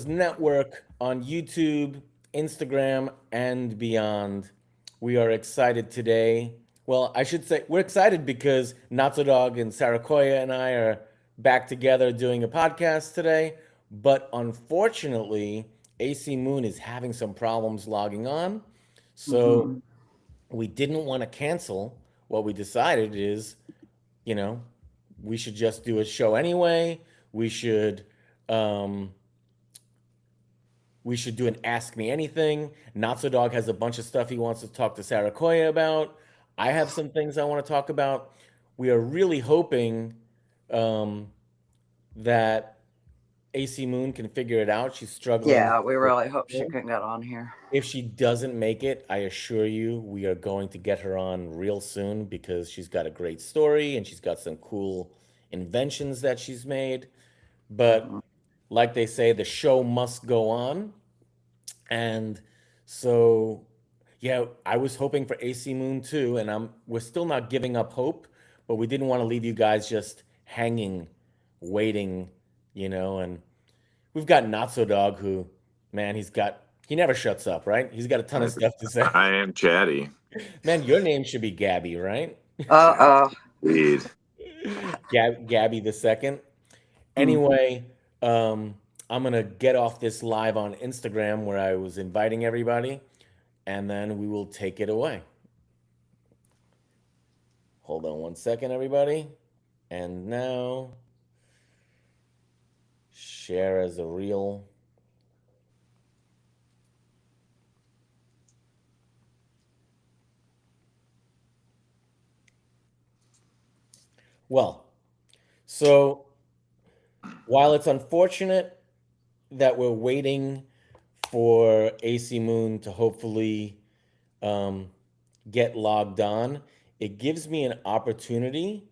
Network on YouTube, Instagram, and beyond. We are excited today. Well, I should say we're excited because Notso Dog and Saraquoia and I are back together doing a podcast today. But unfortunately, AC Moon is having some problems logging on. So Mhm. we didn't want to cancel. What we decided is, you know, we should just do a show anyway. We should um, we should do an Ask Me Anything. Not So Dog has a bunch of stuff he wants to talk to Sarah Koya about. I have some things I want to talk about. We are really hoping um, that AC Moon can figure it out. She's struggling. Yeah, we really hope she can get on here. If she doesn't make it, I assure you, we are going to get her on real soon because she's got a great story and she's got some cool inventions that she's made. But Mhm. like they say, the show must go on. And so, yeah, I was hoping for AC Moon too, and we're still not giving up hope, but we didn't want to leave you guys just hanging, waiting, and we've got Not So Dog who, man, he never shuts up, right? He's got a ton of I, stuff to say. I am chatty. Man, your name should be Gabby, right? Uh-oh. Indeed. Gabby the second. Mhm. Anyway, I'm gonna get off this live on Instagram where I was inviting everybody, and then we will take it away. Hold on one second, everybody. And now, share as a reel. Well, so while it's unfortunate that we're waiting for AC Moon to hopefully um, get logged on, it gives me an opportunity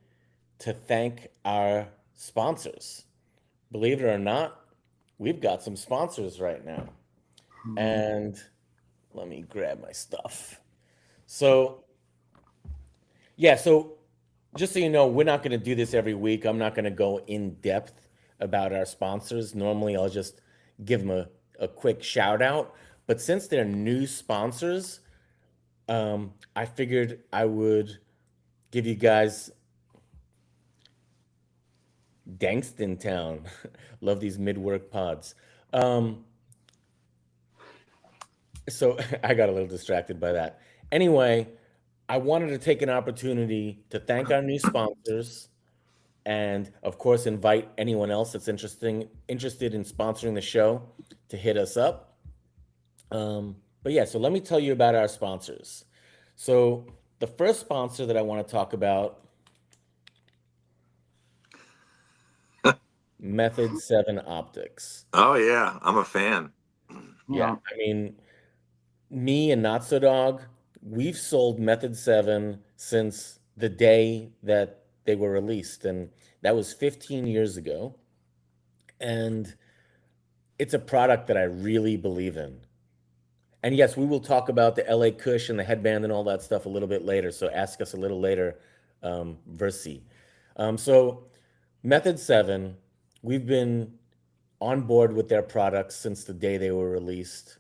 to thank our sponsors. Believe it or not, we've got some sponsors right now. Mhm. And let me grab my stuff. So, yeah, so just so you know, we're not going to do this every week. I'm not going to go in depth about our sponsors. Normally, I'll just give them a quick shout out. But since they're new sponsors, I figured I would give you guys Dangston Town. Love these mid work pods. Um, so I got a little distracted by that. Anyway, I wanted to take an opportunity to thank our new sponsors and of course invite anyone else that's interested in sponsoring the show to hit us up. But yeah, so let me tell you about our sponsors. So the first sponsor that I want to talk about, Method 7 Optics. Oh yeah, I'm a fan. Yeah, Yeah. I mean, me and Not So Dog, we've sold Method 7 since the day that they were released, and that was 15 years ago. And it's a product that I really believe in. And yes, we will talk about the LA Kush and the headband and all that stuff a little bit later. So ask us a little later, Versi. So Method 7, we've been on board with their products since the day they were released.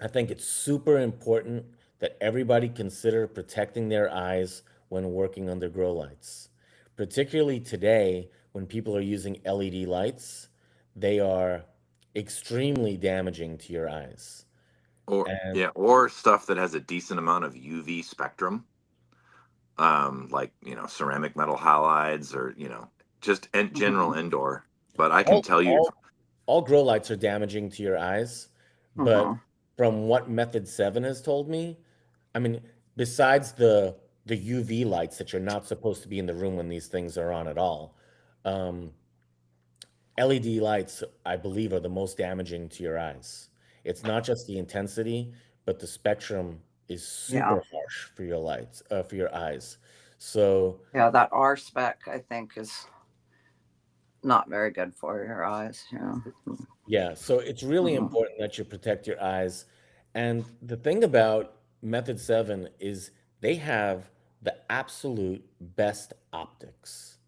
I think it's super important that everybody consider protecting their eyes when working under grow lights. Particularly today, when people are using LED lights, they are extremely damaging to your eyes. Or And yeah, or stuff that has a decent amount of UV spectrum, like ceramic metal halides, or just general Mhm. indoor. But I can all, tell you, all, all grow lights are damaging to your eyes. But Mhm. from what Method 7 has told me, I mean, besides the UV lights that you're not supposed to be in the room when these things are on at all, um, LED lights, I believe, are the most damaging to your eyes. It's not just the intensity, but the spectrum is Yeah. super harsh for your lights, for your eyes. So Yeah, that R spec I think is not very good for your eyes. Yeah. yeah, so it's really Mhm. important that you protect your eyes. And the thing about Method 7 is they have the absolute best optics.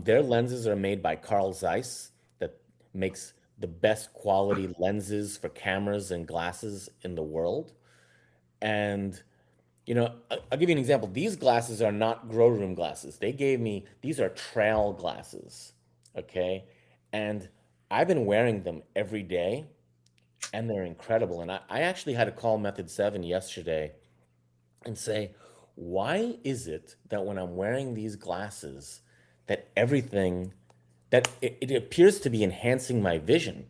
Their lenses are made by Carl Zeiss that makes the best quality lenses for cameras and glasses in the world. And I'll give you an example. These glasses are not grow room glasses. They gave me, these are trail glasses, okay? And I've been wearing them every day, and they're incredible. And I actually had to call Method 7 yesterday and say, why is it that when I'm wearing these glasses, that everything, that it appears to be enhancing my vision?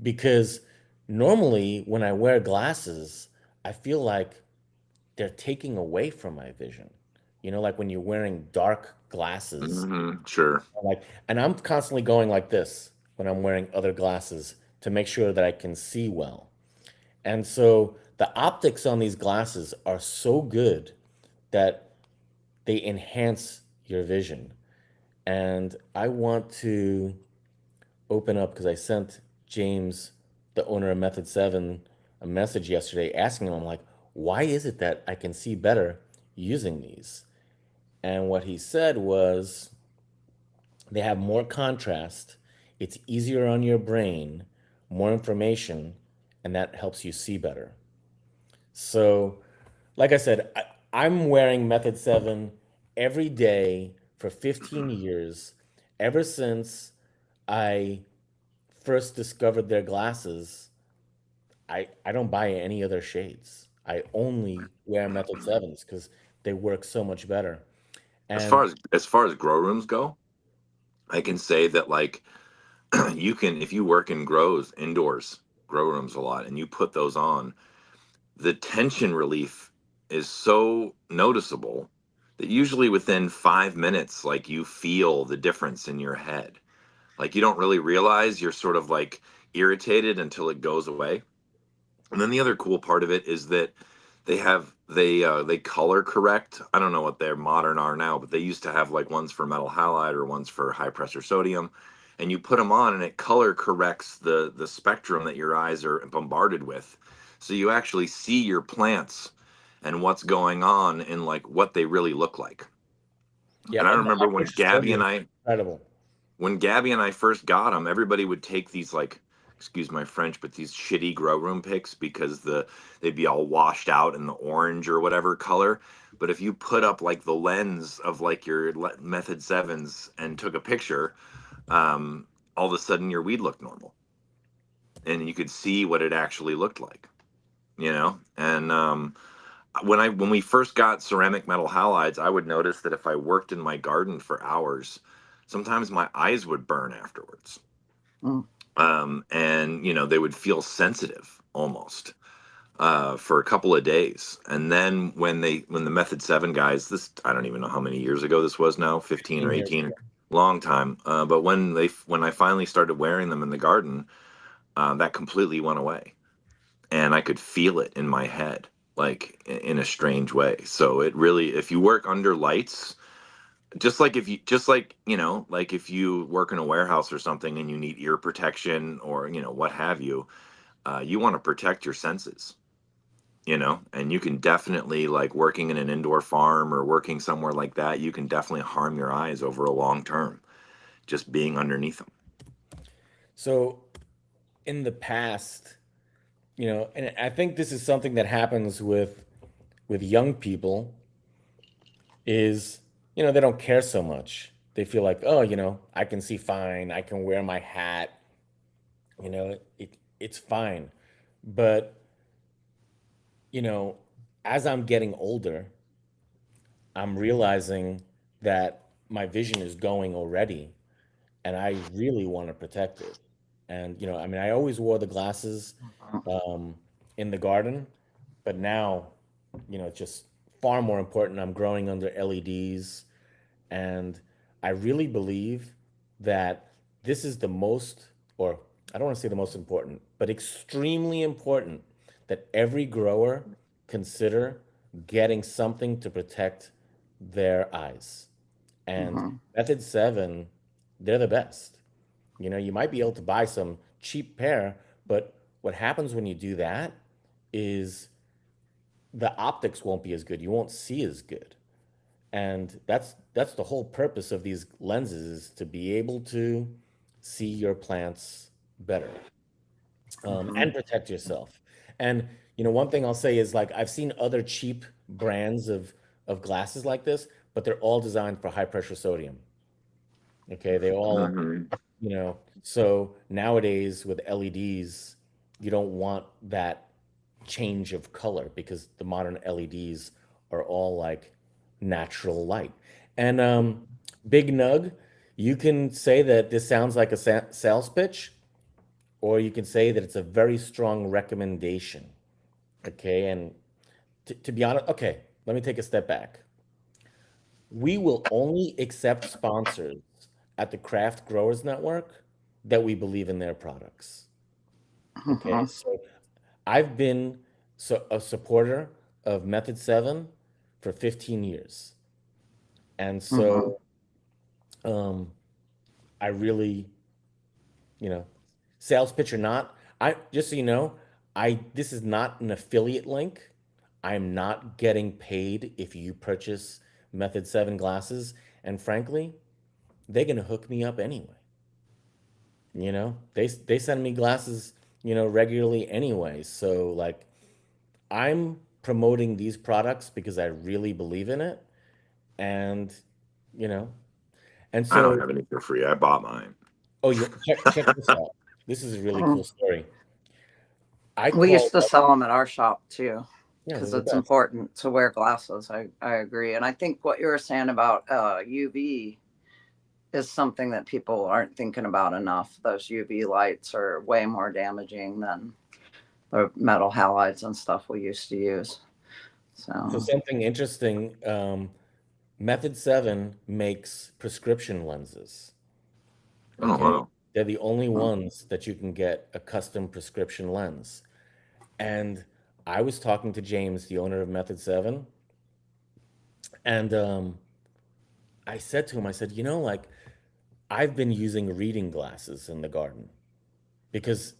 Because normally when I wear glasses, I feel like they're taking away from my vision. Like when you're wearing dark glasses, Sure. like, and I'm constantly going like this when I'm wearing other glasses to make sure that I can see well. And so the optics on these glasses are so good that they enhance your vision. And I want to open up because I sent James, the owner of Method 7, a message yesterday asking him, I'm like, why is it that I can see better using these? And what he said was they have more contrast, it's easier on your brain, more information, and that helps you see better. So, like I said, I'm wearing Method 7 every day for 15 years, ever since I first discovered their glasses. I don't buy any other shades. I only wear Method 7s because they work so much better. And As far as grow rooms go, I can say that like you can, if you work in grows indoors, grow rooms a lot, and you put those on, the tension relief is so noticeable that usually within 5 minutes, like you feel the difference in your head. Like you don't really realize you're sort of like irritated until it goes away. And then the other cool part of it is that they color correct. I don't know what their modern are now, but they used to have like ones for metal halide or ones for high pressure sodium, and you put them on and it color corrects the spectrum that your eyes are bombarded with. So you actually see your plants and what's going on and like what they really look like. yeah, And I and the remember high pressure sodium is incredible. when Gabby and I first got them, everybody would take these like, excuse my French, but these shitty grow room pics because they'd be all washed out in the orange or whatever color. But if you put up like the lens of like your Method Sevens and took a picture, all of a sudden your weed looked normal, and you could see what it actually looked like, you know. And when we first got ceramic metal halides, I would notice that if I worked in my garden for hours, sometimes my eyes would burn afterwards. Mm. And they would feel sensitive almost for a couple of days. And then when the Method 7 guys, this, I don't even know how many years ago this was now, 15 or 15 years 18, ago. long time. But when I finally started wearing them in the garden, that completely went away, and I could feel it in my head, like in a strange way. So it really, if you work under lights, like if you work in a warehouse or something and you need ear protection or what have you, you want to protect your senses, and you can definitely, like working in an indoor farm or working somewhere like that, you can definitely harm your eyes over a long term just being underneath them. So in the past, and I think this is something that happens with young people is, they don't care so much. They feel like, oh, I can see fine. I can wear my hat. It's fine. But, you know, as I'm getting older, I'm realizing that my vision is going already, and I really want to protect it. And, I mean, I always wore the glasses um, in the garden, but now, it's just far more important. I'm growing under LEDs, and I really believe that this is the most, or I don't want to say the most important, but extremely important that every grower consider getting something to protect their eyes. And Mm-hmm. Method 7, they're the best. You might be able to buy some cheap pair, but what happens when you do that is the optics won't be as good. You won't see as good. And that's the whole purpose of these lenses is to be able to see your plants better, Mm-hmm. and protect yourself. And one thing I'll say is like I've seen other cheap brands of glasses like this, but they're all designed for high pressure sodium. Okay, they all, Hmm. so nowadays with LEDs, you don't want that change of color because the modern LEDs are all like natural light. And Big Nug, you can say that this sounds like a sales pitch, or you can say that it's a very strong recommendation. Okay, and to be honest, okay, let me take a step back. We will only accept sponsors at the Craft Growers Network that we believe in their products. Okay, Mm-hmm. so I've been a supporter of Method 7 for 15 years. And Mm-hmm. so um, I really, you know, sales pitch or not, I just so you know, this is not an affiliate link. I'm not getting paid if you purchase Method 7 glasses. And frankly, they're gonna hook me up anyway. They send me glasses, regularly anyway. So like I'm promoting these products because I really believe in it. And, you know, and I don't so, have any for free. I bought mine. oh, check this out. This is a really cool story. I We used called to up, sell them at our shop too, yeah, they're because the it's best. important to wear glasses. I agree. And I think what you were saying about UV is something that people aren't thinking about enough. Those UV lights are way more damaging than the metal halides and stuff we used to use. So So, something interesting, Method 7 makes prescription lenses. Oh Okay. wow. They're the only mm, ones that you can get a custom prescription lens. And I was talking to James, the owner of Method 7, and I said to him, I said, like I've been using reading glasses in the garden because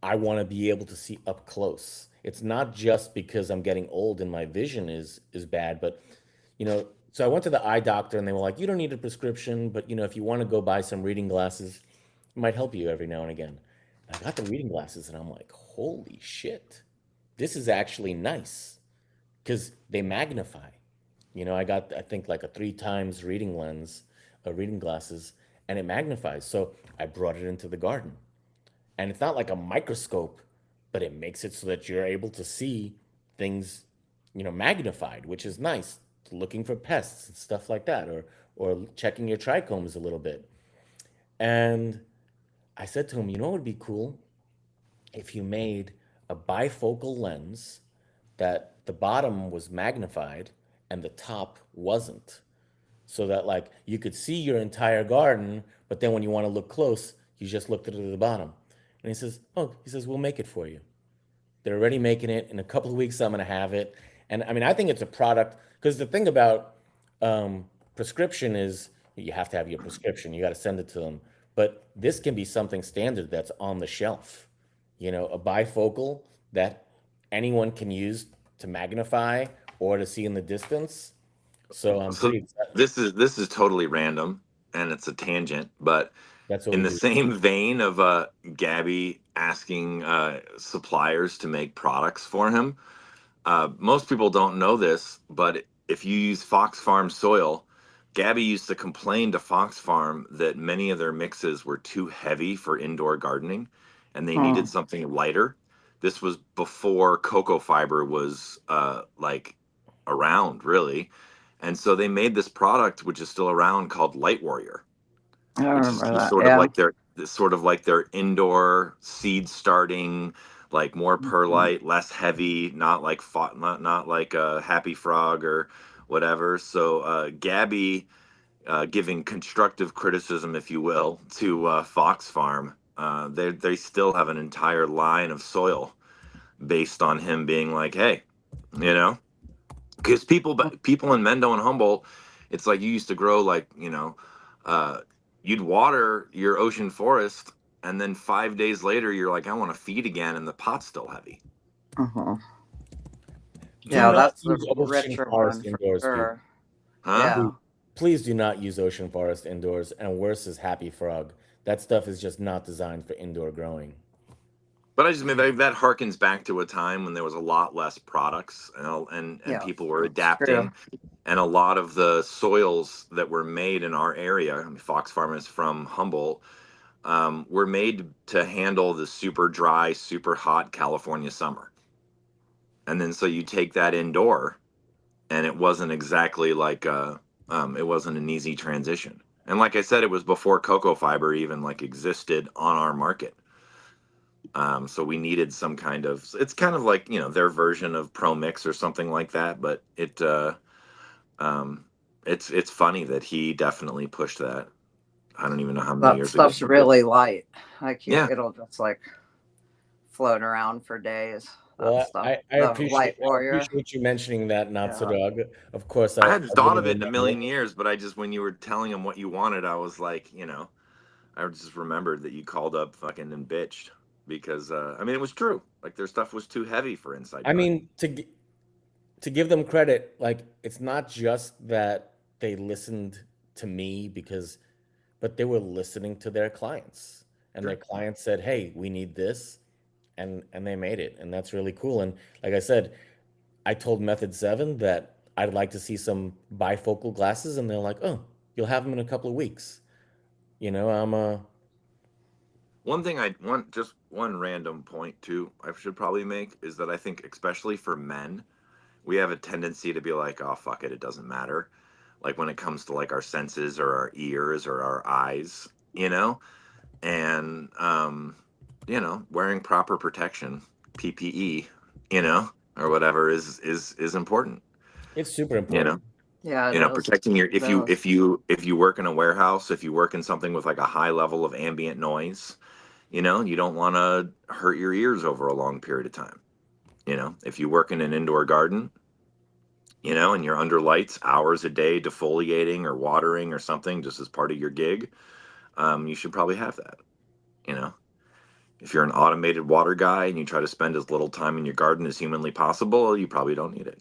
I want to be able to see up close. It's not just because I'm getting old and my vision is bad, but so I went to the eye doctor and they were like, "You don't need a prescription, but if you want to go buy some reading glasses, it might help you every now and again." And I got the reading glasses and I'm like, "Holy shit. This is actually nice because they magnify." I got I think like a three times reading lens, reading glasses, and it magnifies. So I brought it into the garden. And it's not like a microscope, but it makes it so that you're able to see things, magnified, which is nice. Looking for pests and stuff like that, or checking your trichomes a little bit. And I said to him, what would be cool if you made a bifocal lens that the bottom was magnified and the top wasn't, so that like you could see your entire garden, but then when you want to look close, you just looked at it at the bottom. And he says, "Oh, he says we'll make it for you. They're already making it. In a couple of weeks, I'm going to have it." And I mean, I think it's a product because the thing about prescription is you have to have your prescription. You got to send it to them. But this can be something standard that's on the shelf. A bifocal that anyone can use to magnify or to see in the distance. So I'm So pretty excited. this is totally random and it's a tangent, but That's what in we the do. same vein of Gabby asking suppliers to make products for him, most people don't know this, but if you use Fox Farm soil, Gabby used to complain to Fox Farm that many of their mixes were too heavy for indoor gardening and they needed mm, something lighter. This was before cocoa fiber was like around really. And so they made this product which is still around called Light Warrior, I which is remember that. sort of Yeah. like their indoor seed starting, like more Mhm. perlite, less heavy, not like not like a Happy Frog or whatever. So Gabby, giving constructive criticism, if you will, to Fox Farm. They still have an entire line of soil based on him being like, hey, you know, because people in Mendo and Humboldt, it's like you used to grow like uh, you'd water your ocean forest, and then 5 days later you're like, I want to feed again, and the pot's still heavy, Mhm. Do Yeah, not that's the use ocean richer forest one for indoors, people. sure. huh? Yeah. Please, please do not use ocean forest indoors. And worse is Happy Frog. that stuff is just not designed for indoor growing. But I just mean that harkens back to a time when there was a lot less products, and Yeah, people were it's true. adapting, and a lot of the soils that were made in our area, I mean, Fox Farm is from Humboldt, were made to handle the super dry, super hot California summer. And then so you take that indoor, and it wasn't exactly like it wasn't an easy transition. And like I said, it was before cocoa fiber even like existed on our market. So we needed some kind of, it's kind of like, their version of Pro Mix or something like that. But um, it's funny that he definitely pushed that. I don't even know how many That years ago. stuff's really light. Like Yeah. it'll just like float around for days. That Well, stuff. I The appreciate White Warrior. you mentioning that, not so Yeah. dog. Of course, I I hadn't thought of wouldn't it in a remember. million years, but I just, when you were telling him what you wanted, I was like, I just remembered that you called up fucking and bitched because, I mean, it was true. Like their stuff was too heavy for inside I garden. mean, to give them credit, like it's not just that they listened to me but they were listening to their clients, and their Sure. clients said, "Hey, we need this," and they made it, and that's really cool. And like I said, I told Method 7 that I'd like to see some bifocal glasses, and they're like, "Oh, you'll have them in a couple of weeks." I'm One thing just one random point too, I should probably make is that I think, especially for men, we have a tendency to be like, oh, fuck it, it doesn't matter. Like when it comes to like our senses or our ears or our eyes, and, wearing proper protection, PPE, or whatever is important, it's super you important. know? Yeah, it is. Protecting your, It is. if you work in a warehouse, if you work in something with like a high level of ambient noise, you don't want to hurt your ears over a long period of time. If you work in an indoor garden, and you're under lights hours a day defoliating or watering or something just as part of your gig, you should probably have that. you know if you're an automated water guy and you try to spend as little time in your garden as humanly possible, you probably don't need it.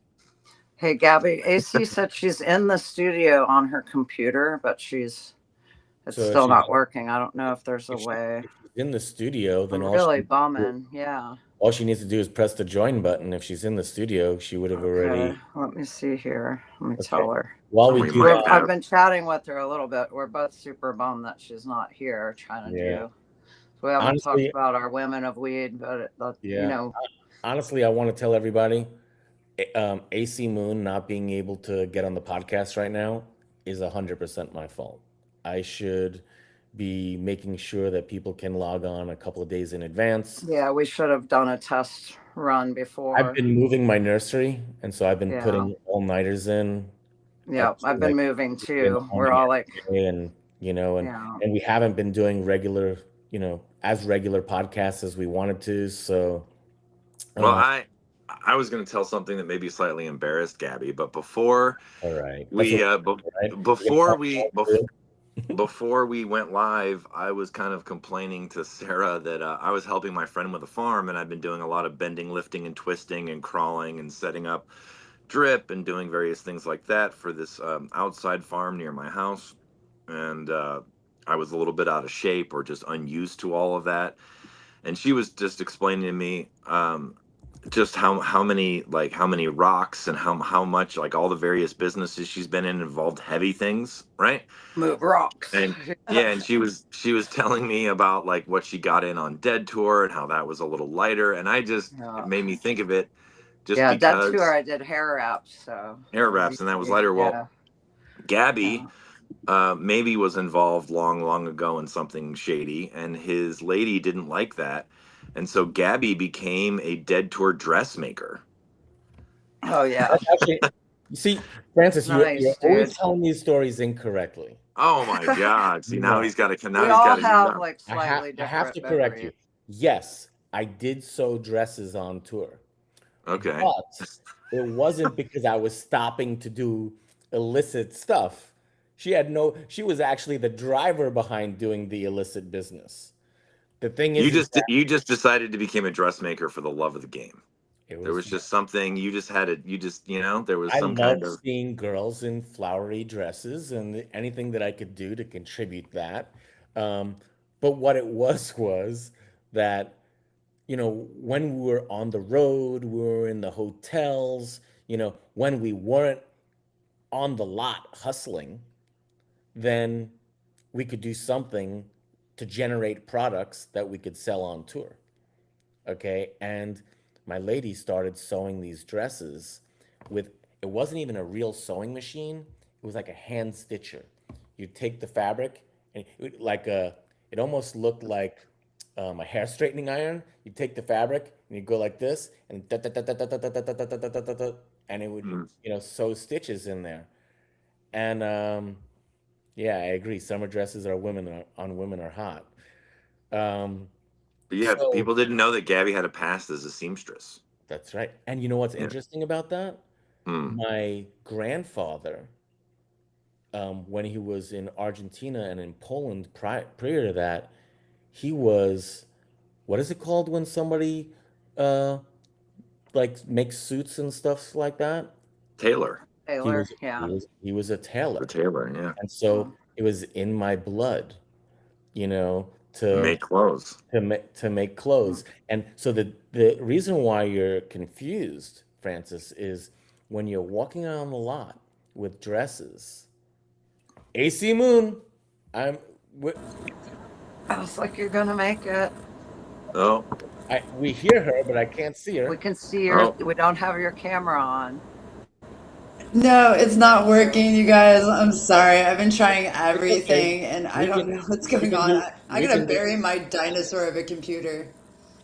Hey, Gabby, AC said she's in the studio on her computer, but it's So if still she's not working. I don't know if there's a way. if she's in the studio, then I'm really bumming. Yeah. all she needs to do is press the join button. If she's in the studio, she would have Okay. already. Let me see here. Let me Okay. tell her. While we We do might that, I've have. been chatting with her a little bit. We're both super bummed that she's not here trying to yeah. do. We haven't talked Honestly, about our women of weed, but yeah. Honestly, I want to tell everybody, AC Moon not being able to get on the podcast right now is 100% my fault. I should be making sure that people can log on a couple of days in advance. yeah, we should have done a test run I've before. been moving my nursery, and so I've been Yeah. putting all-nighters in Yeah, up to I've been like moving 3 in the too. We're morning all like, every day, and yeah. and we haven't been doing as regular podcasts as we wanted to. So, Well, uh, I was going to tell something that maybe slightly embarrassed Gabby, but before all right, that's we right. before we went live, I was kind of complaining to Sarah that I was helping my friend with a farm, and I've been doing a lot of bending, lifting, and twisting, and crawling, and setting up drip, and doing various things like that for this outside farm near my house. And I was a little bit out of shape or just unused to all of that. And she was just explaining to me just how many rocks and how much, like, all the various businesses she's been in involved heavy things, right? Move rocks. And yeah, and she was telling me about like what she got in on Dead Tour and how that was a little lighter, and it Yeah. made me think of it just Yeah, that tour because I did hair wraps, so it air was wraps and that was easy. lighter. Well, Yeah. Gabby Yeah. maybe was involved long, long ago in something shady, and his lady didn't like that, and so Gabby became a Dead Tour dressmaker. Oh yeah. That's actually, you see, Francis, you're Nice, always dude. telling these stories incorrectly. Oh my God! See, now No, he's got to We now he's got all to do have that. like I slightly I have different to correct you. memories. Yes, I did sew dresses on tour, Okay. but it wasn't because I was stopping to do illicit stuff. She was actually the driver behind doing the illicit business. The thing You is just that you just decided to become a dressmaker for the love of the game. it There was, was just something you just had it. There was I some kind love of. seeing girls in flowery dresses and anything that I could do to contribute that. Um, But what it was that, when we were on the road, we were in the hotels, when we weren't on the lot hustling, then we could do something to generate products that we could sell on tour. Okay. And my lady started sewing these dresses with, it wasn't even a real sewing machine, it was like a hand stitcher. You take the fabric and it almost looked like a hair straightening iron. You take the fabric and you go like this and and it would, Mm. sew stitches in there. And yeah, I agree. Summer dresses are women are hot. Um, But yeah, so people didn't know that Gabby had a past as a seamstress. that's right. And you know what's Yeah. interesting about that? Mm. My grandfather, when he was in Argentina and in Poland prior to that, he was, what is it called when somebody uh, like makes suits and stuff like that? Taylor. He Taylor, was he yeah. was he was a The tailor, Taylor, yeah. and so Mm. it was in my blood, you know, to Make clothes. to make clothes. And so the reason why you're confused, Francis, is when you're walking on the lot with dresses. AC Moon, I'm we, I was like, you're gonna make it. Oh, we hear her, but I can't see We her. can see your. oh. We don't have your camera on. No, it's not There. working, you guys. I'm sorry. I've been trying It's okay. everything and I We don't can know what's we going can on. do I we gotta can do bury my dinosaur of a computer.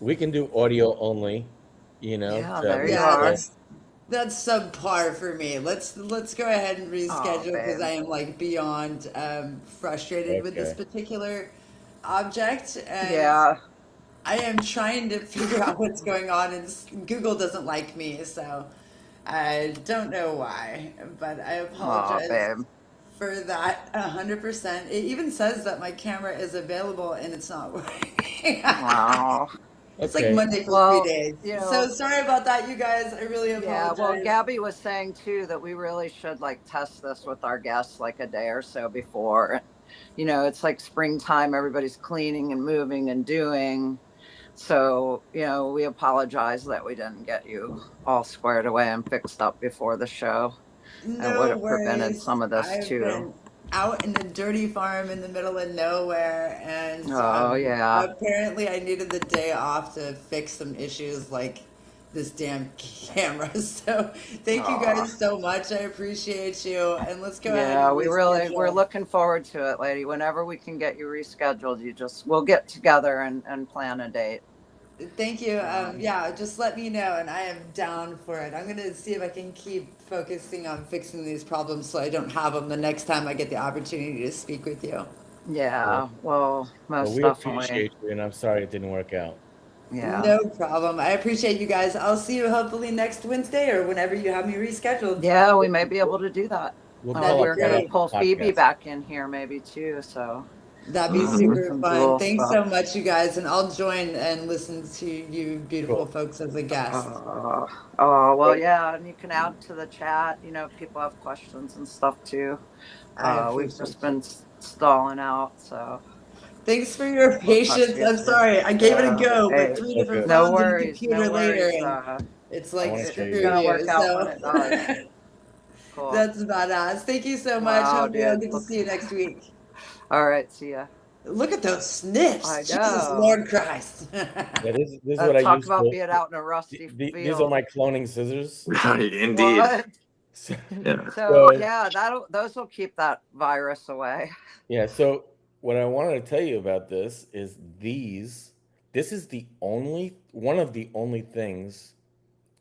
we can do audio only, Yeah, to at there you least Yeah, are. that's subpar for me. Let's go ahead and Oh, reschedule because babe. I am like beyond frustrated with this okay. particular object, and Yeah. I am trying to figure out what's going on, and Google doesn't like me, so I don't know why, but I Oh, apologize babe. for that 100%. It even says that my camera is available and it's not working. Wow. It's like Okay. Monday for three Well, days. you So know, sorry about that, you guys. I really yeah. Well, apologize. Gabby was saying too that we really should like test this with our guests like a day or so before. It's like springtime. Everybody's cleaning and moving and doing. So, we apologize that we didn't get you all squared away and fixed up before the show. It would No have prevented worries. some of this I've too. been out in a dirty farm in the middle of nowhere, and Oh, yeah. apparently I needed the day off to fix some issues like this damn camera. So thank you Oh, guys so much. I appreciate you, and let's go ahead yeah. and We're reschedule. looking forward to it, lady. Whenever we can get you rescheduled, we'll get together and plan a date. Thank you. Um, Yeah, just let me know, and I am down for it. I'm gonna see if I can keep focusing on fixing these problems so I don't have them the next time I get the opportunity to speak with you. Well, yeah. Well, well, most we definitely. appreciate you, and I'm sorry it didn't work out. Yeah. No problem. I appreciate you guys. I'll see you hopefully next Wednesday or whenever you have me rescheduled. Yeah, we We'll, may be we'll, able to do that. we'll That'd be call it We're part gonna of great. pull the Phoebe podcast. back in here maybe too. So That'd be do Hmm. super some fun. dual Thanks stuff. so much, you guys, and I'll join and listen to you beautiful Cool. folks as a guest. Well, Well, yeah, and you can add to the chat. If people have questions and stuff too. I We've appreciate just you. been stalling out, so Thanks for your we'll talk to patience. you I'm soon. sorry. I gave it a go, but Hey, it's three so different good. no phones and a worries, no computer later, worries. and it's I like, want to show It's you screw gonna this. you. work out when So it does. Cool. that's badass. Thank you so much. Wow, Hopefully, I'll dude. get to see you next week. All right, see ya. Look at those sniffs. I Jesus know. Lord Christ. Yeah, this is what I Talk use about for. being out in a rusty These are field. my cloning scissors. Indeed. What? So, Yeah. So so yeah, those will keep that virus away. yeah, so what I wanted to tell you about this is these. This is the only one of the only things.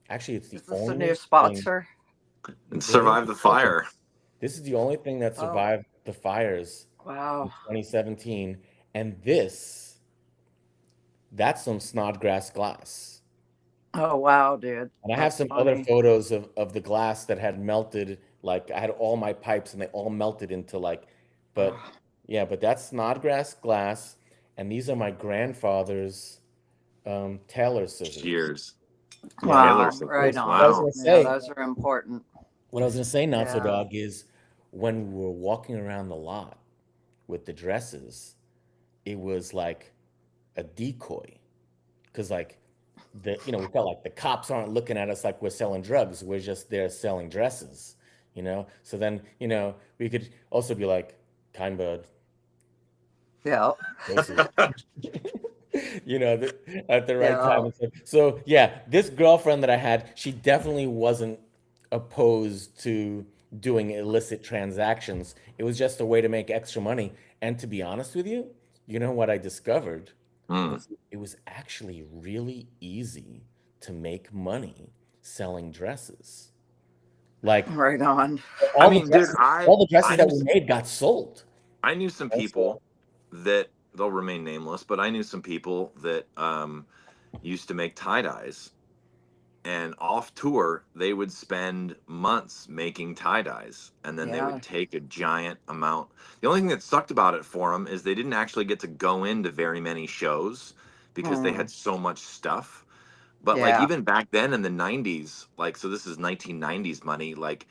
Actually, it's the Is this a new only thing. sponsor? And It ain't survive the expensive. fire. This is the only thing that Oh, survived the fires in wow. 2017, and that's some Snodgrass glass. Oh, wow, dude. And I have That's some other funny. photos of the glass that had melted. Like I had all my pipes and they all melted into like, but Oh, yeah, but that's Snodgrass glass, and these are my grandfather's tailor scissors. Cheers. Yeah. Taylor wow, So right scissors. what I was on. Wow. gonna Yeah, say, those are important. Not so Yeah. dog, is when we were walking around the lot with the dresses, it was like a decoy, because like we felt like the cops aren't looking at us like we're selling drugs. We're just there selling dresses, So then, we could also be like, kind bud, Yeah. doses. At the right Yeah. time. And stuff. So yeah, this girlfriend that I had, she definitely wasn't opposed to doing illicit transactions. It was just a way to make extra money. And to be honest with you, you know what I discovered Mm. was it was actually really easy to make money selling dresses. Like Right on. I all the mean, dude, dresses, all the dresses I that knew we made got sold. I knew some So, people that they'll remain nameless, but I knew some people that used to make tie dyes, and off tour they would spend months making tie dyes, and then they Yeah. would take a giant amount. The only thing that sucked about it for them is they didn't actually get to go into very many shows because they Mm. had so much stuff. But like Yeah. even back then in the 90s, like, so this is 1990s money, like,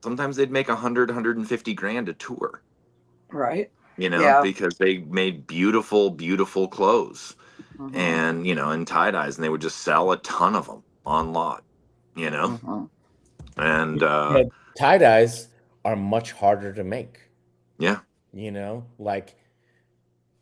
sometimes they'd make 150 grand a tour, Right. Yeah. because they made beautiful, beautiful clothes Hmm. and tie dyes, and they would just sell a ton of them on lot, you know, Hmm. and yeah, tie dyes are much harder to make, yeah, like,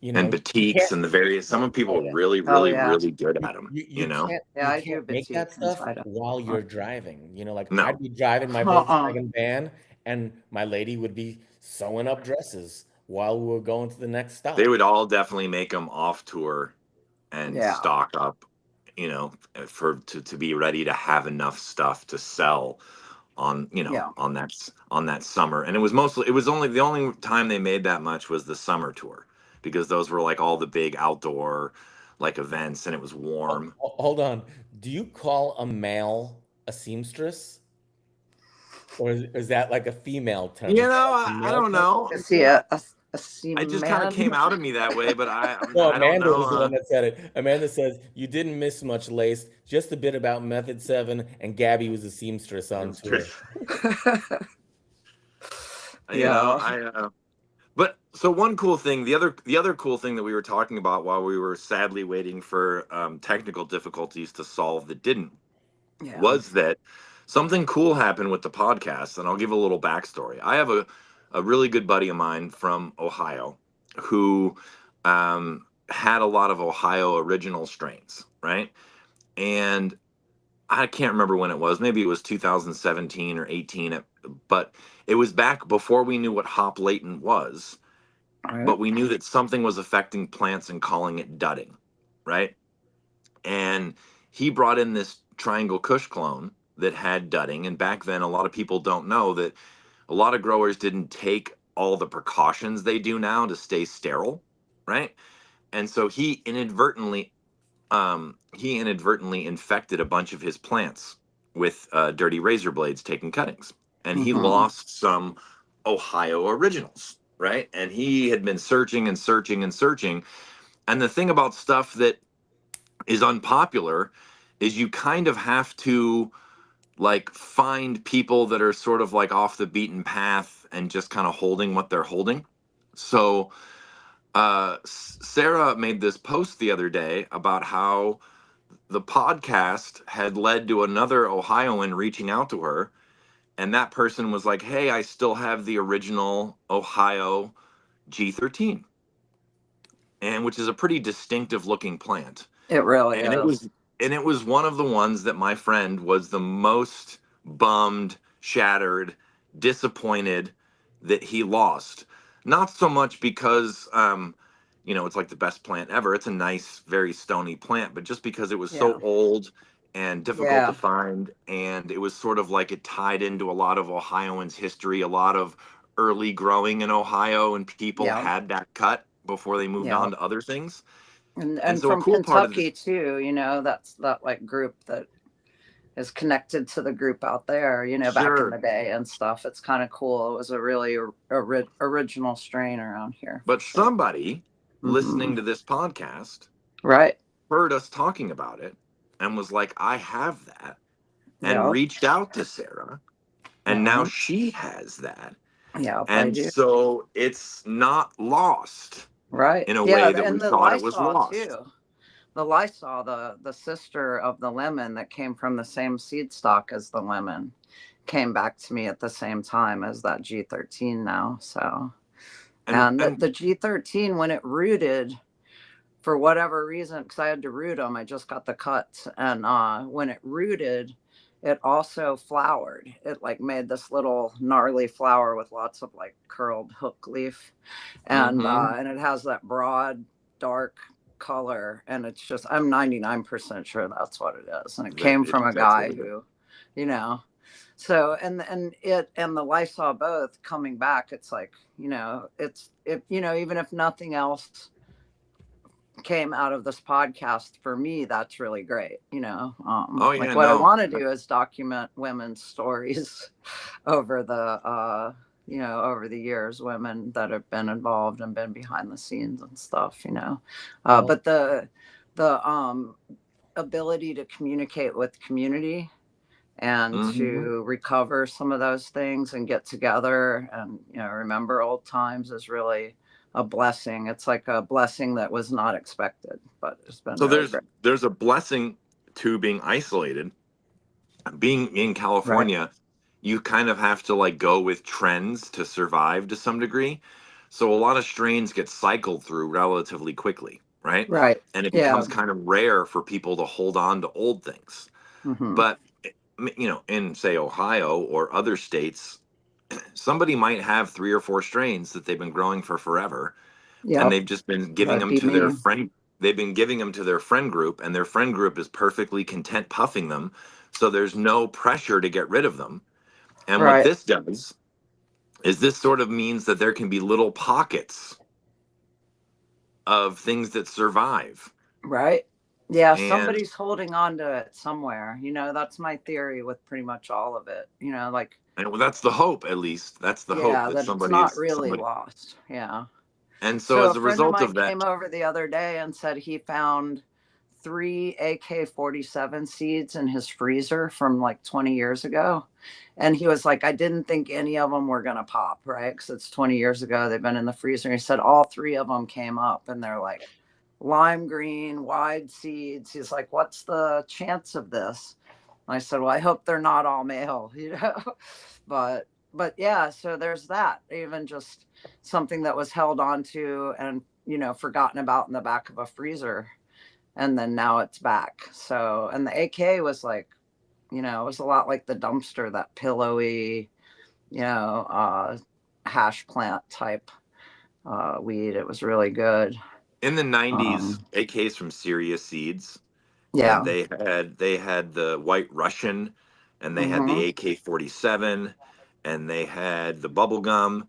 and you batiks can't. and the various. Some of people Oh are yeah. really, Oh really, yeah. really good You, at them. you you can't Yeah, you I do can't make that batik and stuff tie dye. while you're driving. Like No, I'd be driving my Uh-uh. Volkswagen van and my lady would be sewing up dresses while we were going to the next they stop. would all definitely make them off tour and Yeah. stock up, to be ready to have enough stuff to sell on Yeah. on that summer. And it was only the only time they made that much was the summer tour, because those were like all the big outdoor like events, and it was warm. Hold on. Do you call a male a seamstress? Or is that like a female term? Is that like a I male don't term, know. Is he seamstress? a I just kind of came seaman? out of me that way, but I No, I don't Amanda know, was the huh? one that said it. Amanda says, you didn't miss much, Lace. Just a bit about Method 7, and Gabby was a seamstress on tour. Yeah. But so one cool thing, the other cool thing that we were talking about while we were sadly waiting for technical difficulties to solve that didn't, Yeah. was that something cool happened with the podcast. And I'll give a little backstory. I have a really good buddy of mine from Ohio who had a lot of Ohio original strains, right? And I can't remember when it was. Maybe it was 2017 or 18, but it was back before we knew what hop latent was, Right. but we knew that something was affecting plants and calling it dudding, right? And he brought in this triangle kush clone that had dudding. And back then, a lot of people don't know that a lot of growers didn't take all the precautions they do now to stay sterile, right? And so he inadvertently infected a bunch of his plants with dirty razor blades taking cuttings, and he Hmm. lost some Ohio originals, right? And he had been searching and searching and searching. And the thing about stuff that is unpopular is you kind of have to like find people that are sort of like off the beaten path and just kind of holding what they're holding. So Sarah made this post the other day about how the podcast had led to another Ohioan reaching out to her, and that person was like, "Hey, I still have the original Ohio G13, and which is a pretty distinctive looking plant." It really And it is. was one of the ones that my friend was the most bummed, shattered, disappointed that he lost. Not so much because it's like the best plant ever. It's a nice, very stony plant, but just because it was Yeah. so old and difficult to Yeah. find, and it was sort of like it tied into a lot of Ohioans' history, a lot of early growing in Ohio, and people Yeah. had that cut before they moved Yeah. on to other things. And And so a from cool part of Kentucky this, too, that's that like group that is connected to the group out there, back in sure, the day and stuff. It's kind of cool. It was a really original strain around here for but sure. somebody Hmm. listening to this podcast Right. heard us talking about it and was like, I have that, and Yeah. reached out to Sarah, and now Yeah. she has that. Yeah. I And do. so it's not lost. Right. in a Yeah, way that we and the thought it was Lysol lost. too. The Lysol, the sister of the lemon that came from the same seed stock as the lemon, came back to me at the same time as that G13 now. So, and And the G13, when it rooted, for whatever reason, because I had to root them, I just got the cuts, and when it rooted, it also flowered. It like made this little gnarly flower with lots of like curled hook leaf, and it has that broad dark color, and it's just, I'm 99% sure that's what it is, and it came from a that's guy what it is. who, you know, so and it and the Lysol both coming back, it's like, it's, if even if nothing else came out of this podcast for me, that's really great. Oh Like yeah, what I no. want to do is document women's stories over over the years, women that have been involved and been behind the scenes and stuff. Well, But the ability to communicate with community and Mhm. to recover some of those things and get together and remember old times is really a blessing. It's like a blessing that was not expected, but it's been So really there's great. there's a blessing to being isolated. Being in Right. California, you kind of have to like go with trends to survive to some degree. So a lot of strains get cycled through relatively quickly, right? Right. And it Yeah. becomes kind of rare for people to hold on to old things. Hmm. But in say Ohio or other states, somebody might have 3 or 4 strains that they've been growing for forever, and Yep. they've just been giving That'd them be to their me. friend. They've been giving them to their friend group, and their friend group is perfectly content puffing them, so there's no pressure to get rid of them. And what Right. this does is this sort of means that there can be little pockets of things that survive. Right. Yeah. And Somebody's holding on to it somewhere. That's my theory with pretty much all of it. Like, well, that's the hope, at least. That's the hope yeah, that that it's somebody not is really somebody. lost. Yeah. And so So a as a friend of result mine of came that, over the other day and said he found 3 AK-47 seeds in his freezer from like 20 years ago. And he was like, I didn't think any of them were going to pop, right? Because it's 20 years ago. They've been in the freezer. And he said all 3 of them came up and they're like lime green, wide seeds. He's like, what's the chance of this? And I said, well, I hope they're not all male, but yeah, so there's that. Even just something that was held onto and forgotten about in the back of a freezer, and then now it's back. So, and the AK was like, it was a lot like the dumpster, that pillowy, you know, uh, hash plant type weed. It was really good. in the 90s, Um, AKs from Syria Seeds, and yeah. they had the White Russian, and they had the Mm-hmm. AK-47, and they had the bubblegum,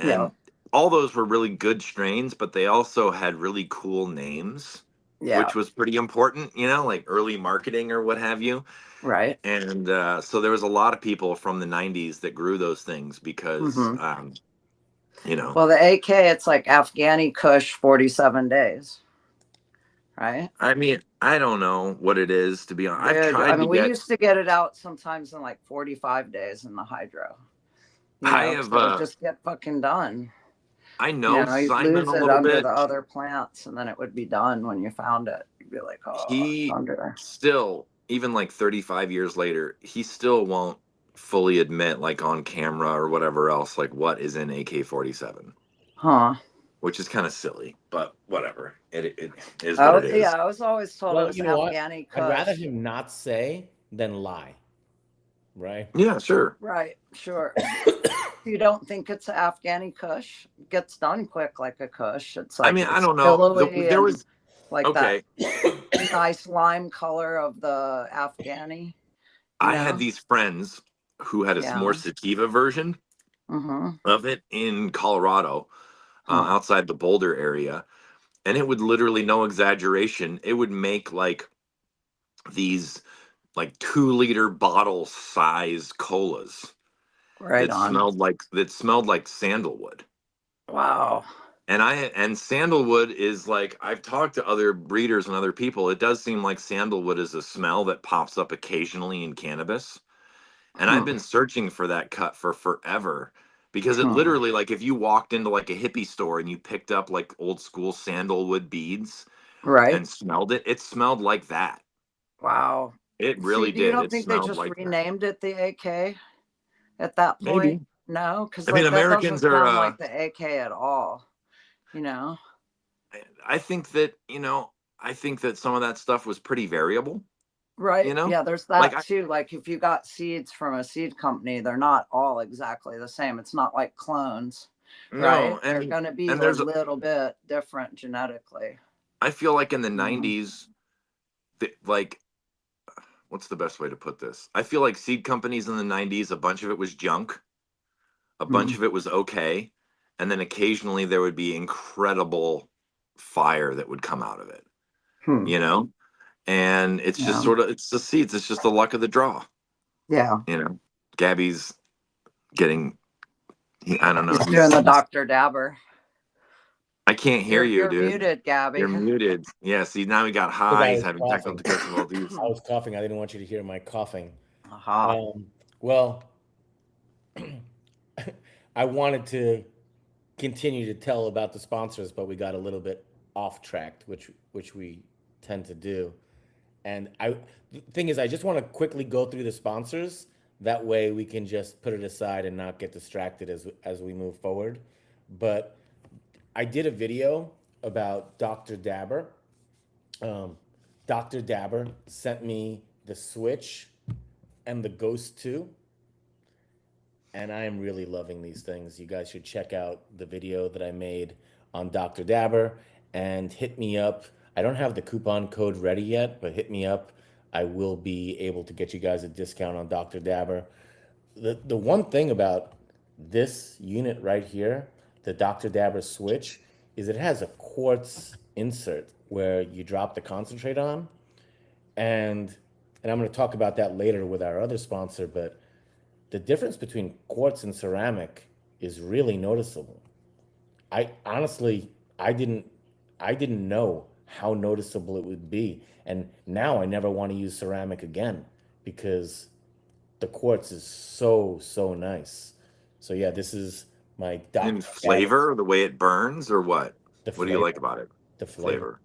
Yeah. and all those were really good strains, but they also had really cool names, Yeah. which was pretty important, like early marketing or what have you. Right. And so there was a lot of people from the 90s that grew those things because, Mm-hmm. you know, Well, the AK, it's like Afghani Kush 47 days, right? I mean, I don't know what it is, to be honest. I've Dude, I tried to mean, we get, used to get it out sometimes in like 45 days in the hydro, I because have, it would just get fucking done. I know You'd Simon lose a it little under bit. the other plants and then it would be done when you found it. You'd be like, oh, it's He under there. still, even like 35 years later, he still won't fully admit, like on camera or whatever else, like what is in AK-47, Huh. which is kind of silly, but whatever. It is what Oh, it yeah, is. I was always told it well, was you know what? Afghani I'd rather Kush. him not say than lie, right? Yeah, sure. Right, sure. You don't think it's Afghani Kush? It gets done quick like a Kush. It's I like, mean, I it's don't know. pillowy There and was, like that okay. nice lime color of the Afghani, you I had know? these friends who had a more Yeah. sativa version Mm-hmm. of it in Colorado, Huh. outside the Boulder area, and it would literally, no exaggeration, it would make like these like 2-liter bottle size colas Right that on. smelled like sandalwood. Wow. And sandalwood is like, I've talked to other breeders and other people, it does seem like sandalwood is a smell that pops up occasionally in cannabis. And I've Hmm. been searching for that cut for forever because it Hmm. literally, like, if you walked into like a hippie store and you picked up like old school sandalwood beads Right. and smelled it, it smelled like that. Wow. It See, really you did. don't It think they smelled just like that. renamed it the AK at that point? Maybe. No, because I mean, like that Americans doesn't are. sound like the AK at all. You know? I think that I think that some of that stuff was pretty variable. Right. You know, Yeah, there's like that too. Like if you got seeds from a seed company, they're not all exactly the same. It's not like clones, no, right? They're going to be and a there's little bit different genetically. I feel like in the Mhm. '90s, like, what's the best way to put this? I feel like seed companies in the '90s, a bunch of it was junk, a bunch Mhm. of it was okay, and then occasionally there would be incredible fire that would come out of it. Hmm. You know, and it's just Yeah. sort of, it's the seeds. It's just the luck of the draw. Yeah. Gabby's getting. I don't know. He's doing the Dr. Dabber. I can't hear you, You're dude. muted, You're Gabby. muted. Yeah. See, now we got Because I high. He's was having technical coughing. difficulties. I was coughing. I didn't want you to hear my coughing. Aha. Well, I wanted to continue to tell about the sponsors, but we got a little bit off tracked, which we tend to do. And the thing is, I just want to quickly go through the sponsors. That way, we can just put it aside and not get distracted as we move forward. But I did a video about Dr. Dabber. Um, Dr. Dabber sent me the Switch and the Ghost 2, and I am really loving these things. You guys should check out the video that I made on Dr. Dabber and hit me up. I don't have the coupon code ready yet, but hit me up. I will be able to get you guys a discount on Dr. Dabber. The one thing about this unit right here, the Dr. Dabber switch, is it has a quartz insert where you drop the concentrate on, and I'm going to talk about that later with our other sponsor, but the difference between quartz and ceramic is really noticeable. I honestly, I didn't I didn't know how noticeable it would be. And now I never want to use ceramic again because the quartz is so nice. So yeah, this is my In Dr. Dabber, flavor, the way it burns, or what? the What do you like flavor, about it? the flavor. Flavor.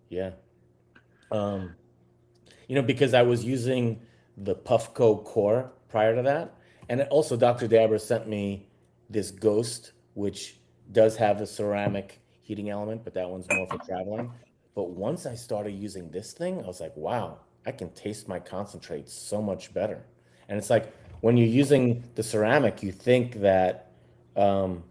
Yeah. Um, because I was using the Puffco core prior to that. And also, Dr. Dabber sent me this Ghost, which does have a ceramic heating element, but that one's more for traveling. But once I started using this thing, I was like, wow, I can taste my concentrates so much better. And it's like when you're using the ceramic, you think um,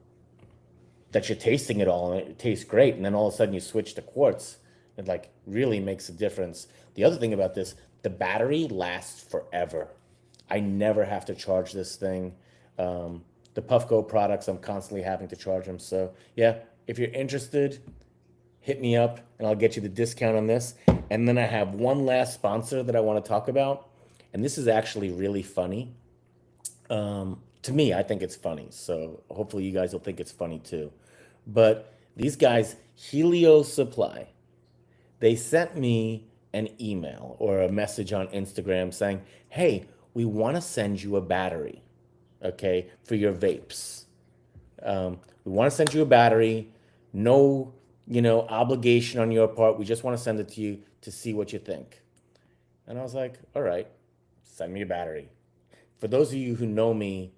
that you're tasting it all and it tastes great, and then all of a sudden you switch to quartz, it like really makes a difference. The other thing about this, the battery lasts forever. I never have to charge this thing. The Puffco products, I'm constantly having to charge them. So yeah, if you're interested, hit me up and I'll get you the discount on this. And then I have one last sponsor that I want to talk about, and this is actually really funny. To me, I think it's funny. So hopefully you guys will think it's funny too. But these guys, Helio Supply, they sent me an email or a message on Instagram saying, hey, we want to send you a battery, okay, for your vapes. We want to send you a battery. No, obligation on your part. We just want to send it to you to see what you think. And I was like, all right, send me a battery. For those of you who know me,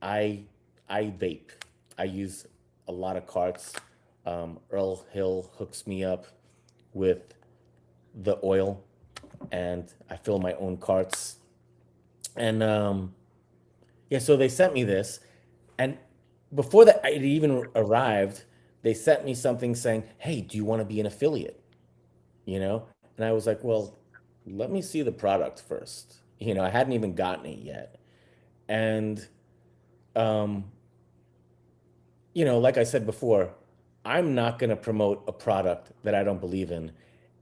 I I vape. I use a lot of carts. Earl Hill hooks me up with the oil, and I fill my own carts. And yeah, so they sent me this, and before that it even arrived, they sent me something saying, "Hey, do you want to be an affiliate?" And I was like, "Well, let me see the product first." I hadn't even gotten it yet, and um, like I said before, I'm not going to promote a product that I don't believe in.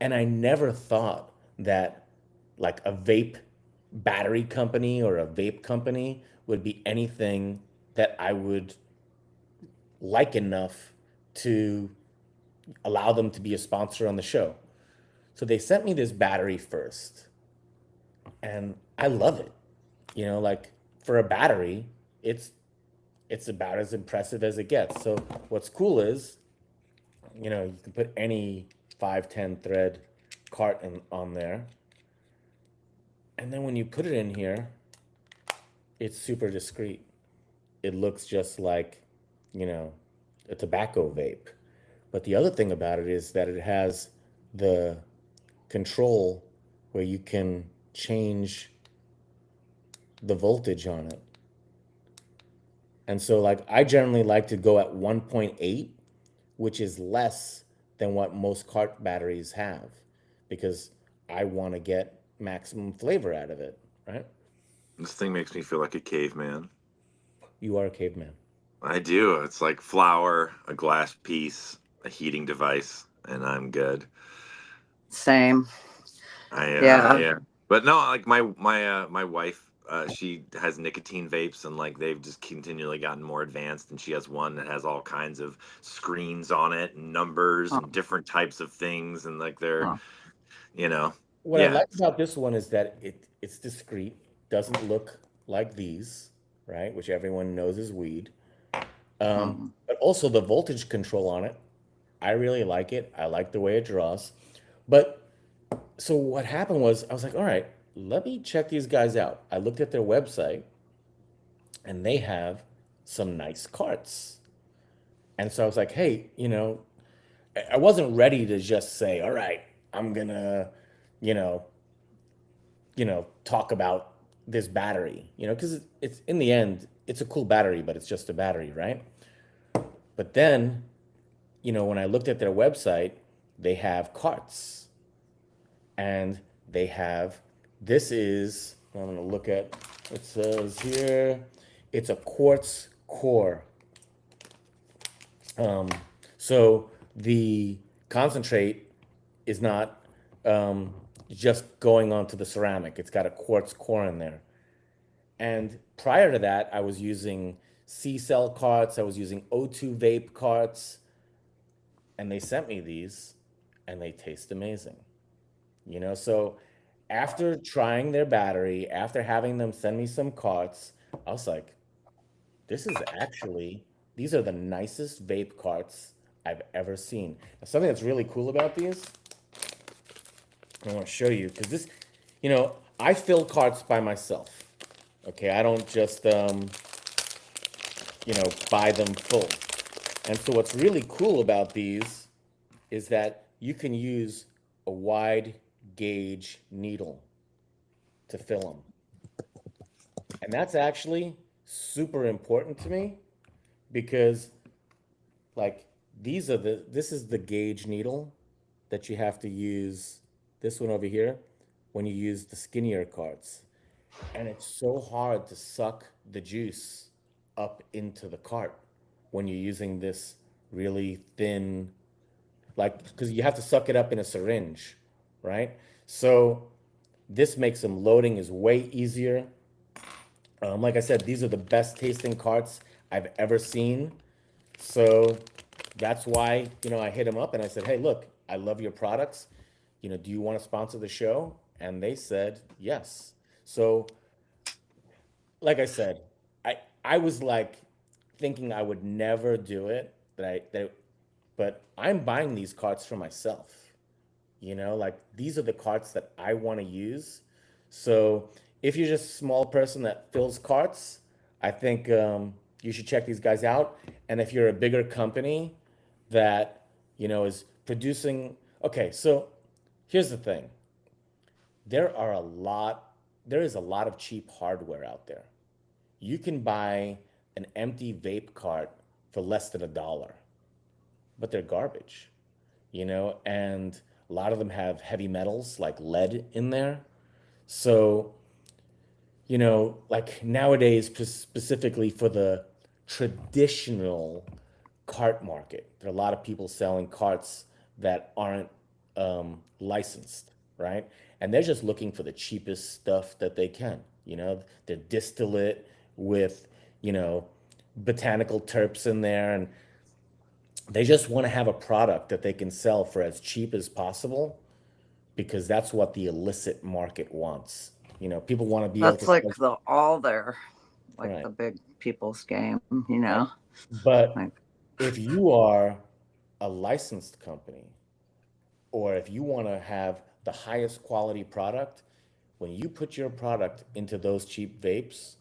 And I never thought that like a vape battery company or a vape company would be anything that I would like enough to allow them to be a sponsor on the show. So they sent me this battery first, and I love it. Like for a battery, it's it's about as impressive as it gets. So what's cool is, you know, you can put any 5, 10 thread cart on there. And then when you put it in here, it's super discreet. It looks just like, you know, a tobacco vape. But the other thing about it is that it has the control where you can change the voltage on it. And so like I generally like to go at 1.8, which is less than what most cart batteries have, because I want to get maximum flavor out of it, right? This thing makes me feel like a caveman. You are a caveman. I do. It's like flour, a glass piece, a heating device, and I'm good. Same. Yeah. Yeah. But no, like my wife, she has nicotine vapes, and like they've just continually gotten more advanced. And she has one that has all kinds of screens on it, and numbers, Huh, and different types of things, and like they're, huh. you know, What I yeah, like about this one is that it's discreet, doesn't look like these, right? Which everyone knows is weed. Mhm. But also the voltage control on it, I really like it. I like the way it draws. But so what happened was I was like, all right, let me check these guys out. I looked at their website and they have some nice carts. And so I was like, hey, you know, I wasn't ready to just say, all right, I'm gonna, you know, talk about this battery, you know, because it's in the end, it's a cool battery, but it's just a battery, right? But then, you know, when I looked at their website, they have carts and they have, this is, I'm gonna look at, it says here, it's a quartz core. Um, so the concentrate is not just going onto the ceramic. It's got a quartz core in there. And prior to that, I was using C-cell carts. I was using O2 vape carts, and they sent me these, and they taste amazing. You know, so after trying their battery, after having them send me some carts, I was like, this is actually, these are the nicest vape carts I've ever seen. Now, something that's really cool about these, I want to show you, because this, you know, I fill carts by myself. Okay, I don't just, you know, buy them full. And so what's really cool about these is that you can use a wide gauge needle to fill them. And that's actually super important to me because like this is the gauge needle that you have to use, this one over here, when you use the skinnier carts. And it's so hard to suck the juice up into the cart when you're using this really thin, like, because you have to suck it up in a syringe, right? So this makes them loading is way easier. Like I said, these are the best tasting carts I've ever seen. So that's why, you know, I hit them up and I said, hey, look, I love your products. You know, do you want to sponsor the show? And they said yes. So like I said, I was like thinking I would never do it, but I'm buying these carts for myself. You know, like these are the carts that I want to use. So if you're just a small person that fills carts, I think you should check these guys out. And if you're a bigger company that, you know, is producing, okay, so here's the thing. There are a lot, there is a lot of cheap hardware out there. You can buy an empty vape cart for less than $1, but they're garbage, you know, and a lot of them have heavy metals like lead in there. So, you know, like nowadays, specifically for the traditional cart market, there are a lot of people selling carts that aren't licensed, right? And they're just looking for the cheapest stuff that they can. You know, they're distillate with, you know, botanical terps in there, and they just want to have a product that they can sell for as cheap as possible because that's what the illicit market wants. You know, people want to be able to That's like sell, the all there, like right? the big people's game, you know? But Like, if you are a licensed company, or if you want to have the highest quality product, when you put your product into those cheap vapes,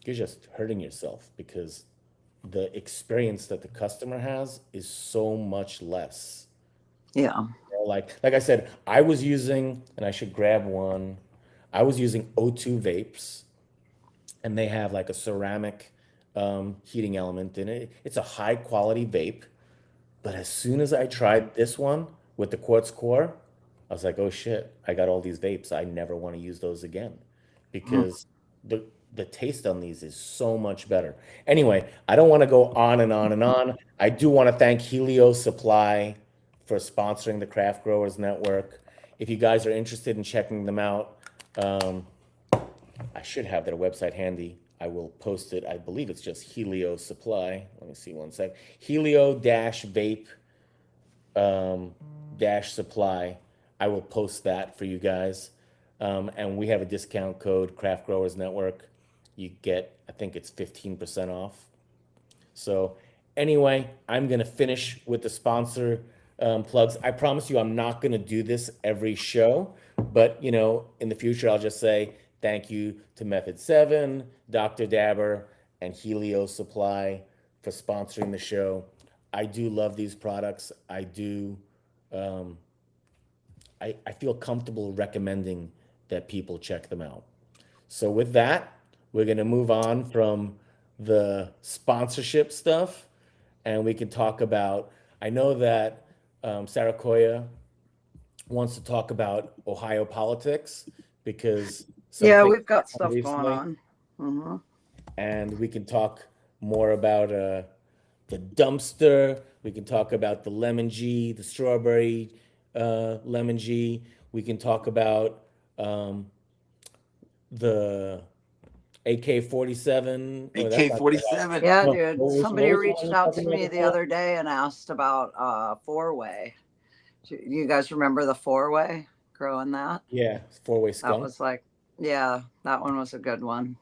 you're just hurting yourself because the experience that the customer has is so much less. yeah. Like I said, I was using, and I should grab one. I was using O2 vapes, and they have like a ceramic heating element in it. It's a high quality vape, but as soon as I tried this one with the quartz core, I was like, oh shit, I got all these vapes. I never want to use those again Mm. because the taste on these is so much better. Anyway, I don't want to go on and on and on. I do want to thank Helio Supply for sponsoring the Craft Growers Network. If you guys are interested in checking them out, um, I should have their website handy. I will post it. I believe it's just Helio Supply. Let me see one sec. Helio dash vape dash supply. I will post that for you guys. And we have a discount code, Craft Growers Network. You get, I think it's 15% off. So anyway, I'm gonna finish with the sponsor plugs. I promise you, I'm not gonna do this every show, but you know, in the future, I'll just say thank you to Method 7, Dr. Dabber, and Helio Supply for sponsoring the show. I do love these products. I do. Um, I feel comfortable recommending that people check them out. So with that, we're going to move on from the sponsorship stuff, and we can talk about. I know that Saraquoia wants to talk about Ohio politics because some Yeah, things we've got happened stuff going recently, on. Hmm. and we can talk more about the dumpster. We can talk about the lemon G, the strawberry lemon G. We can talk about um, the AK-47. Oh, that's not gonna help. AK-47. Yeah, No, dude. what Somebody was the one reached you're out talking to about me the before? other day and asked about four-way. You guys remember the four-way growing that? Yeah, four-way That skunk. was like, yeah, that one was a good one.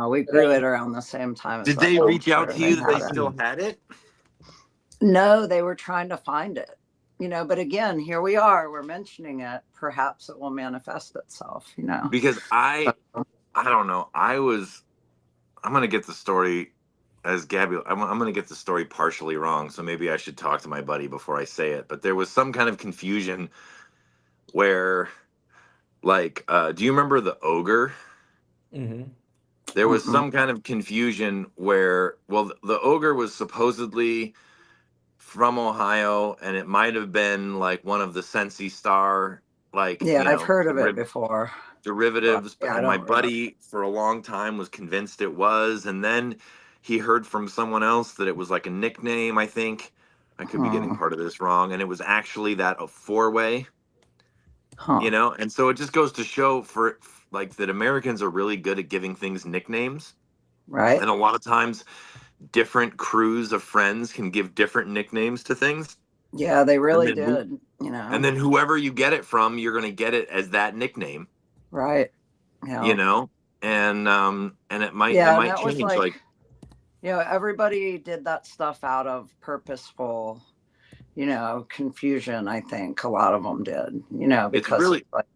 We grew Well, it around the same time as Did that they reach out dumpster. to They you that they had it. still had it? No, they were trying to find it. You know, but again, here we are. We're mentioning it. Perhaps it will manifest itself. You know. Because I don't know. I'm gonna get the story as Gabby. I'm gonna get the story partially wrong, so maybe I should talk to my buddy before I say it. But there was some kind of confusion where, like, do you remember the ogre? mm-hmm. There was Mm-mm. some kind of confusion where, well, the ogre was supposedly from Ohio, and it might have been like one of the Sensi Star, like, Yeah, I've heard of it before, but derivatives. yeah, I And my don't remember. buddy for a long time was convinced it was, and then he heard from someone else that it was like a nickname. I think I could be getting Hmm. part of this wrong, and it was actually that a four-way, Huh. and so it just goes to show for like that Americans are really good at giving things nicknames, Right. and a lot of times different crews of friends can give different nicknames to things, Yeah, they and really then who did. You and know. then whoever you get it from, you're going to get it as that nickname, Right. you Yeah. know and it Yeah, and might that was change, like, like everybody did that stuff out of purposeful, confusion. I think a lot of them did. it's Because really it's like,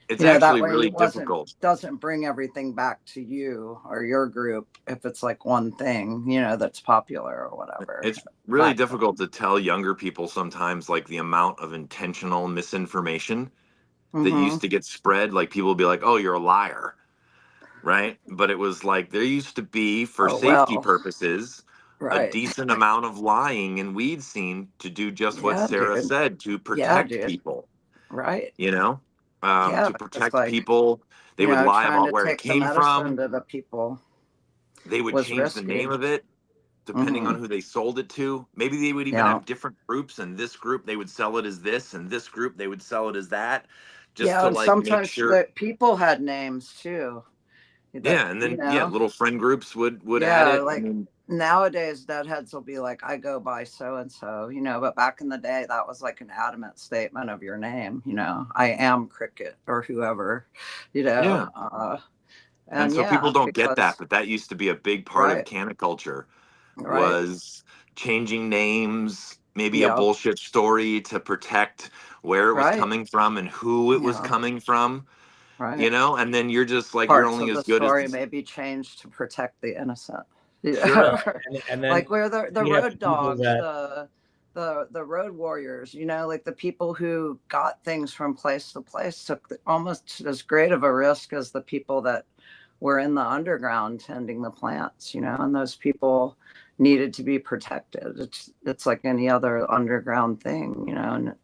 it's that actually way really it wasn't difficult. doesn't bring everything back to you or your group if it's like one thing, that's popular or whatever. It's really Back difficult then. to tell younger people sometimes, like the amount of intentional misinformation that Mm-hmm. used to get spread. Like people would be like, oh, you're a liar, right? But it was like there used to be, for Oh safety well. purposes, a Right. decent amount of lying and weed scene to do just what Yeah, Sarah dude. said, to Yeah, protect dude. people, Right. you know Yeah, to it's protect like, people. They would lie trying about to where it take the came from. medicine to the people They would was change the risky. name of it depending Mm-hmm. on who they sold it to. Maybe they would even Yeah. have different groups, and this group they would sell it as this, and this group they would sell it as that, just Yeah, to and like make sometimes sure. the people had names too. That Yeah, and then little friend groups would add yeah, it. I like mean, nowadays deadheads will be like, I go by so and so, but back in the day that was like an adamant statement of your name, I am Cricket or whoever, you know. yeah, And And so people yeah, don't get that, because but that used to be a big part of right, caniculture, right, was changing names, maybe a yeah, bullshit story to protect where it was right, coming from and who it was yeah, coming from, right. and then you're just like, you're Parts only of as the good as story this. may be changed to protect the innocent. Sure. Yeah, And like then where the you have road the people dogs, that, the road warriors, like the people who got things from place to place took almost as great of a risk as the people that were in the underground tending the plants, and those people needed to be protected. It's like any other underground thing, and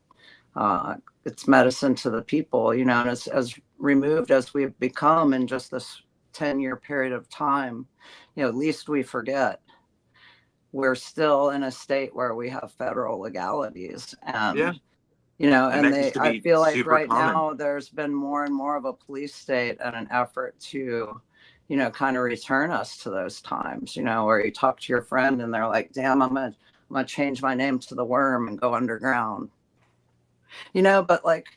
uh, it's medicine to the people, and as removed as we've become in just this 10-year period of time, at least we forget we're still in a state where we have federal legalities. Yeah. And And and that used to I be feel like super right common. now there's been more and more of a police state and an effort to kind of return us to those times, where you talk to your friend and they're like, damn, I'm gonna change my name to the Worm and go underground, but like,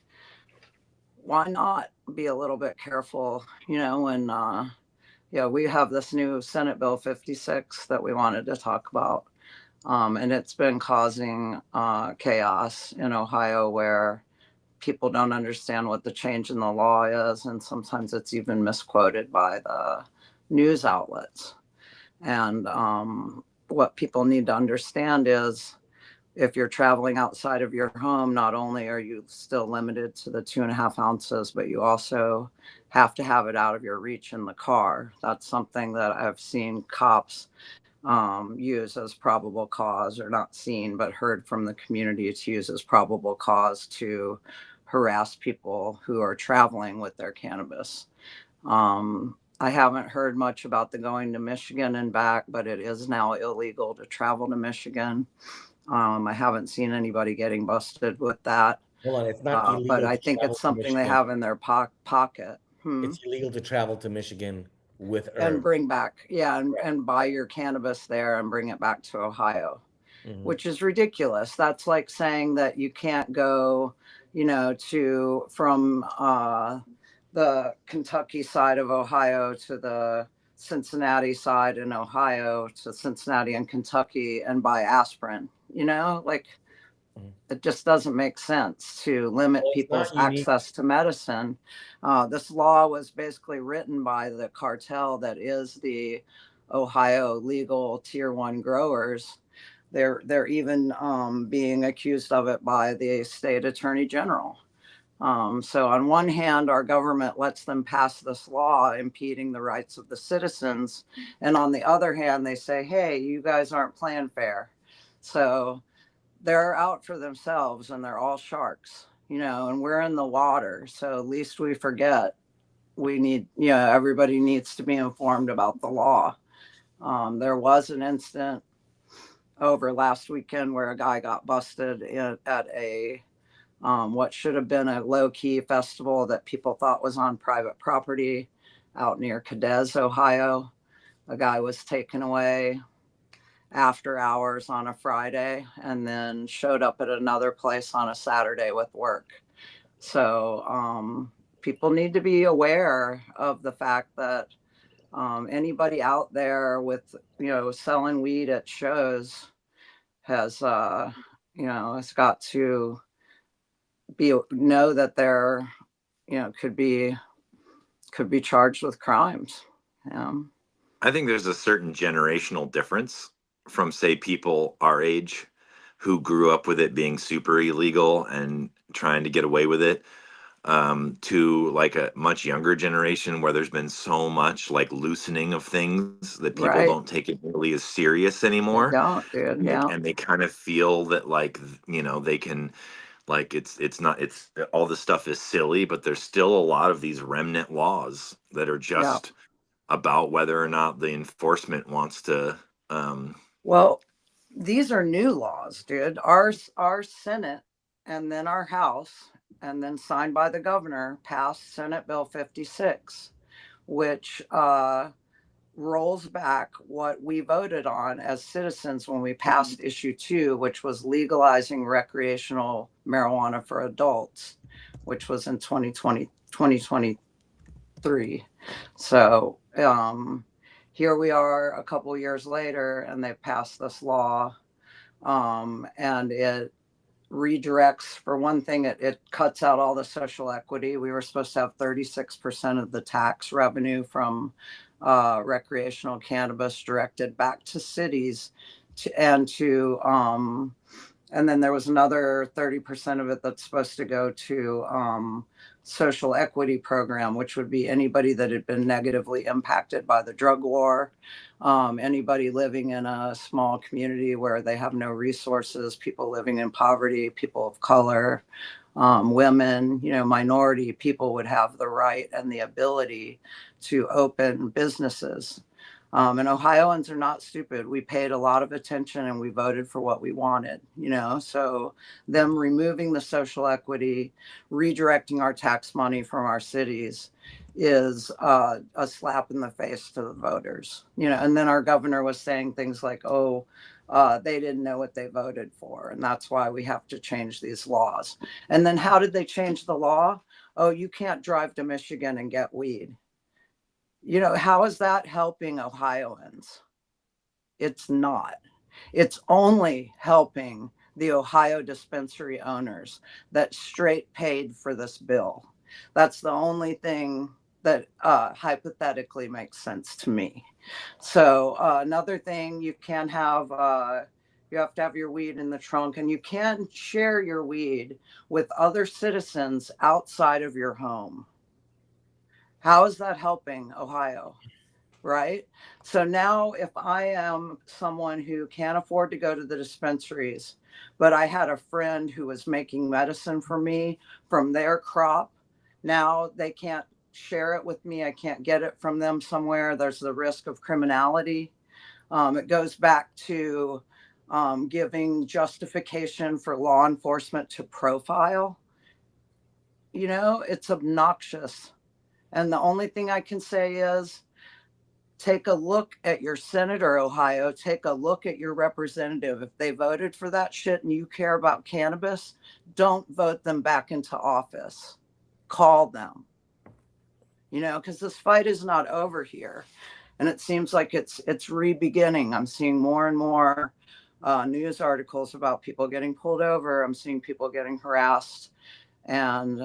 why not be a little bit careful, when we have this new Senate Bill 56 that we wanted to talk about. And it's been causing chaos in Ohio, where people don't understand what the change in the law is. And sometimes it's even misquoted by the news outlets. And what people need to understand is, if you're traveling outside of your home, not only are you still limited to the 2.5 ounces, but you also have to have it out of your reach in the car. That's something that I've seen cops use as probable cause, or not seen, but heard from the community to use as probable cause to harass people who are traveling with their cannabis. I haven't heard much about the going to Michigan and back, but it is now illegal to travel to Michigan. I haven't seen anybody getting busted with that. hold on, it's not But illegal I to think travel it's to something they Michigan. have in their pocket. It's illegal to travel to Michigan with And herb. bring back, yeah, Right. and buy your cannabis there and bring it back to Ohio, Hmm. which is ridiculous. That's like saying that you can't go, to from the Kentucky side of Ohio to the Cincinnati side in Ohio to Cincinnati and Kentucky and buy aspirin. Like, Hmm. it just doesn't make sense to limit Well, it's people's not unique. access to medicine. This law was basically written by the cartel that is the Ohio legal tier one growers. They're even being accused of it by the state attorney general. So on one hand, our government lets them pass this law impeding the rights of the citizens, and on the other hand, they say, "Hey, you guys aren't playing fair." So they're out for themselves, and they're all sharks, and we're in the water. So at least we forget we need, everybody needs to be informed about the law. There was an incident over last weekend where a guy got busted at a what should have been a low key festival that people thought was on private property out near Cadiz, Ohio. A guy was taken away after hours on a Friday and then showed up at another place on a Saturday with work. So people need to be aware of the fact that anybody out there with, selling weed at shows has, has got to know that they're, could be charged with crimes. I think there's a certain generational difference from, say, people our age who grew up with it being super illegal and trying to get away with it, to like a much younger generation where there's been so much like loosening of things that people Right. don't take it really as serious They anymore. don't, dude. And they, Yeah. and they kind of feel that, like, they can, like, it's not, it's all this stuff is silly, but there's still a lot of these remnant laws that are Yeah. just about whether or not the enforcement wants to. um Well, these are new laws, dude. Our Senate and then our House, and then signed by the governor, passed Senate Bill 56, which rolls back what we voted on as citizens when we passed issue 2, which was legalizing recreational marijuana for adults, which was in 2020 2023. So Here we are a couple years later, and they passed this law, and it redirects, for one thing, it cuts out all the social equity. We were supposed to have 36% of the tax revenue from recreational cannabis directed back to cities and then there was another 30% of it that's supposed to go to social equity program, which would be anybody that had been negatively impacted by the drug war, anybody living in a small community where they have no resources, people living in poverty, people of color, women, minority people would have the right and the ability to open businesses. And Ohioans are not stupid. We paid a lot of attention and we voted for what we wanted, So them removing the social equity, redirecting our tax money from our cities is a slap in the face to the voters, And then our governor was saying things like, oh, they didn't know what they voted for. And that's why we have to change these laws. And then how did they change the law? Oh, you can't drive to Michigan and get weed. How is that helping Ohioans? It's not. It's only helping the Ohio dispensary owners that straight paid for this bill. That's the only thing that hypothetically makes sense to me. So another thing, you have to have your weed in the trunk, and you can share your weed with other citizens outside of your home. How is that helping Ohio? Right? So now if I am someone who can't afford to go to the dispensaries, but I had a friend who was making medicine for me from their crop, now they can't share it with me. I can't get it from them somewhere. There's the risk of criminality. It goes back to giving justification for law enforcement to profile. It's obnoxious. And the only thing I can say is, take a look at your senator, Ohio. Take a look at your representative. If they voted for that shit and you care about cannabis, don't vote them back into office. Call them. Because this fight is not over here. And it seems like it's re-beginning. I'm seeing more and more news articles about people getting pulled over. I'm seeing people getting harassed. And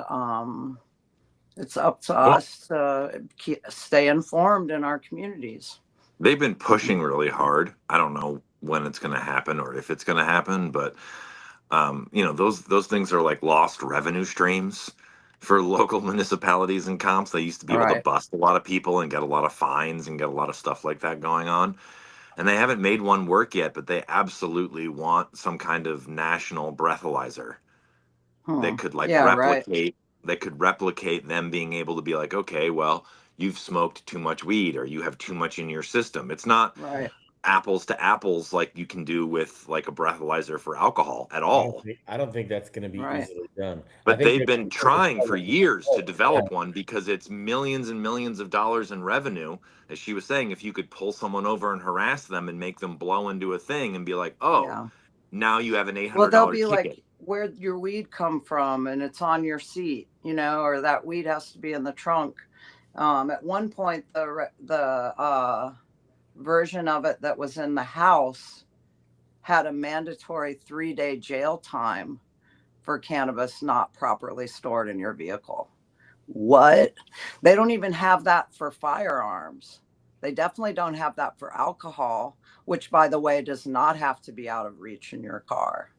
it's up to us to stay informed in our communities. They've been pushing really hard. I don't know when it's going to happen or if it's going to happen, but those things are like lost revenue streams for local municipalities and comps. They used to be able to bust a lot of people and get a lot of fines and get a lot of stuff like that going on. And they haven't made one work yet, but they absolutely want some kind of national breathalyzer. They could replicate. They could replicate them being able to be like, okay, well, you've smoked too much weed or you have too much in your system. It's not apples to apples like you can do with like a breathalyzer for alcohol at all. I don't think that's going to be easily done. But they've been trying for years to develop one because it's millions and millions of dollars in revenue. As she was saying, if you could pull someone over and harass them and make them blow into a thing and be like, oh, now you have an $800 well, they'll be ticket. like, where'd your weed come from? And it's on your seat, or that weed has to be in the trunk. At one point, the version of it that was in the house had a mandatory 3-day jail time for cannabis not properly stored in your vehicle. What? They don't even have that for firearms. They definitely don't have that for alcohol, which, by the way, does not have to be out of reach in your car.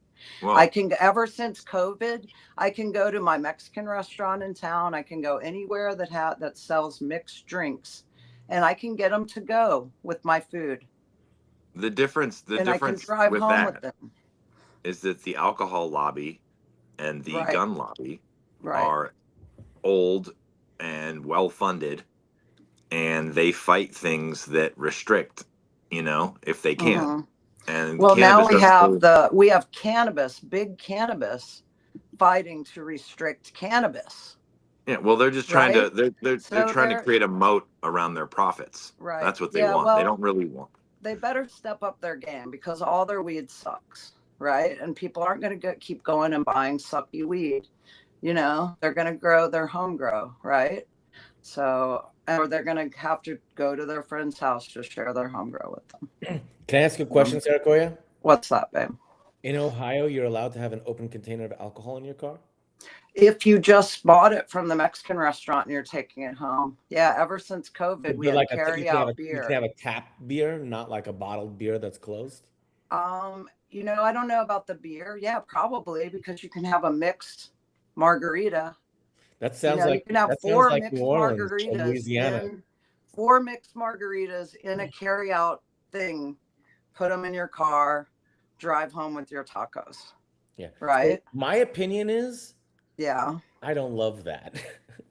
Well, ever since COVID, I can go to my Mexican restaurant in town. I can go anywhere that sells mixed drinks, and I can get them to go with my food. The difference with that is that the alcohol lobby and the gun lobby are old and well funded, and they fight things that restrict, if they can. Mm-hmm. And well, now we have cannabis, big cannabis, fighting to restrict cannabis. Yeah, well, they're just trying to they're trying to create a moat around their profits. Right. That's what they want. Well, they don't really want. They better step up their game because all their weed sucks, right? And people aren't going to keep going and buying sucky weed. They're going to grow their home grow, right? So or they're going to have to go to their friend's house to share their home grow with them. Can I ask you a question, Saraquoia? What's that, babe? In Ohio, you're allowed to have an open container of alcohol in your car? If you just bought it from the Mexican restaurant and you're taking it home. Yeah, ever since COVID, But we you're had like carry out beer. you can have a tap beer, not like a bottled beer that's closed? You know, I don't know about the beer. Yeah, probably, because you can have a mixed margarita. That You sounds know, you like can have that sounds four like New mixed Orleans or margaritas Louisiana. in a carry out thing, put them in your car, drive home with your tacos. Yeah. Right? So my opinion is Yeah. I don't love that.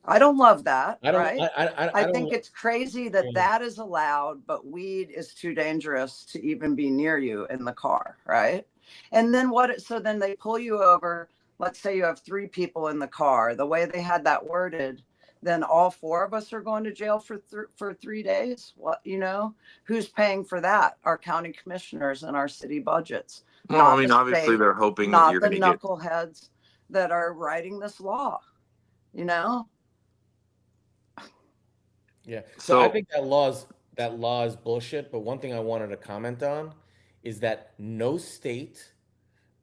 I don't love that. I don't Right? I I don't think it's crazy that Yeah. that is allowed, but weed is too dangerous to even be near you in the car, right? And then so then they pull you over. Let's say you have 3 people in the car. The way they had that worded, then all 4 of us are going to jail for 3 days. What, you know, who's paying for that? Our county commissioners and our city budgets. Well, Not I mean, the obviously state, they're hoping that not you're the going to get. knuckleheads that are writing this law, you know? Yeah. So I So think that law is bullshit, but one thing I wanted to comment on is that no state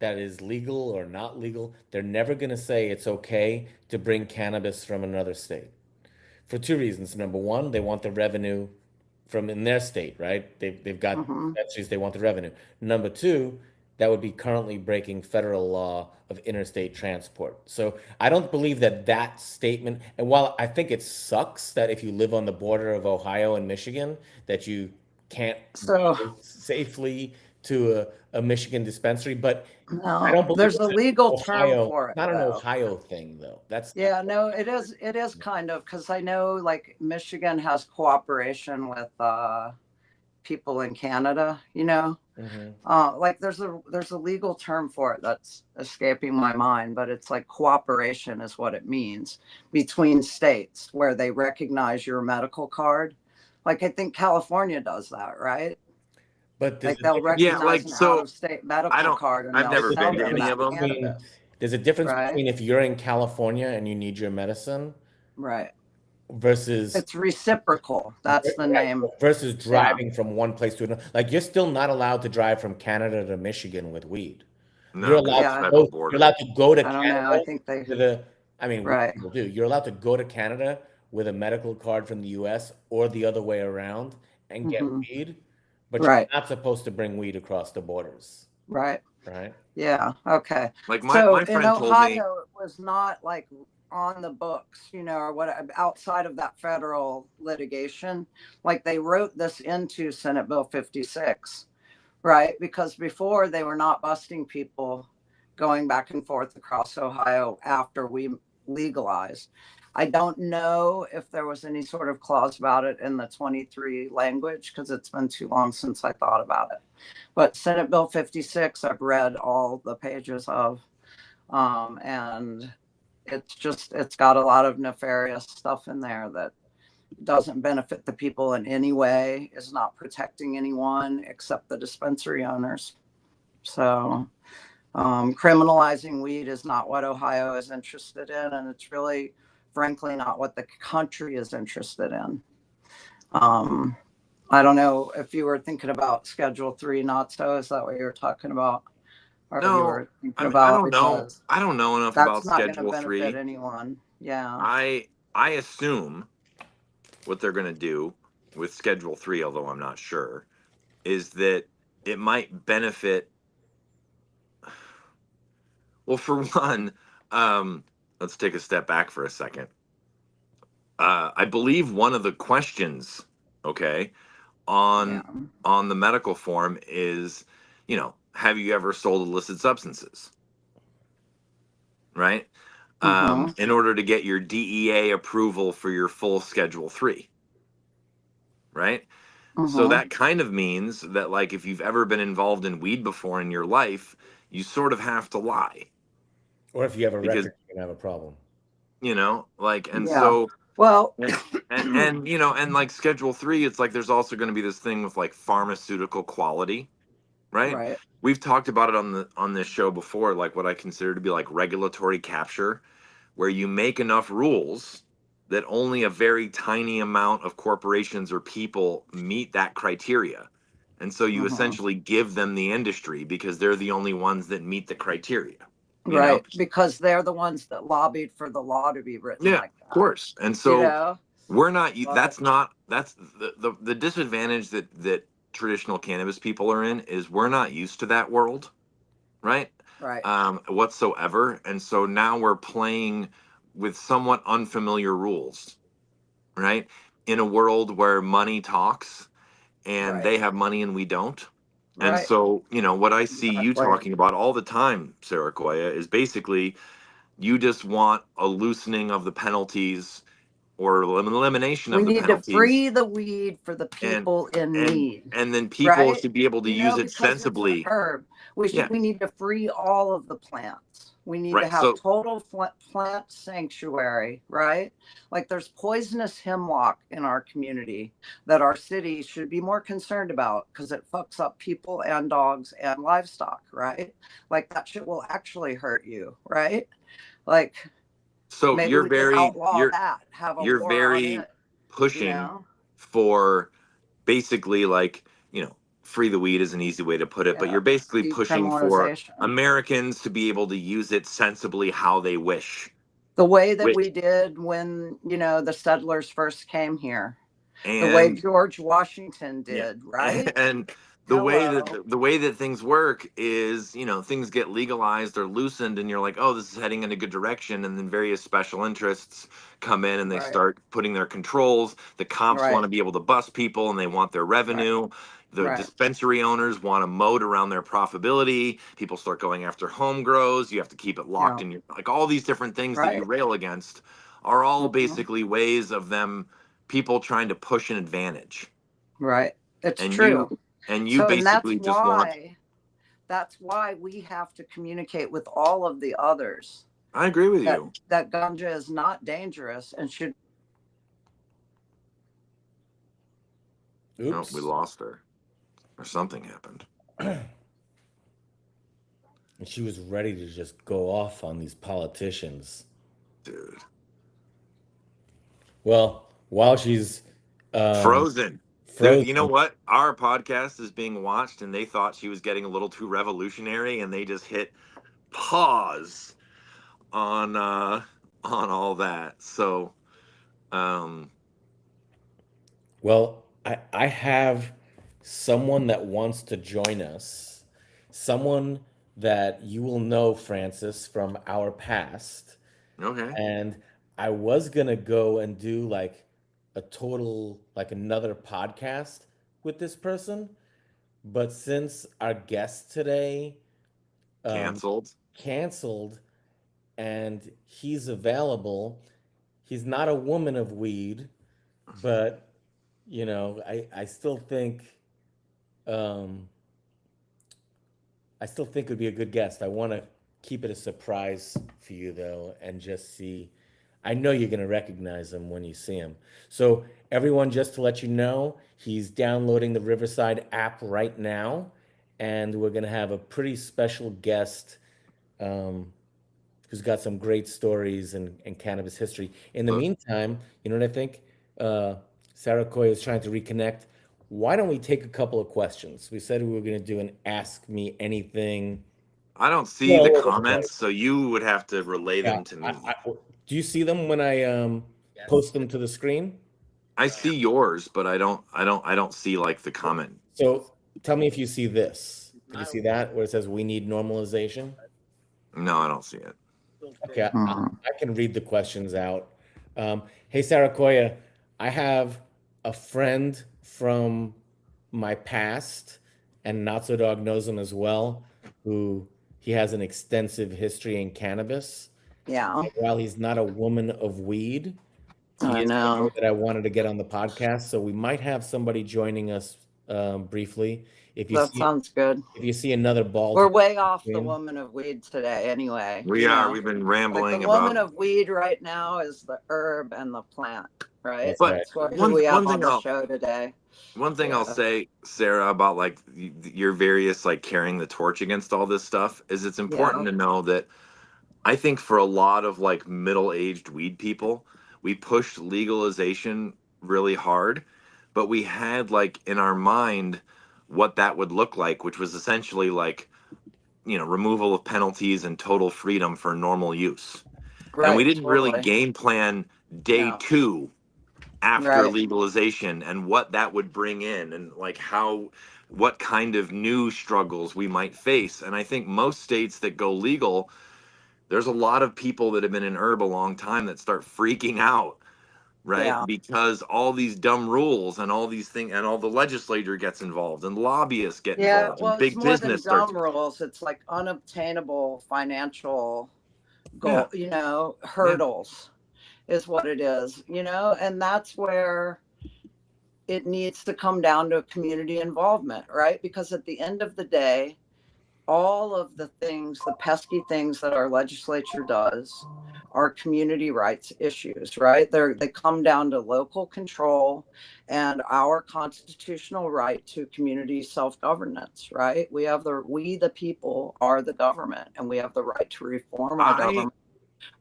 that is legal or not legal, they're never going to say it's okay to bring cannabis from another state. For 2 reasons. Number one, they want the revenue from in their state, right? They've got Mm-hmm. dispensaries, they want the revenue. Number two, that would be currently breaking federal law of interstate transport. So I don't believe that that statement, and while I think it sucks that if you live on the border of Ohio and Michigan, that you can't So go safely to a Michigan dispensary, but I no, don't believe there's a it's legal an term Ohio, for it not an though. Ohio thing though. That's not. Yeah, no, it is kind of, because I know like Michigan has cooperation with people in Canada, you know. Mhm. Like there's a legal term for it that's escaping my mind, but it's like cooperation is what it means between states where they recognize your medical card. Like I think California does that, right? But there's Like a they'll difference. yeah, recognize like, an out so of state I medical don't. card and I've they'll But never there's a sell been to them any difference of that them. between cannabis. there's a difference Right? between if you're in California and you need your medicine Right. versus It's reciprocal. That's the right, name. versus Yeah. driving from one place to another. Like you're still not allowed to drive from Canada to Michigan with weed. You're No, because allowed it's to Yeah. federal you're border. allowed to go to I don't know. I Canada think they, with a I mean right. people do. You're allowed to go to Canada with a medical card from the US or the other way around and get Hmm. weed, but you're Right. not supposed to bring weed across the borders, Right. right? Yeah. Okay. Like So my in friend told me. Ohio, it was not like on the books, you know, or what outside of that federal litigation. Like they wrote this into Senate Bill 56, right? Because before they were not busting people going back and forth across Ohio after we legalized. I don't know if there was any sort of clause about it in the 23 language because it's been too long since I thought about it. But Senate Bill 56, I've read all the pages of, and it's got a lot of nefarious stuff in there that doesn't benefit the people in any way, is not protecting anyone except the dispensary owners. So criminalizing weed is not what Ohio is interested in, and it's really, frankly, not what the country is interested in. I don't know if you were thinking about Schedule 3 Notso. Is that what you were talking about? Or you No, were thinking I mean, I about, don't know. because I don't know enough that's about not going to Schedule benefit 3. anyone. Yeah. I assume what they're going to do with Schedule 3, although I'm not sure, is that it might benefit. Well, for one, let's take a step back for a second. I believe one of the questions, okay, Yeah. on the medical form is, have you ever sold illicit substances? Right? Mm-hmm. In order to get your DEA approval for your full Schedule 3. Right? So Mm-hmm. that kind of means that, like, if you've ever been involved in weed before in your life, you sort of have to lie. Or if you have a Because, record, you're gonna have a problem. and Yeah. so, Well, and like Schedule 3, it's like there's also going to be this thing with like pharmaceutical quality, right? right. We've talked about it on this show before, like what I consider to be like regulatory capture, where you make enough rules that only a very tiny amount of corporations or people meet that criteria. And so you essentially give them the industry because they're the only ones that meet the criteria. You know? Right, because they're the ones that lobbied for the law to be written Yeah, like that. of course. And You so know? we're not, But- that's the disadvantage that traditional cannabis people are in is we're not used to that world, right? Right. Whatsoever. And so now we're playing with somewhat unfamiliar rules, right? In a world where money talks and Right. they have money and we don't. And Right. so, you know, what I see you Exactly. talking about all the time, Saraquoia, is basically you just want a loosening of the penalties or elimination We of the need to penalties, free the weed for the and people in need. and then people Right? should be able to use it Because it's an sensibly. herb. Yeah. We need to free all of the plants. We need to Right. have So total plant sanctuary, right? Like there's poisonous hemlock in our community that our city should be more concerned about because it fucks up people and dogs and livestock, right? Like that shit will actually hurt you, right? Like so maybe you're we could very outlaw that, have a you're war on very it, you pushing know? for basically like, you know, free the weed is an easy way to put it, but Yeah. you're basically pushing for Decriminalization. Americans to be able to use it sensibly how they wish. The way that Which- we did when, you know, the settlers first came here. The way And George Washington yeah, did, right? and Hello. the way that things work is, you know, things get legalized or loosened and you're like, oh, this is heading in a good direction, and then various special interests come in and they Right. start putting their controls. The cops Right. want to be able to bust people and they want their revenue. The Right. dispensary owners want to moat around their profitability. People start going after home grows. You have to keep it locked Yeah. in your, like, all these different things that you Right. rail against are all Mhm. basically ways of them, people trying to push an advantage. Right. It's And true. you basically just want. That's why we have to communicate with all of the others I agree with you. that ganja is not dangerous and should. No, Oops. we lost her, or something happened. And she was ready to just go off on these politicians. Dude, Well, while she's frozen. Dude, you know frozen, what? Our podcast is being watched, and they thought she was getting a little too revolutionary, and they just hit pause on all that. So, um, well, I have someone that wants to join us, someone that you will know, Francis, from our past. okay, And I was gonna go and do like a total, like another podcast with this person, but since our guest today canceled. canceled and he's available, he's not a woman of weed, but you know, um, I still think it would be a good guest. I want to keep it a surprise for you though, and just see. I know you're going to recognize him when you see him. So everyone, just to let you know, he's downloading the Riverside app right now, and we're going to have a pretty special guest um, who's got some great stories and cannabis history. In the Look, meantime, you know what I think? Sarah Coy is trying to reconnect. Why don't we take a couple of questions? We said we were going to do an Ask Me Anything. I don't see Well, the all over the comments, place. so you would have to relay Yeah. them to me. Do you see them when I post them to the screen? I see yours, but I don't see like the comment. So tell me if you see this. Can you see that where it says we need normalization? No, I don't see it. Okay, Mhm. I can read the questions out. Hey, Saraquoia, I have a friend from my past, and Notso Dog knows him as well, who he has an extensive history in cannabis. Yeah. And while he's not a woman of weed, he I is know. someone that I wanted to get on the podcast. So we might have somebody joining us briefly. If you That see sounds good. if you see another bald We're way off the screen, woman of weed today, anyway. We you are. know? We've been Like the rambling woman about. of weed right now is the herb and the plant, right? that's right. That's what, who One we have one on thing the I'll show today. one thing I'll Yeah. say, Sarah, about like your various like carrying the torch against all this stuff is it's important Yeah. to know that I think for a lot of like middle-aged weed people, we pushed legalization really hard, but we had like in our mind what that would look like, which was essentially like, removal of penalties and total freedom for normal use. And we Right. didn't really Totally. game plan day No. 2 after Right. legalization and what that would bring in, and like what kind of new struggles we might face. And I think most states that go legal, there's a lot of people that have been in herb a long time that start freaking out, right? Yeah. Because all these dumb rules and all these things, and all the legislature gets involved and lobbyists get Yeah. involved Well, and it's big more than business starts. dumb rules. It's like unobtainable financial Yeah, goal, yeah, hurdles is what it is, and that's where it needs to come down to community involvement, right? Because at the end of the day, all of the things, the pesky things that our legislature does are community rights issues, right? They come down to local control and our constitutional right to community self-governance, right? We the people are the government, and we have the right to reform our i government,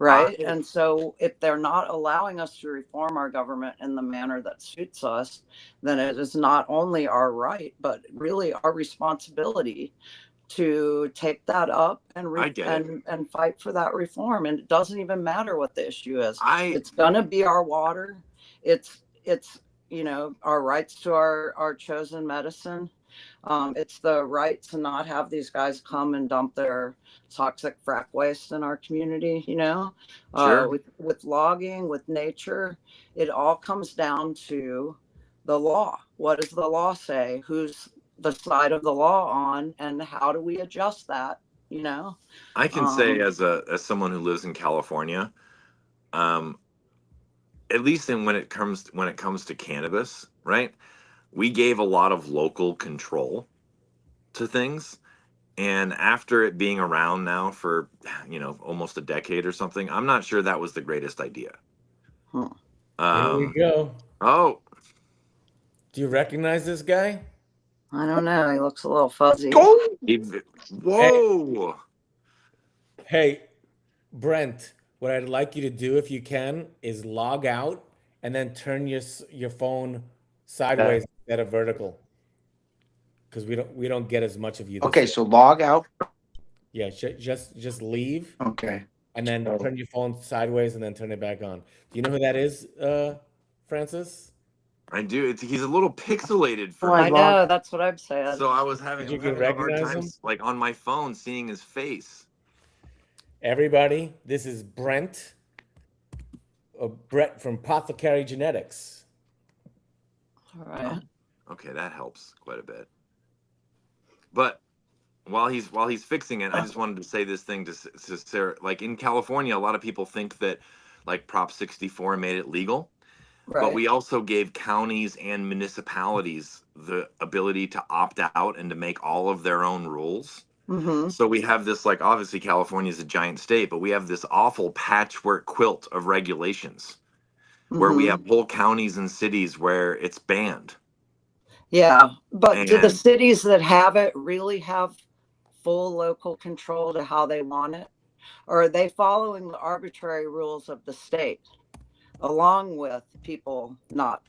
i right? And so if they're not allowing us to reform our government in the manner that suits us, then it is not only our right, but really our responsibility to take that up I get it. and fight for that reform. And it doesn't even matter what the issue is. I It's gonna be our water. It's our rights to our chosen medicine. It's the right to not have these guys come and dump their toxic frack waste in our community. Sure. With logging, with nature, it all comes down to the law. What does the law say? Who's the side of the law on, and how do we adjust that? You know, I can say um, as someone who lives in California, um, at least when it comes to cannabis, right? We gave a lot of local control to things, and after it being around now for almost a decade or something, I'm not sure that was the greatest idea. hmm. Here we Um, go. oh, Do you recognize this guy? I don't know. He looks a little fuzzy. Hey, whoa! hey, Brent, what I'd like you to do if you can is log out and then turn your phone sideways instead of vertical, because we don't get as much of you this Okay, way. so log out. Yeah, just leave Okay. and then So turn your phone sideways and then turn it back on. Do you know who that is, Francis? I do. He's a little pixelated for I I me, log. know, that's what I've said. so Did I'm you can having a hard recognize time him? like on my phone seeing his face. Everybody, this is Brent, Brett from Apothecary Genetics. All right. Okay, that helps quite a bit. But while he's fixing it, I just wanted to say this thing to Sarah. Like in California, a lot of people think that like Prop 64 made it legal, but Right. we also gave counties and municipalities the ability to opt out and to make all of their own rules. Mm-hmm. So we have this, like, obviously California is a giant state, but we have this awful patchwork quilt of regulations where we Mm-hmm. have whole counties and cities where it's banned. Yeah. But do the And cities that have it really have full local control to how they want it? Or are they following the arbitrary rules of the state along with people not,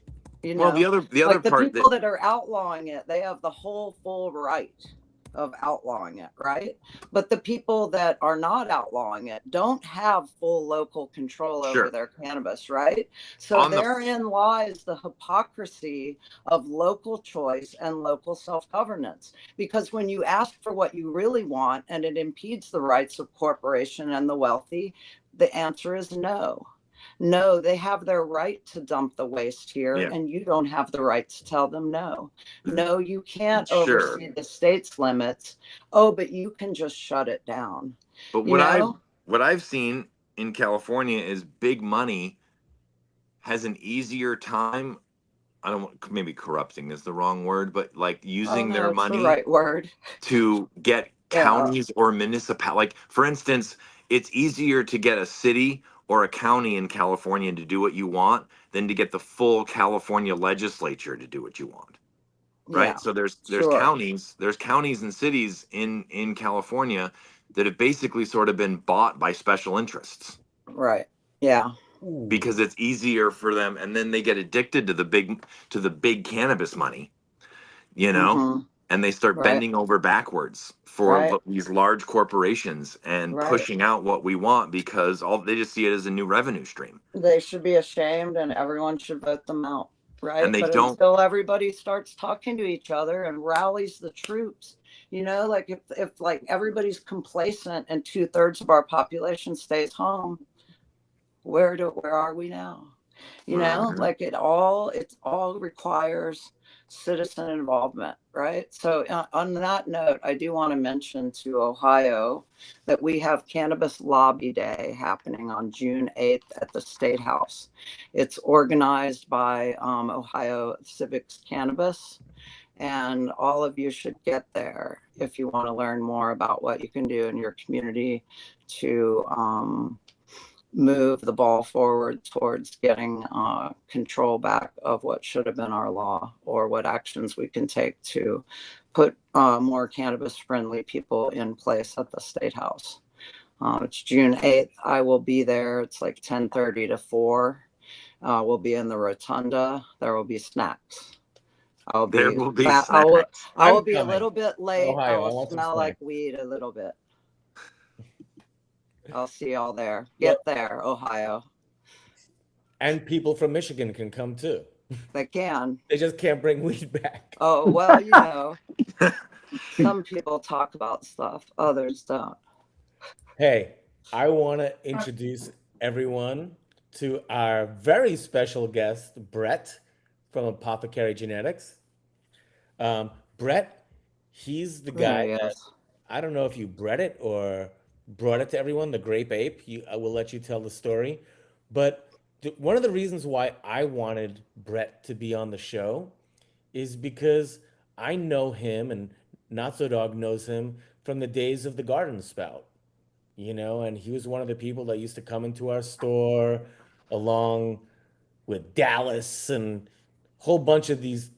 well, the other like the part that people that are outlawing it, they have the whole full right of outlawing it, right? But the people that are not outlawing it don't have full local control over sure their cannabis, right? So on the therein lies the hypocrisy of local choice and local self-governance. Because when you ask for what you really want and it impedes the rights of corporation and the wealthy, the answer is no. No, they have their right to dump the waste here, yeah, and you don't have the right to tell them no. No, you can't sure. oversee the state's limits. Oh, but you can just shut it down. But You know? what I've seen in California is big money has an easier time. I don't want, maybe corrupting is the wrong word, but like Oh, using no, their it's the money right word. to get Yeah, counties or municipal, like for instance, it's easier to get a city or a county in California to do what you want than to get the full California legislature to do what you want. yeah, Right? So sure. there's counties and cities in California that have basically sort of been bought by special interests. Right. Yeah. Ooh. because it's easier for them, and then they get addicted to the big cannabis money, you know, Mhm. and they start Right. bending over backwards for Right. these large corporations and Right. pushing out what we want because they just see it as a new revenue stream. They should be ashamed, and everyone should vote them out. Right. And they But don't. until everybody starts talking to each other and rallies the troops, like if like everybody's complacent and 2/3 of our population stays home, where are we now? Like it all requires citizen involvement, right? So on that note, I do want to mention to Ohio that we have Cannabis Lobby Day happening on June 8th at the State House. It's organized by Ohio Civics Cannabis, and all of you should get there if you want to learn more about what you can do in your community to move the ball forward towards getting control back of what should have been our law, or what actions we can take to put more cannabis friendly people in place at the State House. It's June 8th. I will be there. It's like 10:30 to 4. We'll be in the rotunda. There will be snacks. There will be I will, snacks. I will I'm be a coming. little bit late. I Ohio, I will want some smell like snacks. weed a little bit. I'll see y'all there. Well, Get there, Ohio. and people from Michigan can come too. They can. They just can't bring weed back. Oh, well, some people talk about stuff, others don't. Hey, I want to introduce everyone to our very special guest, Brett from Apothecary Genetics. Brett, he's the There guy he that, is. I don't know if you bred it or brought it to everyone, the Grape Ape. I will let you tell the story. But one of the reasons why I wanted Brett to be on the show is because I know him, and Notso Dog knows him from the days of the Garden Spout, and he was one of the people that used to come into our store along with Dallas and a whole bunch of these.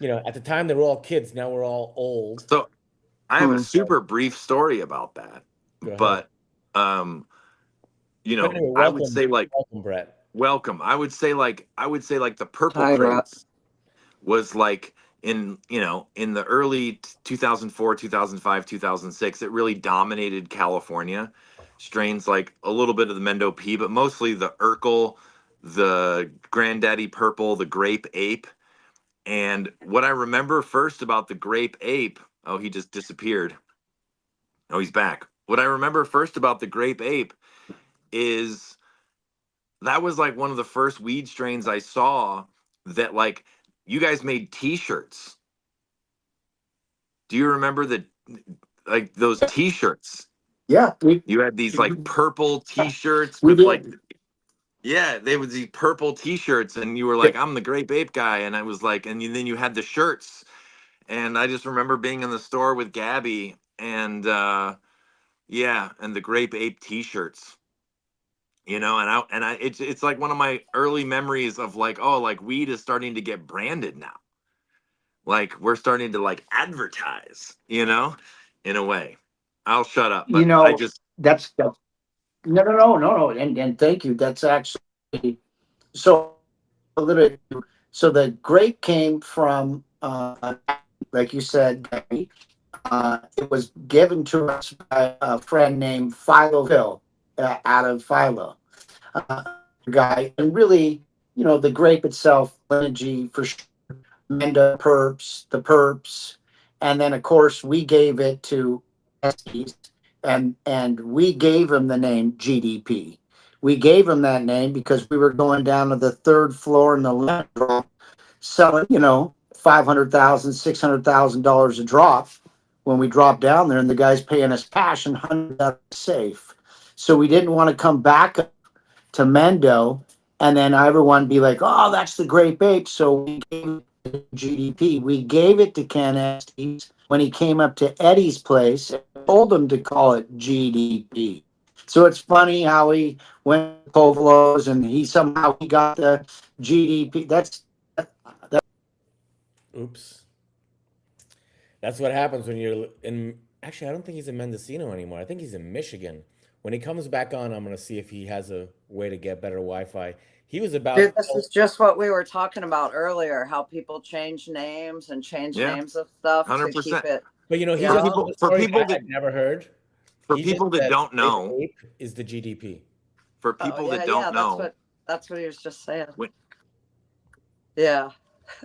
At the time they were all kids. Now we're all old. So I have a Hmm. super brief story about that, Go ahead. but um, But anyway, I would say welcome, Brett. welcome. I would say the purple Hi, Brett. craze was like in the early 2004, 2005, 2006. It really dominated California. Strains like a little bit of the Mendo P, but mostly the Urkel, the Granddaddy Purple, the Grape Ape. And what I remember first about the Grape Ape, oh, he just disappeared. Oh, he's back. What I remember first about the Grape Ape is that was like one of the first weed strains I saw that like you guys made t-shirts. Do you remember like those t-shirts? Yeah, You had these like purple t-shirts we with like did. yeah, they was these purple t-shirts and you were like I'm the Grape Ape guy and I was like then you had the shirts and I just remember being in the store with Gabby and yeah, and the Grape Ape t-shirts. And I it's like one of my early memories of like, oh, like weed is starting to get branded now. Like we're starting to like advertise, in a way. I'll shut up, You but I know, just that's no, and thank you. That's actually so a little. So the grape came from, like you said, Gabby. It was given to us by a friend named Philo Phil, out of Philo, uh, guy, and really, the grape itself, lineage for sure, Menda Perps, the Perps, and then of course we gave it to Estes, and we gave him the name GDP. We gave him that name because we were going down to the third floor in the lemon drop, selling, $500,000, $600,000 a drop. When we dropped down there, and the guy's paying us cash and hundred out of safe, so we didn't want to come back to Mendo, and then everyone be like, "Oh, that's the Grape Ape." So we gave it to GDP. We gave it to Ken Estes when he came up to Eddie's place and told him to call it GDP. So it's funny how he went to Povolo's and he got the GDP. That Oops. That's what happens when you're in. Actually, I don't think he's in Mendocino anymore. I think he's in Michigan. When he comes back on, I'm gonna see if he has a way to get better Wi-Fi. He was about Dude, to this tell, is just what we were talking about earlier, how people change names and change Yeah, names of stuff to keep 100%. it. but he's For gonna Yeah. tell people, a for story people I that, had never heard. for He just people that said don't Grape know, Ape is the GDP. for Oh people yeah, that yeah. don't know, That's what he was just saying. when Yeah.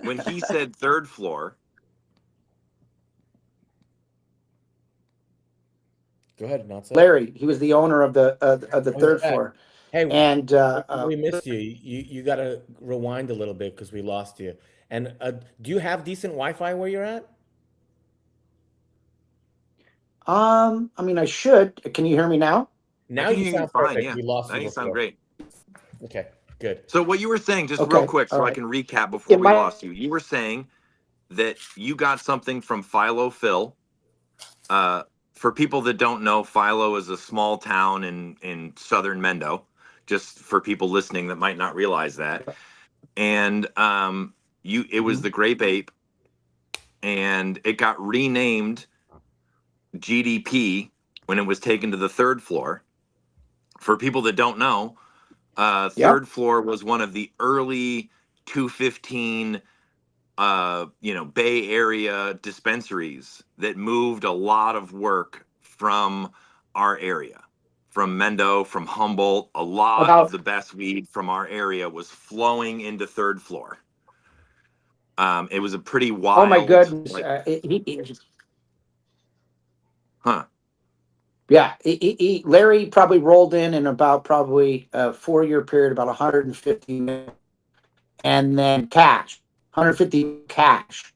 when he said third floor, Go ahead, Notso. Larry, he was the owner of the Oh, he's third back. floor, Hey, and we missed you. You got to rewind a little bit because we lost you. And do you have decent Wi-Fi where you're at? I mean, I should. Can you hear me now? I Now can you hear you sound fine. perfect. Yeah, We lost now you you sound before. great. Okay, good. So what you were saying, just real Okay, quick, all so I right. can recap before It we might. lost you. You were saying that you got something from Philo Phil. Uh, for people that don't know, Philo is a small town in southern Mendo. Just for people listening that might not realize that. And it was Mhm. the Grape Ape, and it got renamed GDP when it was taken to the third floor. For people that don't know, Yep. third floor was one of the early 215 Bay Area dispensaries that moved a lot of work from our area, from Mendo, from Humboldt. A lot of About. the best weed from our area was flowing into third floor. It was a pretty Oh my wild, goodness. like, huh? Yeah. Larry probably rolled in about probably a 4 year period, about 150 million, and then cash, 150 cash,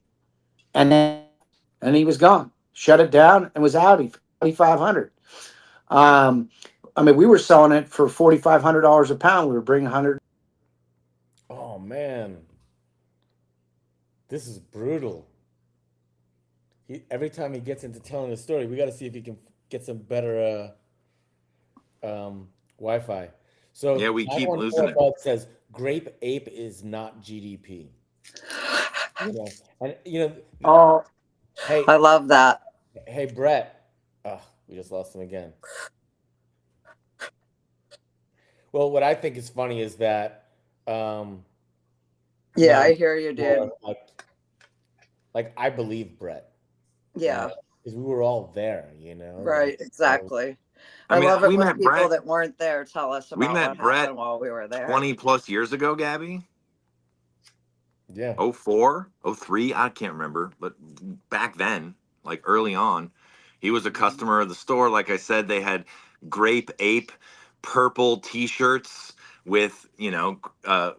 and he was gone. Shut it down and was out. 4,500. Um, I mean, we were selling it for $4,500 a pound. We were bringing 100. Oh man, this is brutal. Every time he gets into telling a story, we got to see if he can get some better Wi-Fi. Yeah, So we keep losing 914 it. Bug says Grape Ape is not GDP. And Oh, hey, I love that. hey, Brett. We just lost him again. Well, what I think is funny is that, um, Yeah, I hear you, dude. more like I believe Brett, Yeah, because we were all there, right. so Exactly. I I mean, love it when people that weren't there tell us We about what met Brett happened while we were there. 20 plus years ago, Gabby. yeah. 04, 03, I can't remember, but back then, like early on, he was a customer of the store. Like I said, they had Grape Ape purple T-shirts with, I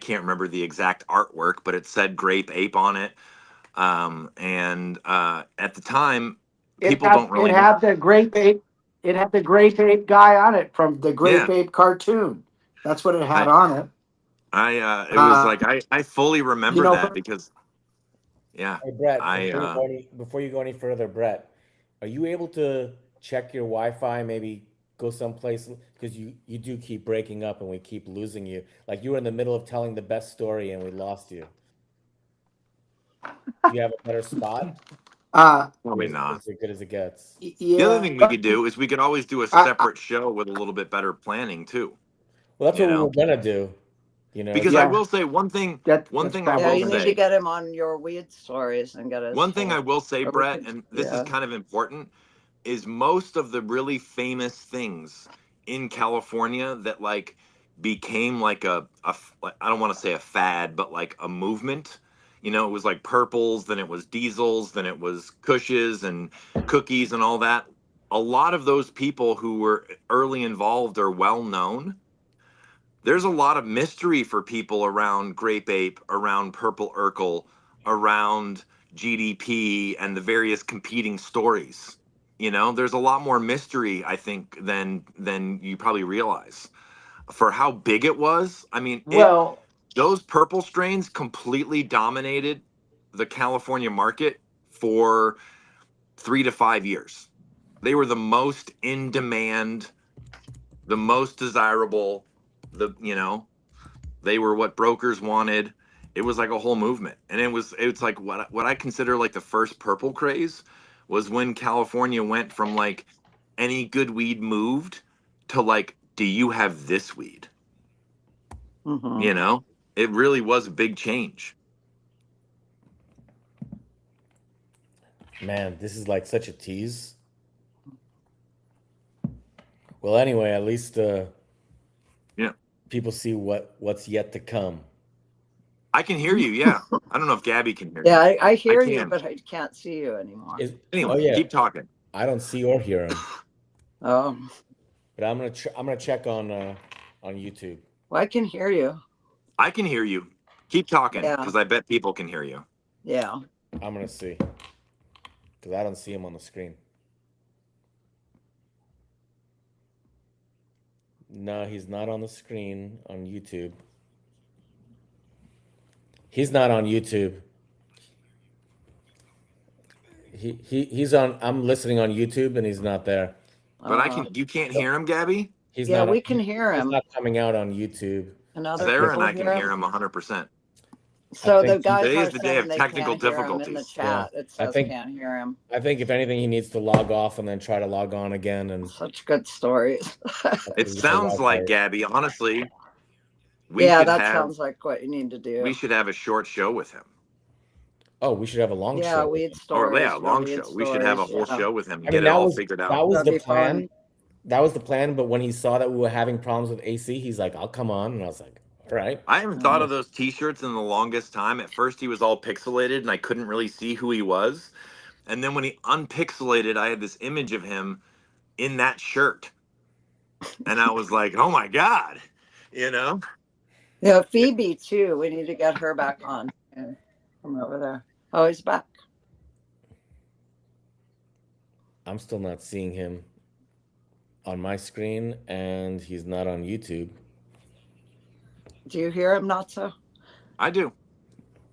can't remember the exact artwork, but it said Grape Ape on it. And at the time, it people had don't it really, had the grape ape. It had the grape ape guy on it from the yeah. Grape Ape cartoon. That's what it had I, on it. it was Uh, like I fully you remember know, that because, yeah, Hey, Brett, I before you go any further, Brett, are you able to check your Wi-Fi? Maybe go someplace because you do keep breaking up and we keep losing you. Like you were in the middle of telling the best story and we lost you. Do you have a better spot? Or probably is not. it as good as it gets? The other yeah. thing we could do is we could always do a I, separate show with a little bit better planning too. Well, that's You what we were know, gonna do. because I yeah, will say one thing. One that's thing I Yeah, will probably you need right. to say. get him on your weed stories and get his One thing I whole. will say, Or we Brett, could, and this is yeah. kind of important, is most of the really famous things in California that like became like I don't want to say a fad, but like a movement. It was like purples, then it was diesels, then it was cushes and cookies and all that. A lot of those people who were early involved are well known. There's a lot of mystery for people around Grape Ape, around Purple Urkel, around GDP and the various competing stories. There's a lot more mystery, I think, than you probably realize. For how big it was, I mean, Well, those purple strains completely dominated the California market for 3 to 5 years. They were the most in demand, the most desirable, they were what brokers wanted. It was like a whole movement. And it's like what I consider like the first purple craze was when California went from like any good weed moved to like, do you have this weed? Mhm. You know, it really was a big change. Man, this is like such a tease. Well, anyway, at least Yeah. people see what's yet to come. I can hear you. Yeah. I don't know if Gabby can hear Yeah, you. I hear you, can. but I can't see you anymore. Is Anyway, oh yeah, keep talking. I don't see or hear him, Oh, but I'm gonna check on YouTube. well, I can hear you. I can hear you. Keep talking Yeah, because I bet people can hear you. yeah. I'm gonna see because I don't see him on the screen. No, he's not on the screen on YouTube. He's not on YouTube. He's on. I'm listening on YouTube and he's not there. But you can't hear him, Gabby? He's Yeah, not. we can hear He's him. not coming out on YouTube. And I other think. Sarah and people I can hear hear him. him 100%. So the think guys Today are is the day saying of they technical can't hear him in the difficulties. Yeah, chat. It I says think can't hear him. if anything, he needs to log off and then try to log on again. And Such good stories. It his sounds Wi-Fi. like, Gabby, honestly, we Yeah, should that have sounds like what you need to do. a short show with him. Oh, we should have a long Yeah, show. weed Or yeah, stories. a Your long weed show. We should have a stories. whole Yeah, show with him and I get mean, it all figured out. that was that'd the be fun. plan. That was the plan. But when he saw that we were having problems with AC, he's like, "I'll come on," and I was like, "All right." I haven't thought of those t-shirts in the longest time. At first he was all pixelated and I couldn't really see who he was. And then when he unpixelated, I had this image of him in that shirt. And I was like, oh my God, you know? Yeah, Phoebe too. We need to get her back on and from over there. Oh, he's back. I'm still not seeing him on my screen, and he's not on YouTube. Do you hear him, Notso? I do.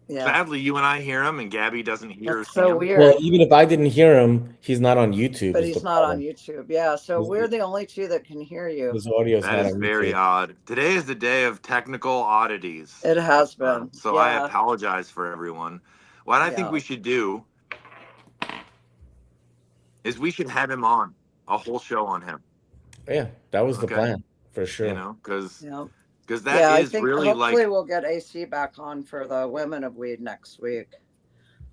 Yeah, Sadly, you and I hear him and Gabby doesn't hear or that's see so him. weird. Well, even if I didn't hear him, he's not on YouTube. But Is the he's not on problem. YouTube. Yeah, so His, we're the only two that can hear you. his audio's That not is on very YouTube. odd. Today is the day of technical oddities. It has been. So I Yeah, apologize for everyone. What I think yeah. we should do is we should have him on a whole show on him. Yeah, that was the Okay. plan for sure. You know, because Yeah. that Yeah, I is think really hopefully like we'll get AC back on for the Women of Weed next week.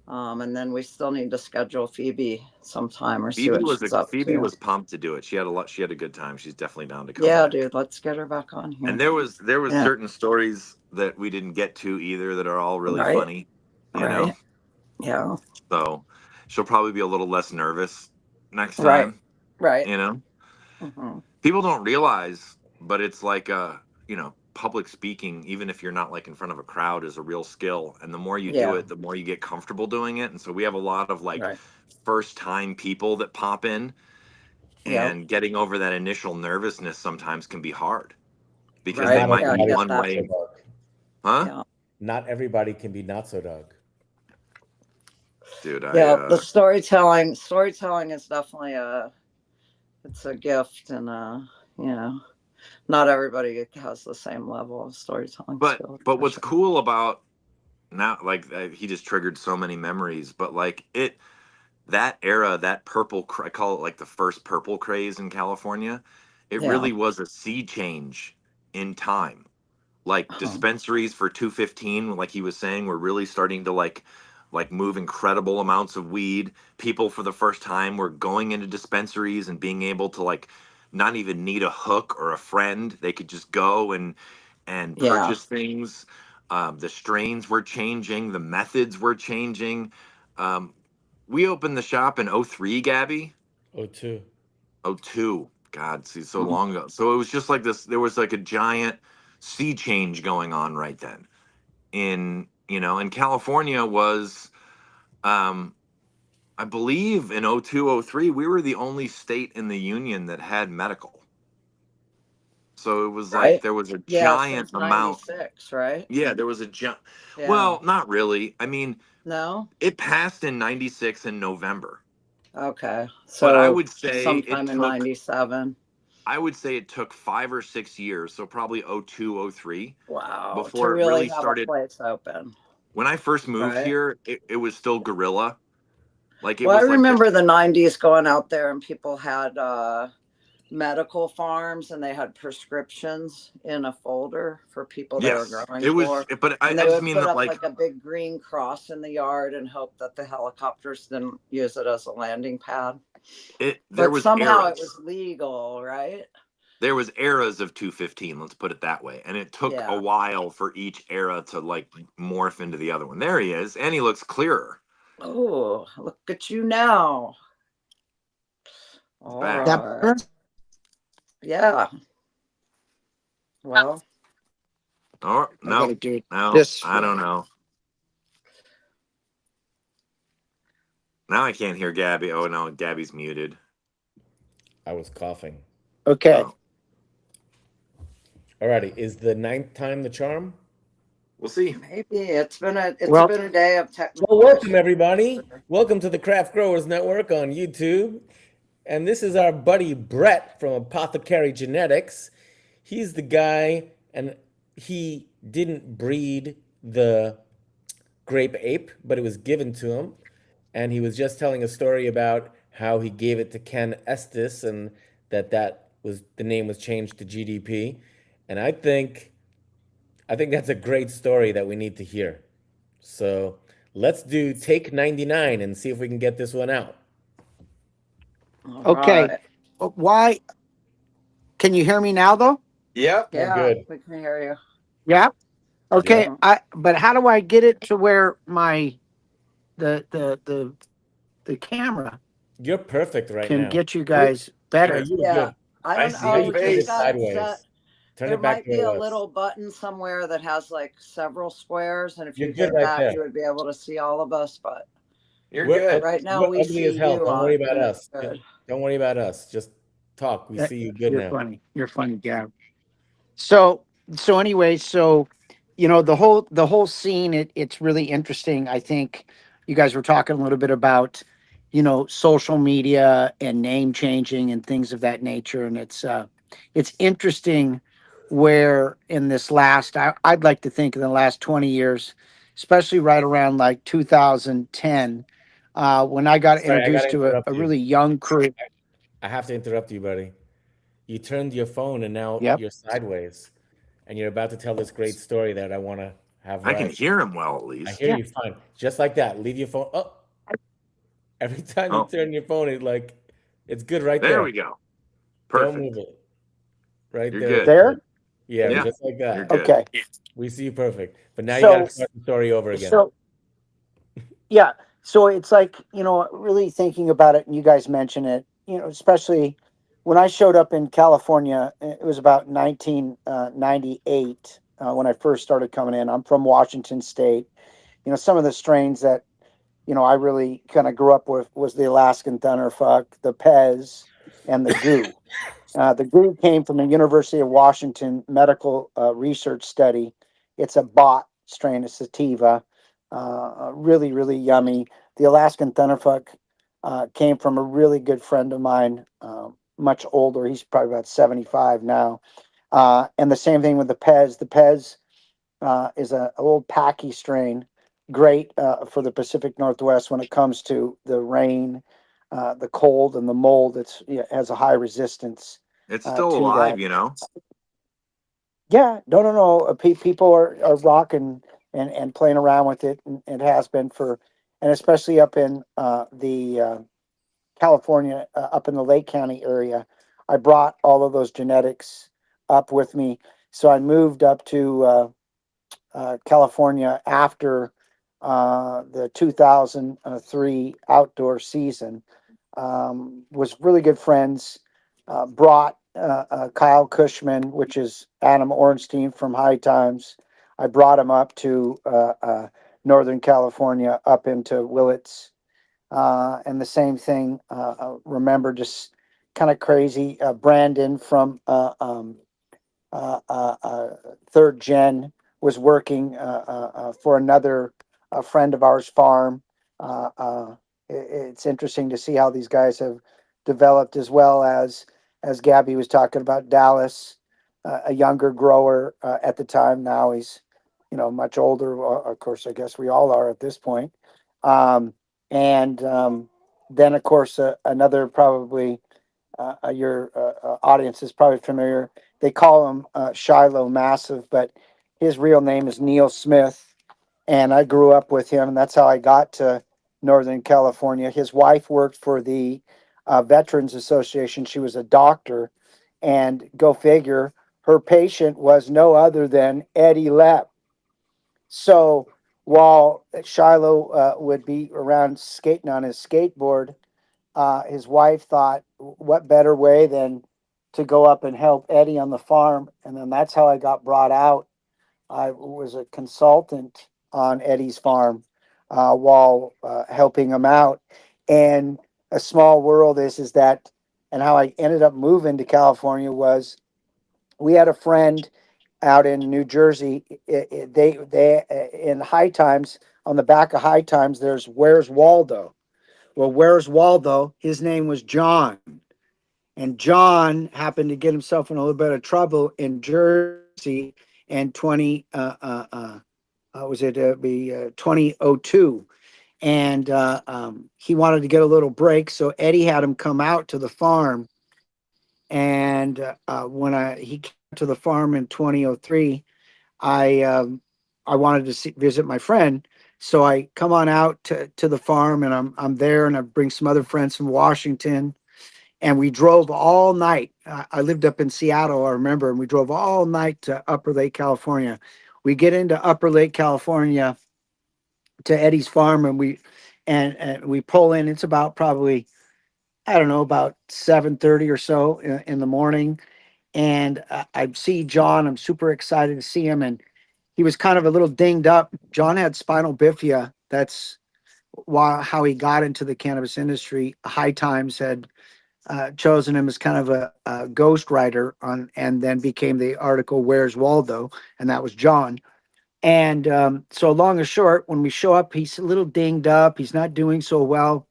And then we still need to schedule Phoebe sometime or see what she's up Phoebe to. was pumped to do it. She had a good time. She's definitely down to come Yeah, back. dude, let's get her back on here. And there was Yeah. certain stories that we didn't get to either that are all really Right. funny, you know. Right. Yeah. So she'll probably be a little less nervous next Right. time, Right. you know. Mhm. People don't realize, but it's like you know, public speaking, even if you're not like in front of a crowd, is a real skill. And the more you do Yeah. it, the more you get comfortable doing it. And so we have a lot of like Right. first time people that pop in, Yep. and getting over that initial nervousness sometimes can be hard because Right. they might Yeah, I be get one that. way, huh? Yeah. Not everybody can be not so dog. Dude, Yeah, the storytelling is definitely it's a gift, and you know, not everybody has the same level of storytelling skill. but for what's sure. cool about now, like he just triggered so many memories, but like that era, that purple, I call it like the first purple craze in California. It Yeah. really was a sea change in time. Like dispensaries for 215, like he was saying, were really starting to like move incredible amounts of weed. People for the first time were going into dispensaries and being able to like not even need a hook or a friend. They could just go and Yeah. purchase things. The strains were changing, the methods were changing. We opened the shop in 03, Gabby. 02. 02. God, see, so long ago. So it was just like this. There was like a giant sea change going on right then. And California was, I believe in 02, 03, we were the only state in the union that had medical. So it was like Right. there was a Yeah, giant since amount. 96, right? Yeah, there was a giant. Yeah. Well, not really. I mean, No. it passed in 96 in November. Okay. So But I would say sometime in 97. I would say it took 5 or 6 years, so probably 02, 03. Wow. Before to it really have started. a place open. When I first moved Right. here, it was still guerrilla. Like it Well, I was like this. remember the 90s going out there and people had medical farms and they had prescriptions in a folder for people they were Yes, growing it was. for. But And I they just would mean put that up like like a big green cross in the yard and hope that the helicopters didn't use it as a landing pad. there But was somehow it eras. was legal, right? There was eras of 215. Let's put it that way. And it took a Yeah. while for each era to like morph into the other one. There he is, and he looks clearer. Oh, look at you now. He's All back. That right. better? Yeah. Well, Oh I gotta no, do it no, this I don't way. know. Now I can't hear Gabby. Oh no, Gabby's muted. I was coughing. Okay. Oh, Alrighty, is the ninth time the charm? we'll see. maybe it's been a Well, been a day of technical Well, welcome issues. everybody. Welcome to the Craft Growers Network on YouTube. And this is our buddy Brett from Apothecary Genetics. He's the guy, and he didn't breed the Grape Ape, but it was given to him. And he was just telling a story about how he gave it to Ken Estes and that was the name was changed to GDP. And I think that's a great story that we need to hear. So let's do take 99 and see if we can get this one out. All okay. right. Why? Can you hear me now, though? Yep. We're Yeah, good. we can hear you. Yeah. Okay. Yeah. But how do I get it to where my the camera You're perfect right can now. get you guys No, better? you were Yeah. good. I I don't see Now your know. you We turned just it face. got it set. sideways. Turn There it back might to be where a it was. little button somewhere that has like several squares, and if You're you good hit right that, there. you would be able to see all of us. But You're We're good. right now, we're we ugly as see hell. you Don't on, worry about and it's us. good. Don't worry about us. Just talk. We see you good You're now. funny. You're funny, Gab. So anyway, the whole scene, it's really interesting. I think you guys were talking a little bit about social media and name changing and things of that nature, and it's interesting where in this I'd like to think in the last 20 years, especially right around like 2010, when I got Sorry, I gotta introduced to a interrupt you. really young crew. I have to interrupt you, buddy. You turned your phone and now Yep. you're sideways. And you're about to tell this great story that I want to have I can right. hear him well at I least. hear Yeah. you fine. Just like that. Leave your phone. Oh, every time you Oh, turn your phone, it's good right there there. we go. Don't move Perfect. it. Right You're there is good. There. good. Yeah, Yeah, just like you're that. good. Okay. We see you perfect. But now you got to So start the story over again. so yeah. So it's like, really thinking about it, and you guys mention it, especially when I showed up in California, it was about 1998 when I first started coming in. I'm from Washington State. Some of the strains that, I really kind of grew up with was the Alaskan Thunderfuck, the Pez, and the Goo. The Goo came from the University of Washington medical research study. It's a bot strain of sativa, really, really yummy. The Alaskan Thunderfuck came from a really good friend of mine, much older. He's probably about 75 now. And the same thing with the Pez. The Pez is a old Packy strain, great for the Pacific Northwest when it comes to the rain, the cold, and the mold. It has a high resistance It's still to alive, that. you know. Yeah, no. People are rocking and playing around with it, and it has been and especially up in the California, up in the Lake County area. I brought all of those genetics up with me, so I moved up to California after the 2003 outdoor season. Was really good friends. Brought Kyle Kushman, which is Adam Ornstein from High Times. I brought him up to Northern California, up into Willits, and the same thing. Remember, just kind of crazy. Brandon from third gen was working for another friend of ours farm. It's interesting to see how these guys have developed, as Gabby was talking about Dallas, a younger grower at the time. Now he's much older. Of course, I guess we all are at this point. And then, of course, another probably your audience is probably familiar. They call him Shiloh Massive, but his real name is Neil Smith. And I grew up with him, and that's how I got to Northern California. His wife worked for the Veterans Association. She was a doctor, and go figure, her patient was no other than Eddie Lepp. So while Shiloh would be around skating on his skateboard, his wife thought, what better way than to go up and help Eddie on the farm? And then that's how I got brought out. I was a consultant on Eddie's farm while helping him out. And a small world is that, and how I ended up moving to California was we had a friend out in New Jersey. They in High Times, on the back of High Times, there's Where's Waldo. Well, Where's Waldo? His name was John, and John happened to get himself in a little bit of trouble in Jersey in 2002, and he wanted to get a little break, so Eddie had him come out to the farm. And when he came to the farm in 2003, I wanted to visit my friend. So I come on out to the farm, and I'm there, and I bring some other friends from Washington, and we drove all night. I lived up in Seattle, I remember, and we drove all night to Upper Lake, California. We get into Upper Lake, California, to Eddie's farm, and we pull in. It's about probably, I don't know, about 7:30 or so in the morning, and I see John. I'm super excited to see him, and he was kind of a little dinged up. John had spinal bifida. That's how he got into the cannabis industry. High Times had chosen him as kind of a ghost writer on, and then became the article "Where's Waldo," and that was John. And so, long and short, when we show up, he's a little dinged up. He's not doing so well.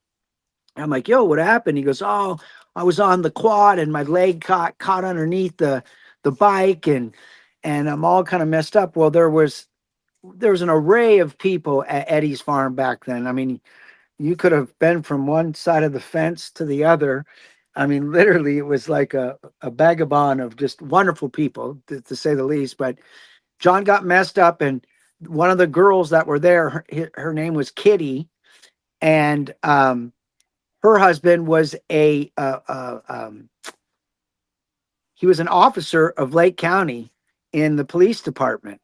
I'm like, "Yo, what happened?" He goes, "Oh, I was on the quad and my leg caught underneath the bike, and I'm all kind of messed up." Well, there was an array of people at Eddie's farm back then. I mean, you could have been from one side of the fence to the other. I mean, literally, it was like a vagabond of just wonderful people, to say the least. But John got messed up, and one of the girls that were there, her name was Kitty, and her husband was he was an officer of Lake County in the police department,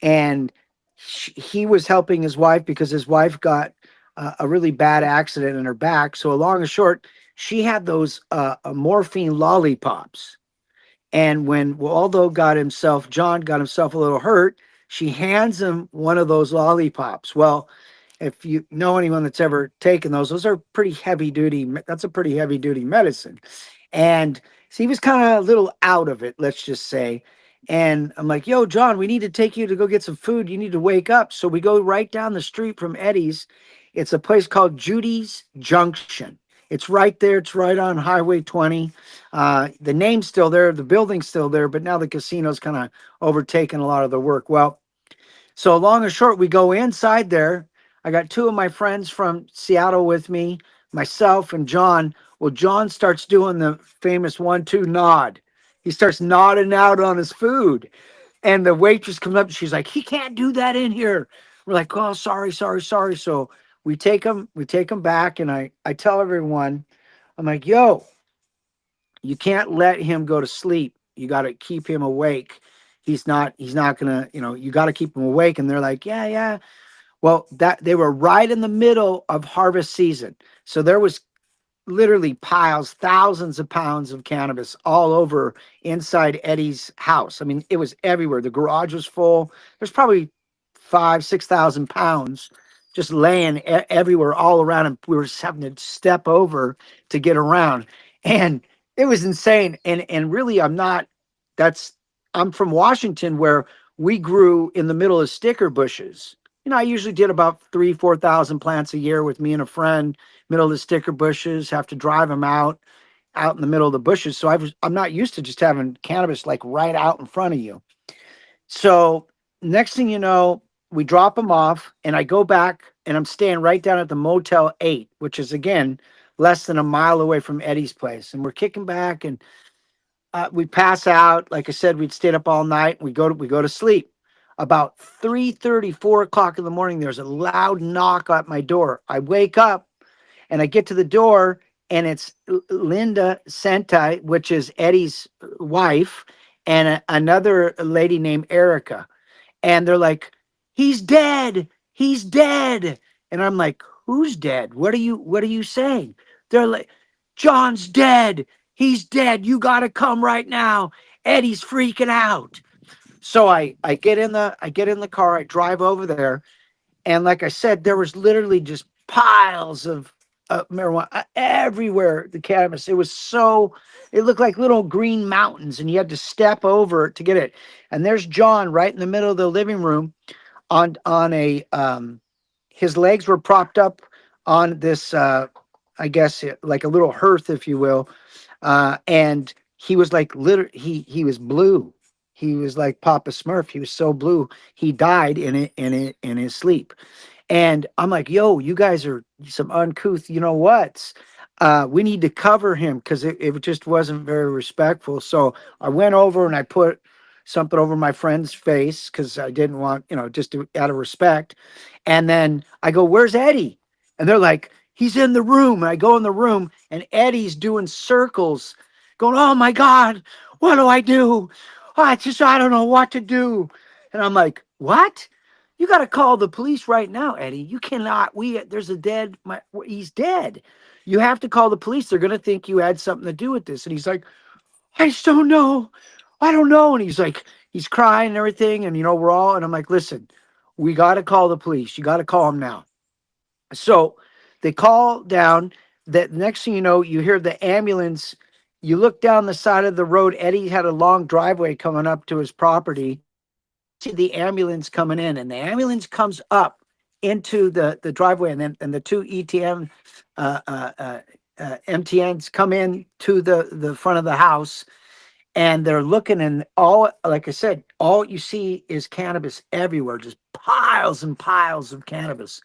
and he was helping his wife because his wife got a really bad accident in her back. So, along and short, she had those morphine lollipops. And when John got himself a little hurt, she hands him one of those lollipops. Well, if you know anyone that's ever taken those are pretty heavy duty. That's a pretty heavy duty medicine. And so he was kind of a little out of it, let's just say. And I'm like, "Yo, John, we need to take you to go get some food. You need to wake up." So we go right down the street from Eddie's. It's a place called Judy's Junction. It's right there. It's right on Highway 20. The name's still there. The building's still there, but now the casino's kind of overtaken a lot of the work. Well, so long and short, we go inside there. I got two of my friends from Seattle with me, myself and John. Well, John starts doing the famous 1-2 nod. He starts nodding out on his food. And the waitress comes up and she's like, "He can't do that in here." We're like, "Oh, sorry, sorry, sorry." So we take him back, and I tell everyone, I'm like, "Yo, you can't let him go to sleep. You got to keep him awake. He's not gonna, you got to keep him awake." And they're like, "Yeah, yeah." Well, that they were right in the middle of harvest season. So there was literally piles, thousands of pounds of cannabis all over inside Eddie's house. I mean, it was everywhere. The garage was full. There's probably 6,000 pounds just laying everywhere all around him. We were just having to step over to get around. And it was insane. And really, I'm from Washington, where we grew in the middle of sticker bushes. I usually did about 4,000 plants a year with me and a friend, middle of the sticker bushes, have to drive them out in the middle of the bushes. So I'm not used to just having cannabis like right out in front of you. So next thing you know, we drop him off, and I go back, and I'm staying right down at the Motel 8, which is again less than a mile away from Eddie's place. And we're kicking back, and we pass out. Like I said, we'd stayed up all night. We go to sleep. About 3:30, 4 o'clock in the morning, there's a loud knock at my door. I wake up, and I get to the door, and it's Linda Sentai, which is Eddie's wife, and another lady named Erica. And they're like, he's dead. He's dead. And I'm like, who's dead? What are you saying? They're like, John's dead. He's dead. You got to come right now. Eddie's freaking out. So I get in the car, I drive over there, and like I said, there was literally just piles of marijuana everywhere. The cannabis, it looked like little green mountains, and you had to step over to get it. And there's John right in the middle of the living room on a his legs were propped up on this I guess like a little hearth, if you will, and he was like he was blue. He was like Papa Smurf. He was so blue. He died in his sleep. And I'm like, yo, you guys are some uncouth, you know what? We need to cover him because it just wasn't very respectful. So I went over and I put something over my friend's face because I didn't want, out of respect. And then I go, where's Eddie? And they're like, he's in the room. And I go in the room, and Eddie's doing circles, going, oh my God, what do I do? I don't know what to do. And I'm like, what? You got to call the police right now, Eddie. You cannot. There's a he's dead. You have to call the police. They're going to think you had something to do with this. And he's like, I just don't know. I don't know. And he's like, he's crying and everything. And, and I'm like, listen, we got to call the police. You got to call them now. So they call down. That next thing you know, you hear the ambulance. You look down the side of the road. Eddie had a long driveway coming up to his property. See the ambulance coming in, and the ambulance comes up into the driveway, and the two MTNs come in to the front of the house, and they're looking, and all, like I said, all you see is cannabis everywhere, just piles and piles of cannabis.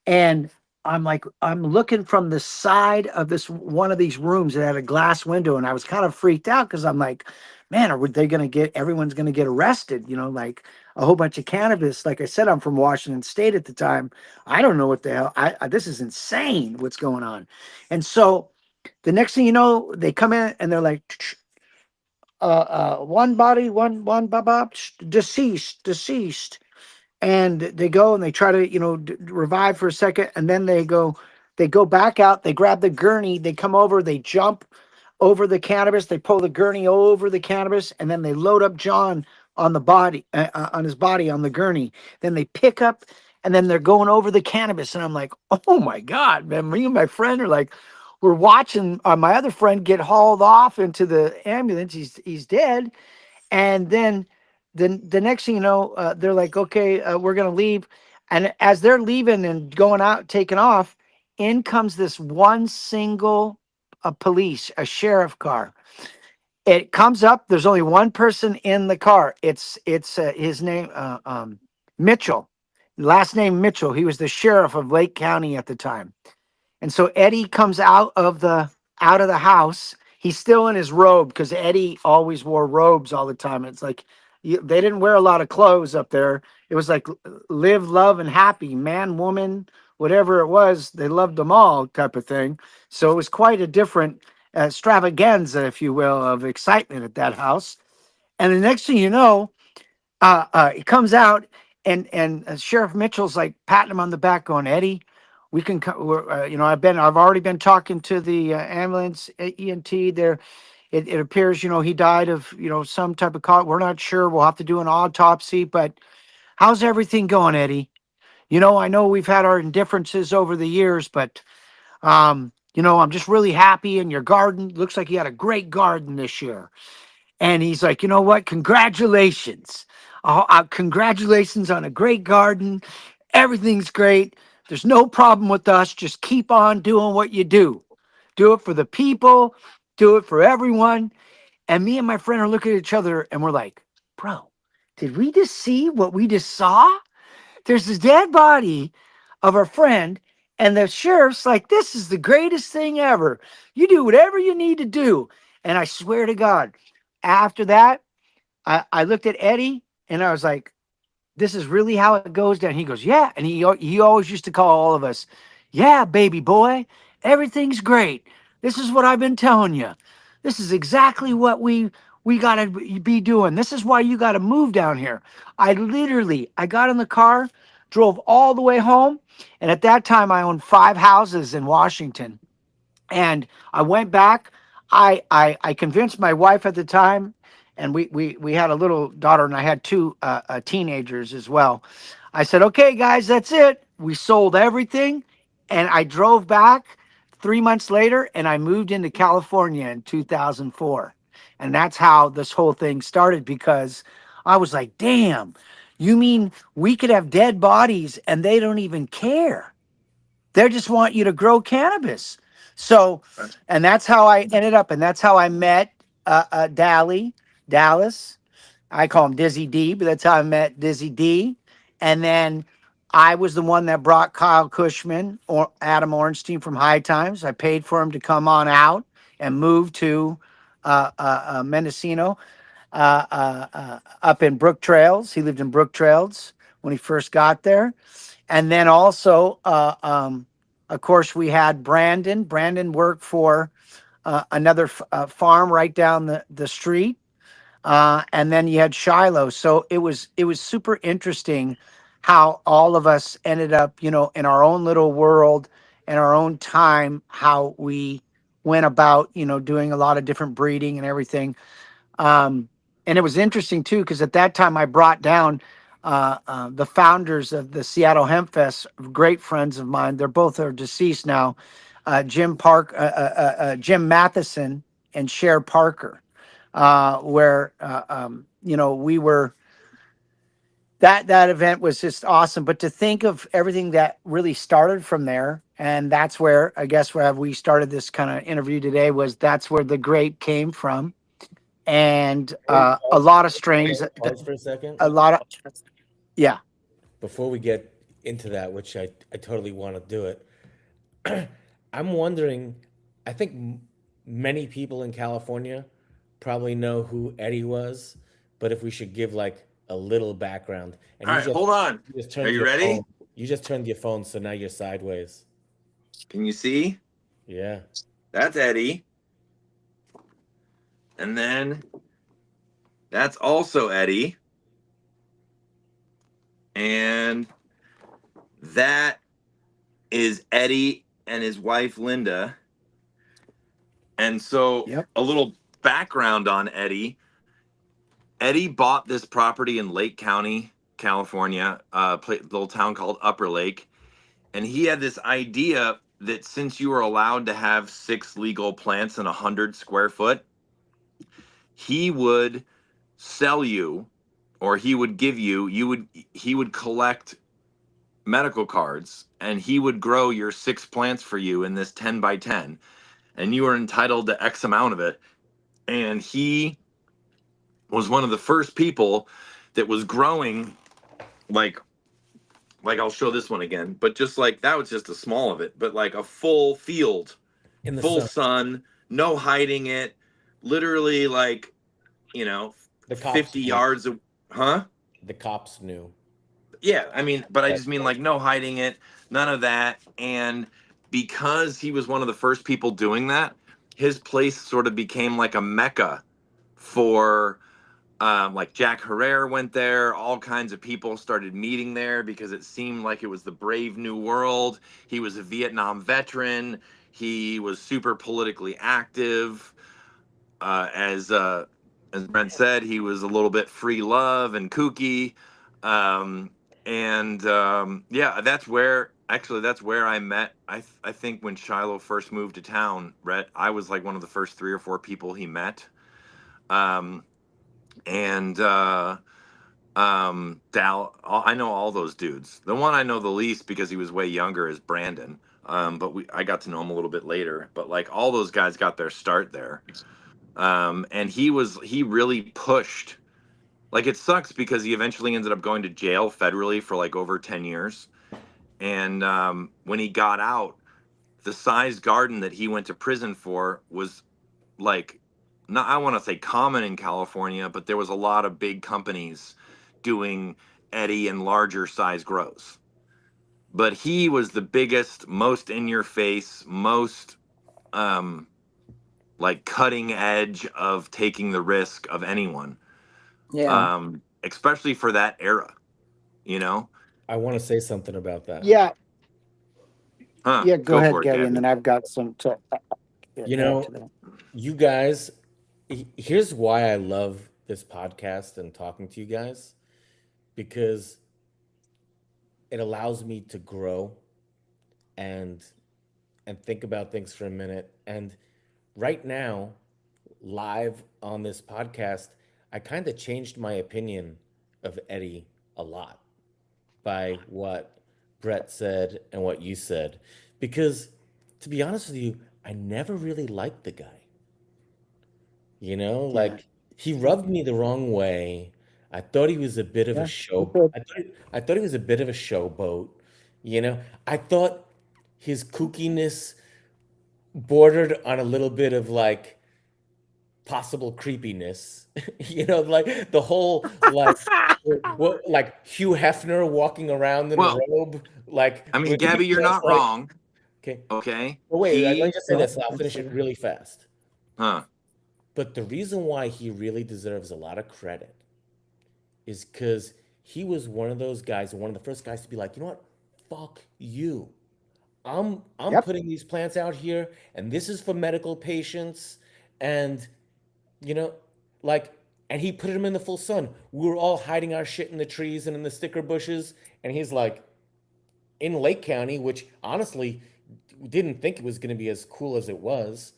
And I'm like, I'm looking from the side of one of these rooms that had a glass window, and I was kind of freaked out because I'm like, man, everyone's going to get arrested, like a whole bunch of cannabis. Like I said, I'm from Washington State at the time. I don't know what the hell, this is insane what's going on. And so the next thing you know, they come in and they're like, one body, one deceased. And they go and they try to, revive for a second. And then they go back out, they grab the gurney, they come over, they jump over the cannabis, they pull the gurney over the cannabis, and then they load up John on the body, on his body on the gurney. Then they pick up, and then they're going over the cannabis. And I'm like, oh my God, man, me and my friend are like, we're watching my other friend get hauled off into the ambulance. He's dead. And then the next thing you know, they're like, okay, we're going to leave. And as they're leaving and going out, taking off, in comes this one single a sheriff car. It comes up. There's only one person in the car. It's his name, Mitchell, last name Mitchell. He was the sheriff of Lake County at the time. And so Eddie comes out of the house. He's still in his robe because Eddie always wore robes all the time. It's like they didn't wear a lot of clothes up there. It was like live, love, and happy, man, woman, whatever it was. They loved them all type of thing. So it was quite a different extravaganza, if you will, of excitement at that house. And the next thing you know, he comes out, and Sheriff Mitchell's like patting him on the back, going, Eddie, we can, I've already been talking to the ambulance ENT there. It appears, he died of, some type of cause. We're not sure. We'll have to do an autopsy, but how's everything going, Eddie? I know we've had our indifferences over the years, but, I'm just really happy in your garden. Looks like you had a great garden this year. And he's like, you know what? Congratulations. Congratulations on a great garden. Everything's great. There's no problem with us. Just keep on doing what you do. Do it for the people. Do it for everyone. And me and my friend are looking at each other and we're like, bro, did we just see what we just saw? there's this dead body of our friend, and the sheriff's like, this is the greatest thing ever. You do whatever you need to do. And I swear to God, after that, I looked at Eddie and I was like, this is really how it goes down. He goes, yeah. And he always used to call all of us, yeah, baby boy, everything's great. This is what I've been telling you. This is exactly what we got to be doing. This is why you got to move down here. I got in the car, drove all the way home. And at that time, I owned 5 houses in Washington. And I went back. I convinced my wife at the time, and we had a little daughter, and I had 2 teenagers as well. I said, okay, guys, that's it. We sold everything. And I drove back 3 months later, and I moved into California in 2004. And that's how this whole thing started, because I was like, damn, you mean we could have dead bodies and they don't even care? They just want you to grow cannabis. So, and that's how I ended up, and that's how I met Dallas. I call him Dizzy D, but that's how I met Dizzy D. And then I was the one that brought Kyle Kushman or Adam Ornstein from High Times. I paid for him to come on out and move to Mendocino, up in Brook Trails. He lived in Brook Trails when he first got there. And then also, of course, we had Brandon. Brandon worked for another farm right down the street. And then you had Shiloh. So it was super interesting how all of us ended up, in our own little world, in our own time, how we went about, doing a lot of different breeding and everything. And it was interesting too, because at that time I brought down the founders of the Seattle Hemp Fest, great friends of mine. They're both are deceased now. Jim Matheson and Cher Parker, where we were. That event was just awesome. But to think of everything that really started from there, and that's where I guess where we started this kind of interview today, was that's where the grape came from, and Hey, a pause, lot of strains, pause for a second. a lot of yeah. Before we get into that, which I totally want to do it, I'm wondering, I think many people in California probably know who Eddie was, but if we should give like a little background. And All right, hold on. you just Are turned you your phone. ready? You just turned your phone, so now you're sideways. Can you see? Yeah. That's Eddie. And then that's also Eddie. And that is Eddie and his wife, Linda. And so, Yep. a little background on Eddie. Eddie bought this property in Lake County, California, little town called Upper Lake. And he had this idea that since you were allowed to have 6 legal plants in 100 square foot, he would sell you, or he would give you, he would collect medical cards, and he would grow your 6 plants for you in this 10 by 10, and you were entitled to X amount of it. And he was one of the first people that was growing, like I'll show this one again, but just like that was just a small of it, but like a full field, In the full sun. sun, no hiding it, literally, like, The cops 50 knew. yards of, huh? The cops knew. Yeah, I mean, but I That just mean like no hiding it, none of that. And because he was one of the first people doing that, his place sort of became like a mecca for, like Jack Herrera went there. All kinds of people started meeting there because it seemed like it was the brave new world. He was a Vietnam veteran. He was super politically active. As Brent said, he was a little bit free love and kooky. Um, yeah, that's where I met. I think when Shiloh first moved to town, Rhett, I was like one of the first 3 or 4 people he met. Um, and I know all those dudes. The one I know the least because he was way younger is Brandon. But I got to know him a little bit later. But like all those guys got their start there. And he really pushed Like, it sucks because he eventually ended up going to jail federally for like over 10 years. And when he got out, the size garden that he went to prison for was like, not, I want to say common in California, but there was a lot of big companies doing Eddie and larger size grows. But he was the biggest, most in your face, most um, like cutting edge of taking the risk of anyone, Yeah. especially for that era, you know? I want to say something about that. Yeah, Huh? yeah. Go Go ahead, for it, Gabby, and Gabby. then I've got some to You add to know, that. you guys, here's why I love this podcast and talking to you guys, because it allows me to grow and think about things for a minute. And right now, live on this podcast, I kind of changed my opinion of Eddie a lot by what Brett said and what you said. Because to be honest with you, I never really liked the guy. You know, Yeah, like he rubbed me the wrong way. I thought he was a bit of a yeah. show. Okay. I thought he was a bit of a showboat. You know, I thought his kookiness bordered on a little bit of like possible creepiness. You know, like the whole what like Hugh Hefner walking around in a Well, robe, like I mean, with you Gabby, you're just not like wrong. okay. Okay. But wait, let me He, just say No, this, and I'll that's finish it fair. really fast. huh? But the reason why he really deserves a lot of credit is because he was one of those guys, one of the first guys to be like, you know what? Fuck you. I'm Yep. putting these plants out here, and this is for medical patients, and you know, like, and he put them in the full sun. We were all hiding our shit in the trees and in the sticker bushes, and he's like in Lake County, which honestly didn't think it was going to be as cool as it was.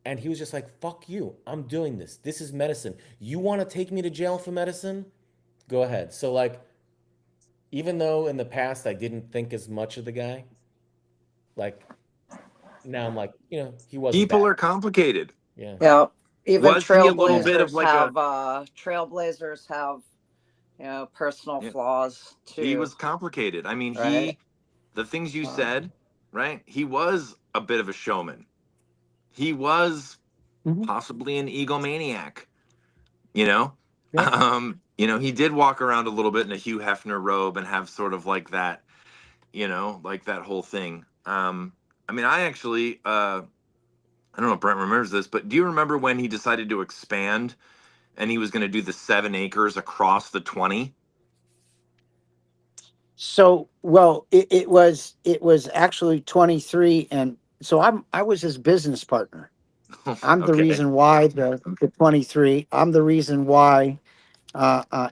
And he was just like, fuck you. I'm doing this. This is medicine. You want to take me to jail for medicine? Go ahead. So, like, even though in the past I didn't think as much of the guy, like, now I'm like, he wasn't People bad. are complicated. Yeah. Yeah. Even Was he a little bit of like a? trailblazers have, personal Yeah, flaws he too, was complicated. I mean, right? the things you Uh, said, right? He was a bit of a showman. He was Mhm. possibly an egomaniac, you know? Yep. He did walk around a little bit in a Hugh Hefner robe and have sort of like that, like that whole thing. I mean, I actually, I don't know if Brent remembers this, but do you remember when he decided to expand and he was going to do the 7 acres across the 20? So, well, it was actually 23, and so I was his business partner. I'm the Okay. reason why the 23. I'm the reason why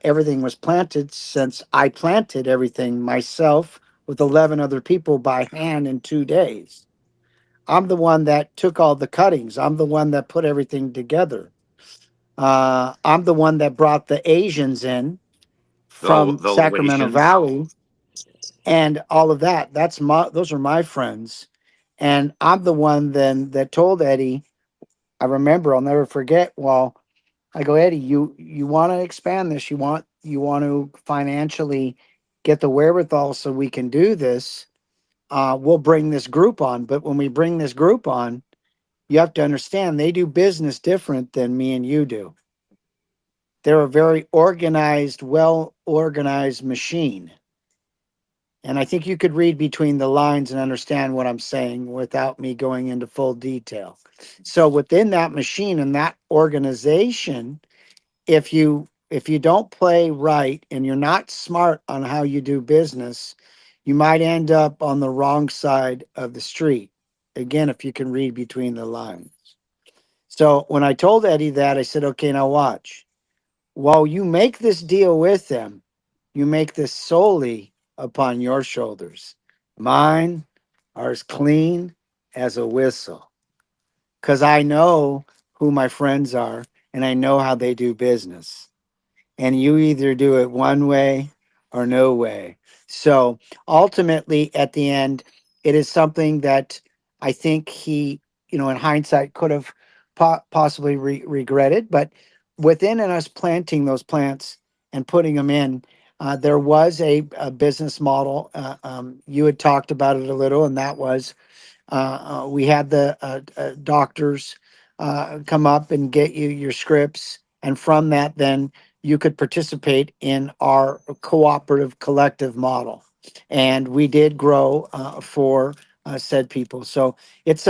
everything was planted, since I planted everything myself with 11 other people by hand in 2 days. I'm the one that took all the cuttings. I'm the one that put everything together. I'm the one that brought the Asians in The from the Sacramento Lations. Valley and all of that. Those are my friends. And I'm the one then that told Eddie, I remember, I'll never forget. Well, I go, Eddie, you want to expand this. You want to financially get the wherewithal so we can do this. We'll bring this group on. But when we bring this group on, you have to understand they do business different than me and you do. They're a very organized, well organized machine. And I think you could read between the lines and understand what I'm saying without me going into full detail. So within that machine and that organization, if you don't play right and you're not smart on how you do business, you might end up on the wrong side of the street. Again, if you can read between the lines. So when I told Eddie that, I said, okay, now watch. While you make this deal with them, you make this solely upon your shoulders. Mine are as clean as a whistle because I know who my friends are and I know how they do business. And you either do it one way or no way. So ultimately, at the end, it is something that I think he, in hindsight, could have possibly regretted. But within us planting those plants and putting them in. There was a business model. You had talked about it a little, and that was we had the doctors come up and get you your scripts, and from that, then you could participate in our cooperative collective model, and we did grow for said people. So it's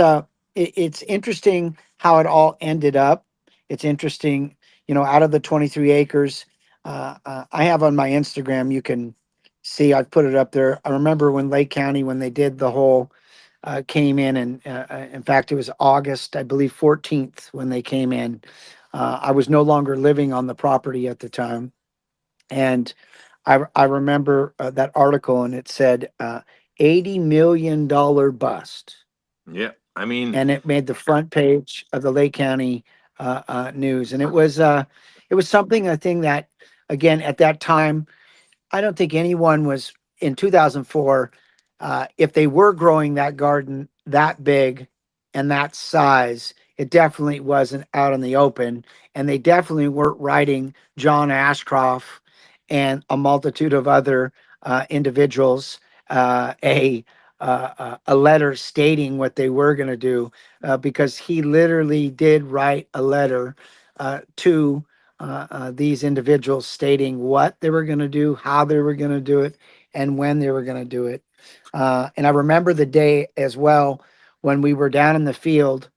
it's interesting how it all ended up. It's interesting, out of the 23 acres, I have on my Instagram. You can see I've put it up there. I remember when Lake County, when they did the whole came in, and in fact, it was August, I believe, 14th when they came in. I was no longer living on the property at the time, and I remember that article, and it said $80 million bust, Yeah, I mean, and it made the front page of the Lake County news, and it was something, I think, that again at that time I don't think anyone was in 2004. If they were growing that garden that big and that size, it definitely wasn't out in the open. And they definitely weren't writing John Ashcroft and a multitude of other individuals a letter stating what they were going to do, because he literally did write a letter to these individuals stating what they were going to do, how they were going to do it, and when they were going to do it. And I remember the day as well when we were down in the field.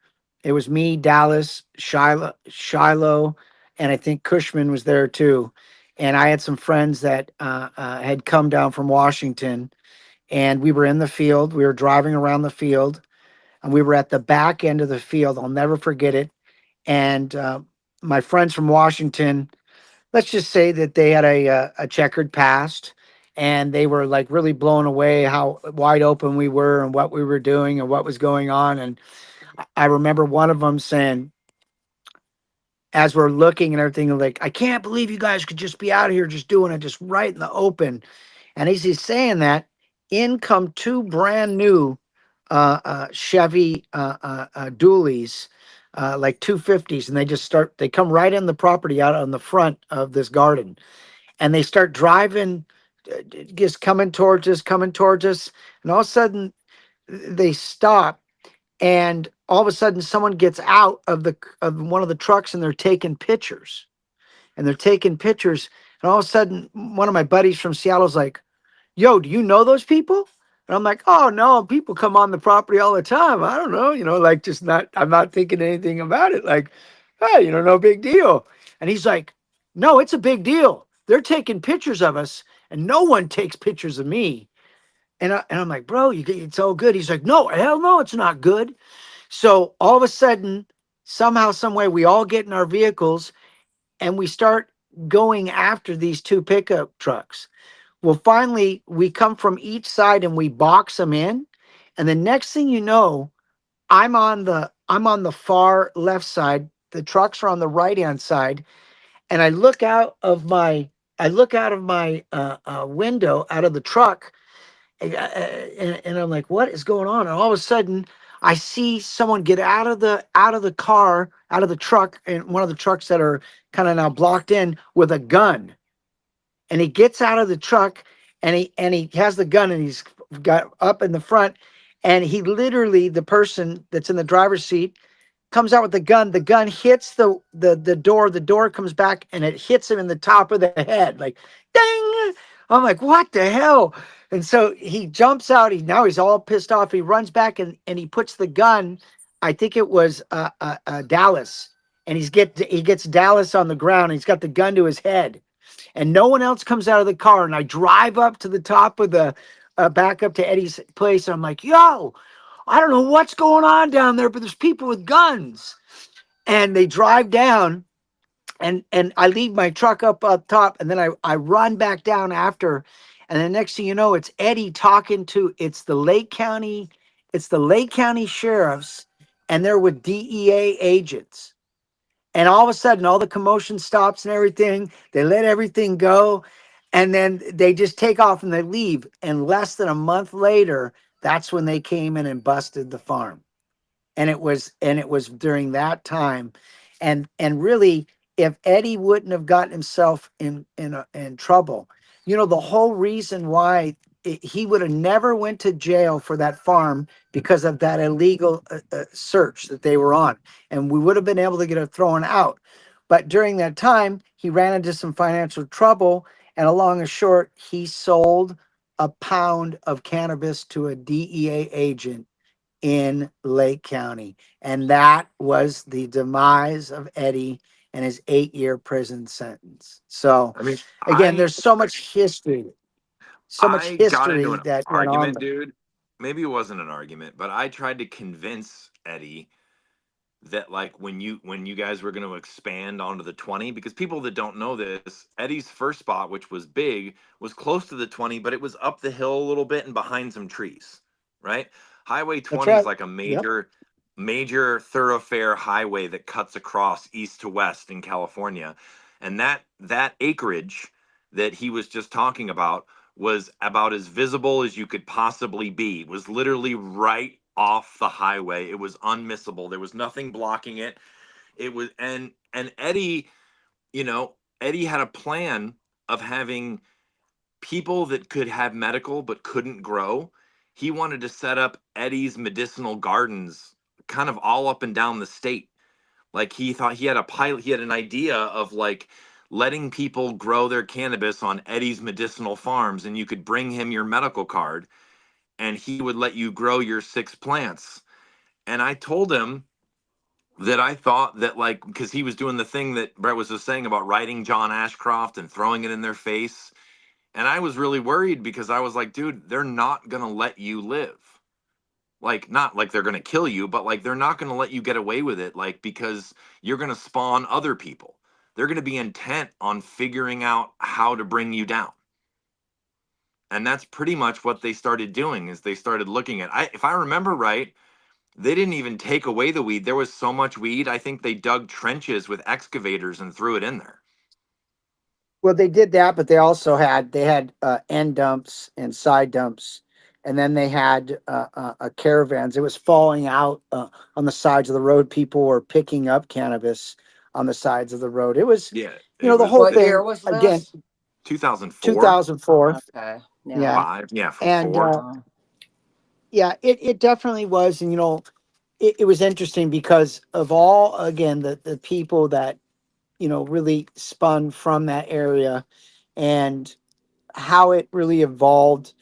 It was me, Dallas, Shiloh, and I think Kushman was there too. And I had some friends that had come down from Washington, and we were in the field. We were driving around the field, and we were at the back end of the field. I'll never forget it. And my friends from Washington, let's just say that they had a checkered past, and they were like really blown away how wide open we were and what we were doing and what was going on. And I remember one of them saying, as we're looking and everything, like, I can't believe you guys could just be out here just doing it just right in the open. And as he's saying that, in come two brand new Chevy dualies, like 250s, and they come right in the property out on the front of this garden, and they start driving, just coming towards us, and all of a sudden they stop, and all of a sudden someone gets out of one of the trucks, and they're taking pictures, and all of a sudden one of my buddies from Seattle's like, yo, do you know those people? And I'm like, oh no, people come on the property all the time. I don't know, like, just not, I'm not thinking anything about it. Like, hey, no big deal. And he's like, no, it's a big deal. They're taking pictures of us, and no one takes pictures of me. And I'm like, bro, it's all good. He's like, no, hell no, it's not good. So all of a sudden, somehow, some way, we all get in our vehicles, and we start going after these two pickup trucks. Well, finally, we come from each side and we box them in. And the next thing you know, I'm on the far left side. The trucks are on the right hand side, and I look out of my window, out of the truck, and I'm like, what is going on? And all of a sudden, I see someone get out of the car, out of the truck, and one of the trucks that are kind of now blocked in, with a gun. And he gets out of the truck, and he has the gun, and he's got up in the front, and he literally, the person that's in the driver's seat, comes out with the gun. The gun hits the door comes back, and it hits him in the top of the head, like ding. I'm like, what the hell? And so he jumps out. He's all pissed off. He runs back, and he puts the gun, I think it was Dallas, and he gets Dallas on the ground, and he's got the gun to his head, and no one else comes out of the car. And I drive up to the top of the back up to Eddie's place. And I'm like, yo, I don't know what's going on down there, but there's people with guns. And they drive down, and I leave my truck up top, and then I run back down after. And the next thing you know, it's Eddie talking to, it's the Lake County sheriffs, and they're with DEA agents. And all of a sudden, all the commotion stops and everything. They let everything go. And then they just take off and they leave. And less than a month later, that's when they came in and busted the farm. And it was during that time. And really, if Eddie wouldn't have gotten himself in trouble, the whole reason why he would have never went to jail for that farm because of that illegal search that they were on, and we would have been able to get it thrown out. But during that time, he ran into some financial trouble, and along and short, he sold a pound of cannabis to a DEA agent in Lake County. And that was the demise of Eddie and his 8-year prison sentence. So I mean, again, there's so much I got into history an that went on argument, there. dude. Maybe it wasn't an argument, but I tried to convince Eddie that like when you guys were going to expand onto the 20, because people that don't know this, Eddie's first spot, which was big, was close to the 20, but it was up the hill a little bit and behind some trees, right? Highway That's 20 is right. like a Yep. major thoroughfare highway that cuts across east to west in California. And that acreage that he was just talking about was about as visible as you could possibly be. It was literally right off the highway. It was unmissable. There was nothing blocking it. It was and Eddie, Eddie had a plan of having people that could have medical but couldn't grow. He wanted to set up Eddie's medicinal gardens kind of all up and down the state. Like he thought he had an idea of like letting people grow their cannabis on Eddie's medicinal farms, and you could bring him your medical card and he would let you grow your 6 plants. And I told him that I thought that, like, because he was doing the thing that Brett was just saying about writing John Ashcroft and throwing it in their face. And I was really worried because I was like, dude, they're not going to let you live. Like, not like they're going to kill you, but like they're not going to let you get away with it, like, because you're going to spawn other people. They're going to be intent on figuring out how to bring you down. And that's pretty much what they started doing is they started looking at, if I remember right, they didn't even take away the weed. There was so much weed. I think they dug trenches with excavators and threw it in there. Well, they did that, but they had end dumps and side dumps, and then they had caravans. It was falling out on the sides of the road. People were picking up cannabis on the sides of the road. It was, Yeah, it the was whole What thing year was again. this? 2004, 2004. Okay. Yeah. Yeah, 5, yeah, and 4. yeah, it definitely was, and it was interesting because of all again the people that really spun from that area and how it really evolved.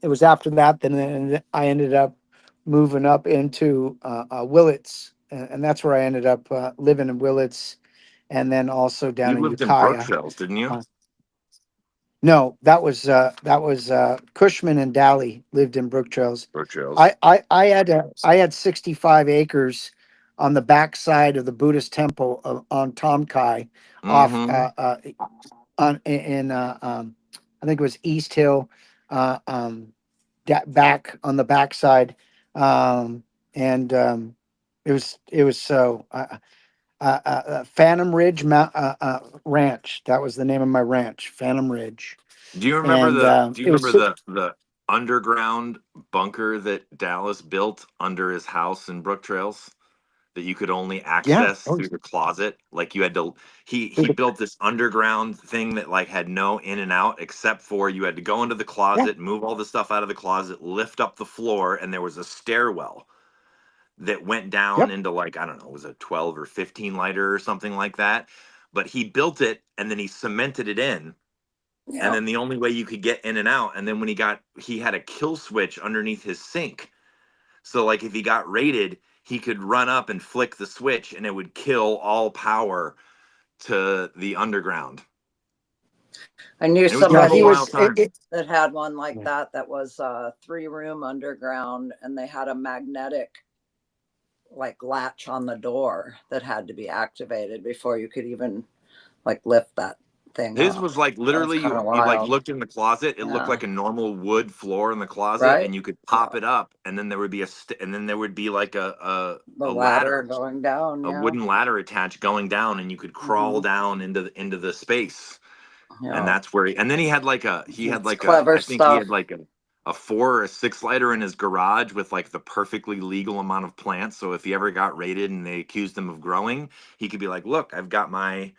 It was after that then I ended up moving up into Willits, and that's where I ended up living in Willits, and then also down You in lived in Ukiah. Brookshills, didn't you? Uh, no, that was Cushman and Dally lived in Brook Trails. Brookshills. I had 65 acres on the backside of the Buddhist temple on Tomkai, off Mm-hmm. on in I think it was East Hill, back on the backside, and it was so Phantom Ridge Ranch. That was the name of my ranch, Phantom Ridge, Do you remember and the do you it was remember the underground bunker that Dallas built under his house in Brook Trails that you could only yeah. access Oh, through the closet? Like you had to he through the- built this underground thing that like had no in and out except for you had to go into the yeah. closet, move all the stuff out of the closet, lift up the floor, and there was a stairwell that went down Yep. into like, I don't know, it was a 12 or 15 lighter or something like that. But he built it and then he cemented it in, and Yeah. then the only way you could get in and out, and then when he had a kill switch underneath his sink, so like if he got raided he could run up and flick the switch and it would kill all power to the underground. I knew It was kind Yeah, of a he somebody wild was. time. that had one like Yeah. that was a 3-room underground, and they had a magnetic like latch on the door that had to be activated before you could even like lift that thing His up. was like That was literally kind of you like wild. looked in the closet, it looked Yeah. like a normal wood floor in the closet, Right. and you could Yeah. pop it up, and then there would be and then there would be like The a ladder ladder, going down. a Yeah. wooden ladder attached going down, and you could crawl down into the space. And Yeah. that's where and then he had like It's clever I think he had stuff. like a 4 or a 6 lighter in his garage with like the perfectly legal amount of plants. So if he ever got raided and they accused him of growing, he could be like, look, I've got my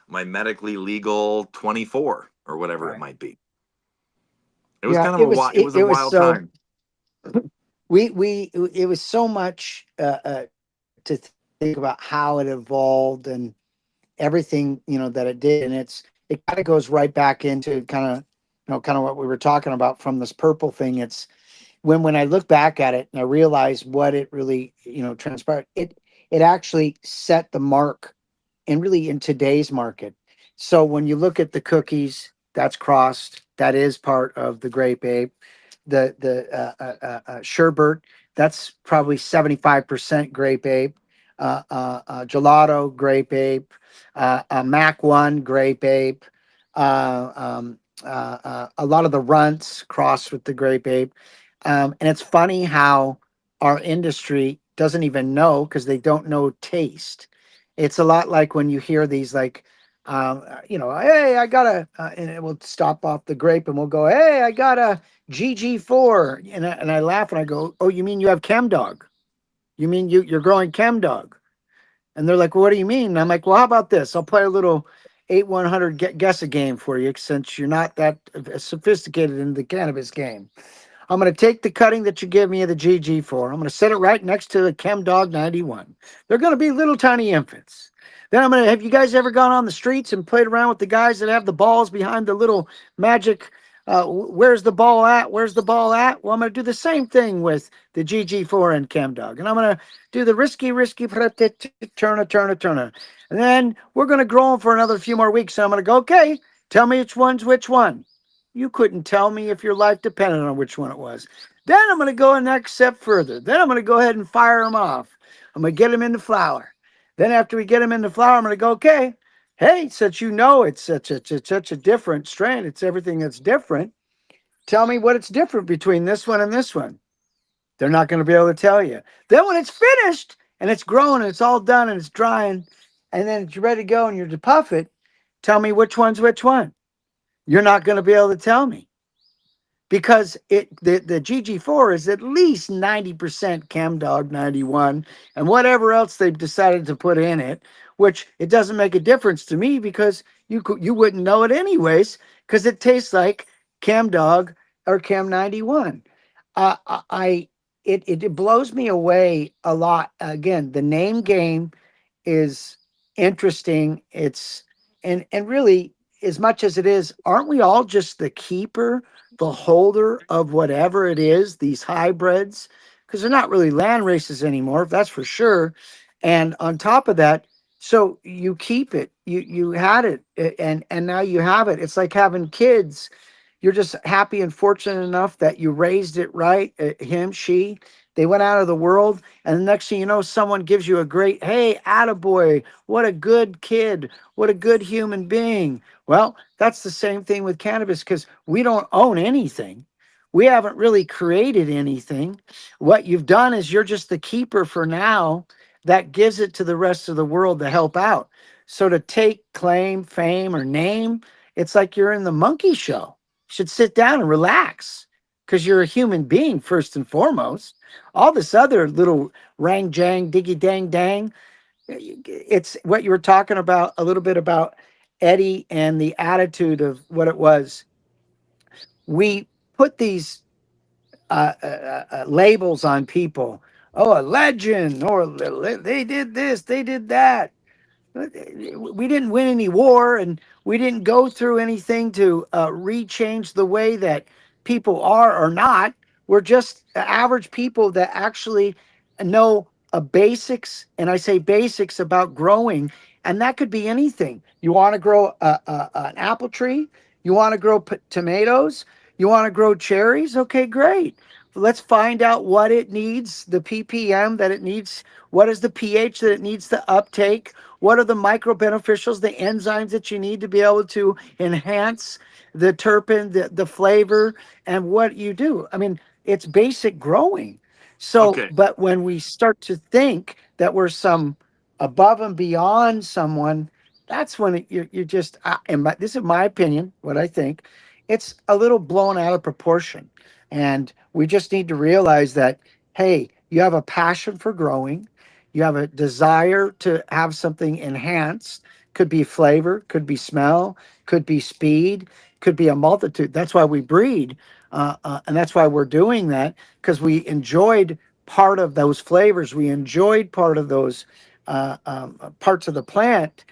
medically legal 24 or whatever it Right. might be. It was Yeah, kind of it was a it was wild so time. we it was so much to think about how it evolved and everything, you know, that it did. And it kind of goes right back into kind of what we were talking about from this purple thing. It's when I look back at it and I realize what it really, you know, transpired, it actually set the mark and really in today's market. So when you look at the cookies, that's crossed, that is part of the Grape Ape. The sherbet, that's probably 75% Grape Ape. Gelato, Grape Ape. Mac One, Grape Ape. A lot of the runts crossed with the Grape Ape. And it's funny how our industry doesn't even know because they don't know taste. It's a lot like when you hear these like, you know, hey, I got and it will stop off the grape and we'll go, hey, I got a GG4. And I laugh and I go, oh, you mean you have Chem Dog? You mean you're growing Chem Dog? And they're like, well, what do you mean? And I'm like, well, how about this? I'll play a little 8-100 guess a game for you since you're not that sophisticated in the cannabis game. I'm going to take the cutting that you give me of the GG4. I'm going to set it right next to the Chem Dog 91. They're going to be little tiny infants. Then I'm going to have you guys ever gone on the streets and played around with the guys that have the balls behind the little magic? Where's the ball at? Where's the ball at? Well, I'm going to do the same thing with the GG4 and Chem Dog. And I'm going to do the risky, turn. And then we're going to grow them for another few more weeks. And I'm going to go, okay, tell me which one's which one. You couldn't tell me if your life depended on which one it was. Then I'm going to go a next step further. Then I'm going to go ahead and fire them off. I'm going to get them into flower. Then after we get them into flower, I'm going to go, okay, hey, since you know it's such a different strain, it's everything that's different. Tell me what it's different between this one and this one. They're not going to be able to tell you. Then when it's finished and it's growing and it's all done and it's drying and then it's ready to go and you're to puff it, tell me which one's which one. You're not going to be able to tell me because the GG4 is at least 90% Chem Dog 91 and whatever else they've decided to put in it, which it doesn't make a difference to me because you wouldn't know it anyways because it tastes like Chem Dog or Chem 91. It blows me away a lot. Again, the name game is interesting. It's and really, as much as it is, aren't we all just the keeper, the holder of whatever it is, these hybrids? Because they're not really land races anymore, that's for sure. And on top of that, so you keep it, you had it, and now you have it. It's like having kids. You're just happy and fortunate enough that you raised it right. Him, she, they went out of the world. And the next thing you know, someone gives you a great, hey, attaboy, what a good kid, what a good human being. Well, that's the same thing with cannabis because we don't own anything. We haven't really created anything. What you've done is you're just the keeper for now that gives it to the rest of the world to help out. So to take claim, fame, or name, it's like you're in the monkey show. You should sit down and relax because you're a human being first and foremost. All this other little rang jang diggy dang dang, it's what you were talking about a little bit about Eddie and the attitude of what it was. We put these labels on people. Oh, a legend, or they did this, they did that. We didn't win any war and we didn't go through anything to rechange the way that people are or not. We're just average people that actually know basics, and I say basics about growing, and that could be anything. You want to grow an apple tree, you want to grow tomatoes, you want to grow cherries. Okay, great. Let's find out what it needs, the ppm that it needs, what is the pH that it needs to uptake, what are the micro beneficials, the enzymes that you need to be able to enhance the terpene, the flavor, and what you do. I mean, it's basic growing. So, Okay. but when we start to think that we're some above and beyond someone, that's when you're just, and this is my opinion, what I think, it's a little blown out of proportion And we just need to realize that, hey, you have a passion for growing, you have a desire to have something enhanced. Could be flavor, could be smell, could be speed, could be a multitude. That's why we breed. And that's why we're doing that, because we enjoyed part of those flavors. We enjoyed part of those parts of the plant.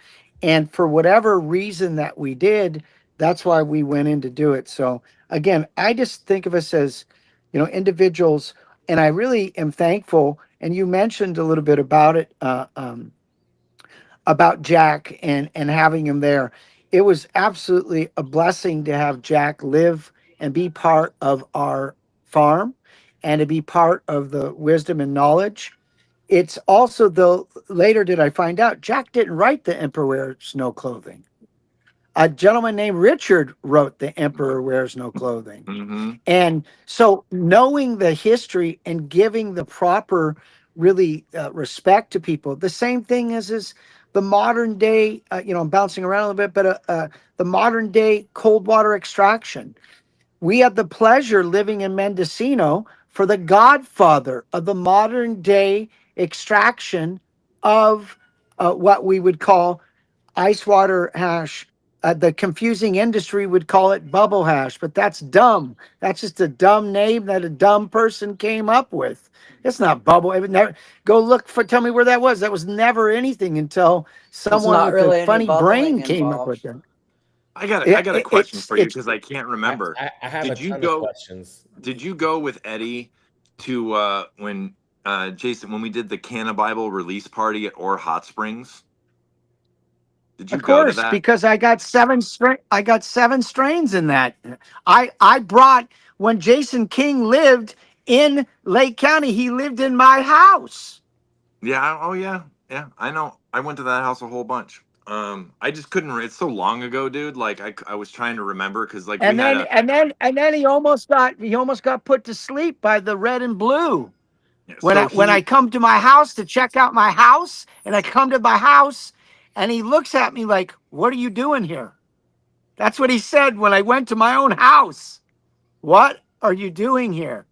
And for whatever reason that we did, that's why we went in to do it. So again, I just think of us as, individuals, and I really am thankful. And you mentioned a little bit about it, about Jack and having him there. It was absolutely a blessing to have Jack live and be part of our farm and to be part of the wisdom and knowledge. It's also, though, later did I find out Jack didn't write The Emperor Wears No Clothing. A gentleman named Richard wrote The Emperor Wears No Clothing. Mm-hmm. And so knowing the history and giving the proper, really, respect to people, the same thing as the modern day, I'm bouncing around a little bit, but the modern day cold water extraction. We had the pleasure living in Mendocino for the godfather of the modern day extraction of what we would call ice water hash. The confusing industry would call it bubble hash, but that's dumb. That's just a dumb name that a dumb person came up with. It's not bubble. It would never, go look for. Tell me where that was. That was never anything until There's someone not with a really any funny brain bubbling came up with involved. it. I got a question for you It's because I can't remember. I have a Did you ton of go? questions. Did you go with Eddie to when Jason, when we did the Canna Bible release party at Orr Hot Springs? Did you Of go to course, that? because I got seven strains in that. I brought, when Jason King lived in Lake County, he lived in my house. Yeah. Oh yeah. Yeah. I know. I went to that house a whole bunch. I just couldn't. It's so long ago, dude. Like I was trying to remember because like we And had then a. he almost got put to sleep by the red and blue. Yeah, When so I he. come to my house to check out my house, and I come to my house, and he looks at me like, "What are you doing here?" That's what he said when I went to my own house. What are you doing here?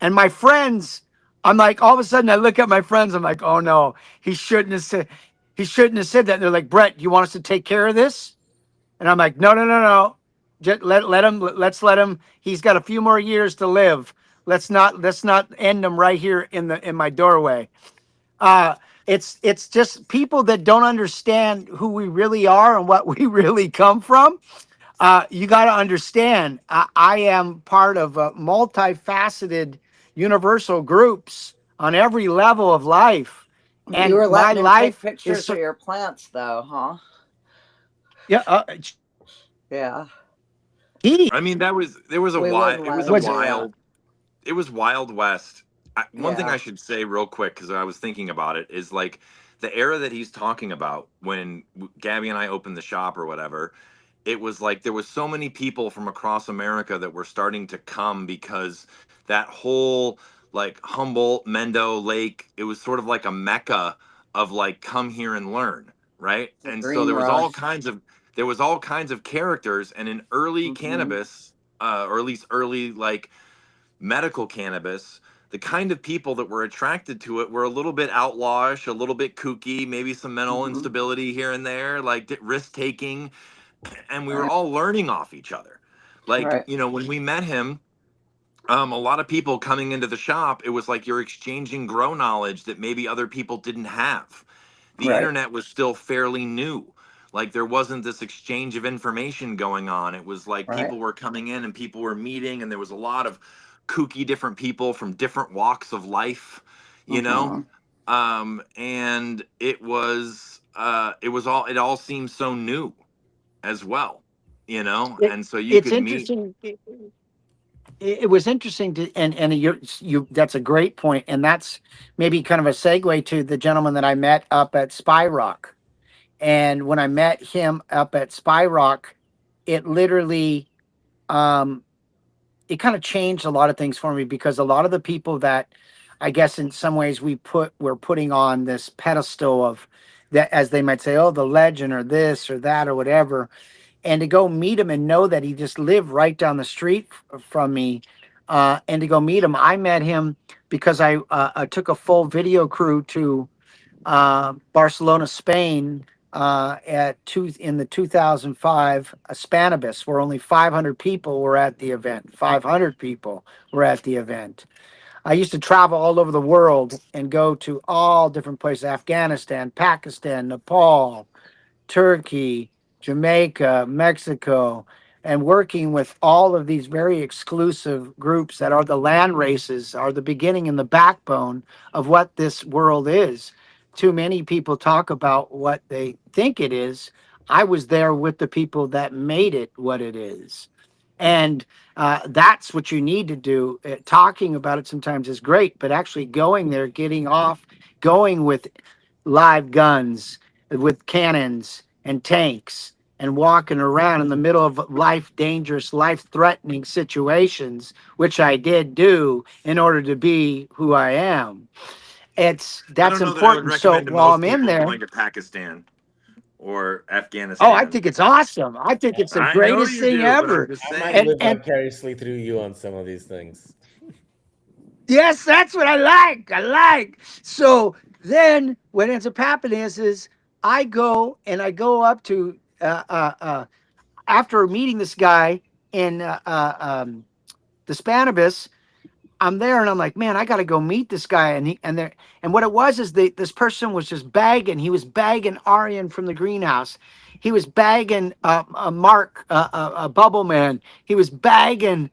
And my friends, I'm like, all of a sudden I look at my friends, I'm like, oh no, he shouldn't have said that. And they're like, Brett, do you want us to take care of this? And I'm like, no, no, no, no. Just let's let him. He's got a few more years to live. Let's not end him right here in my doorway. Uh it's just people that don't understand who we really are and what we really come from. You got to understand, I am part of multifaceted universal groups on every level of life. You And were my letting him take life is, pictures of your plants, though, huh? yeah, Yeah. he I mean, there was a We wild. wouldn't It let was a him was, do that. wild. It was Wild West. One thing Yeah. I should say real quick because I was thinking about it is like the era that he's talking about when Gabby and I opened the shop or whatever. It was like there was so many people from across America that were starting to come because that whole like Humboldt, Mendo Lake, it was sort of like a mecca of like come here and learn, right? The And so green rush. there was all kinds of characters and in early Hmm. cannabis, or at least early like medical cannabis, the kind of people that were attracted to it were a little bit outlawish, a little bit kooky, maybe some mental Hmm. instability here and there, like risk taking, and we were Right. all learning off each other. Like, Right. when we met him, a lot of people coming into the shop, it was like you're exchanging grow knowledge that maybe other people didn't have. The Right. internet was still fairly new. Like there wasn't this exchange of information going on. It was like Right. people were coming in and people were meeting, and there was a lot of kooky different people from different walks of life, you know? Hmm. And it all seemed so new as well, it, and so you it's could meet. interesting. It was interesting to, and that's a great point, and that's maybe kind of a segue to the gentleman that I met up at Spy Rock. And when I met him up at Spy Rock, it literally, um, it kind of changed a lot of things for me, because a lot of the people that I guess in some ways we're putting on this pedestal of that, as they might say, oh, the legend or this or that or whatever, and to go meet him and know that he just lived right down the street from me. and to go meet him. I met him because I took a full video crew to Barcelona, Spain, in the 2005 Spanibus, where only 500 people were at the event. 500 people were at the event. I used to travel all over the world and go to all different places: Afghanistan, Pakistan, Nepal, Turkey, Jamaica, Mexico, and working with all of these very exclusive groups that are the land races, are the beginning and the backbone of what this world is. Too many people talk about what they think it is. I was there with the people that made it what it is. And that's what you need to do. Talking about it sometimes is great, but actually going there, getting off, going with live guns, with cannons and tanks, and walking around in the middle of life dangerous, life threatening situations, which I did do in order to be who I am. I That's don't know that I would important. So recommend to while most I'm in people there, going to Pakistan or oh, I Afghanistan. think it's awesome. I think it's the I know greatest you thing do, but I'm ever. just I might And saying. live and vicariously through you on some of these things. yes, that's what I like. I like. So then what ends up happening is I go up to after meeting this guy in the Spanibus. I'm there and I'm like, man, I got to go meet this guy. And what it was is this person was just bagging. He was bagging Aryan from the greenhouse. He was bagging Mark, Bubble Man. He was bagging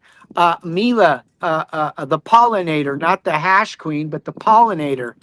Mila, the pollinator, not the hash queen, but the pollinator,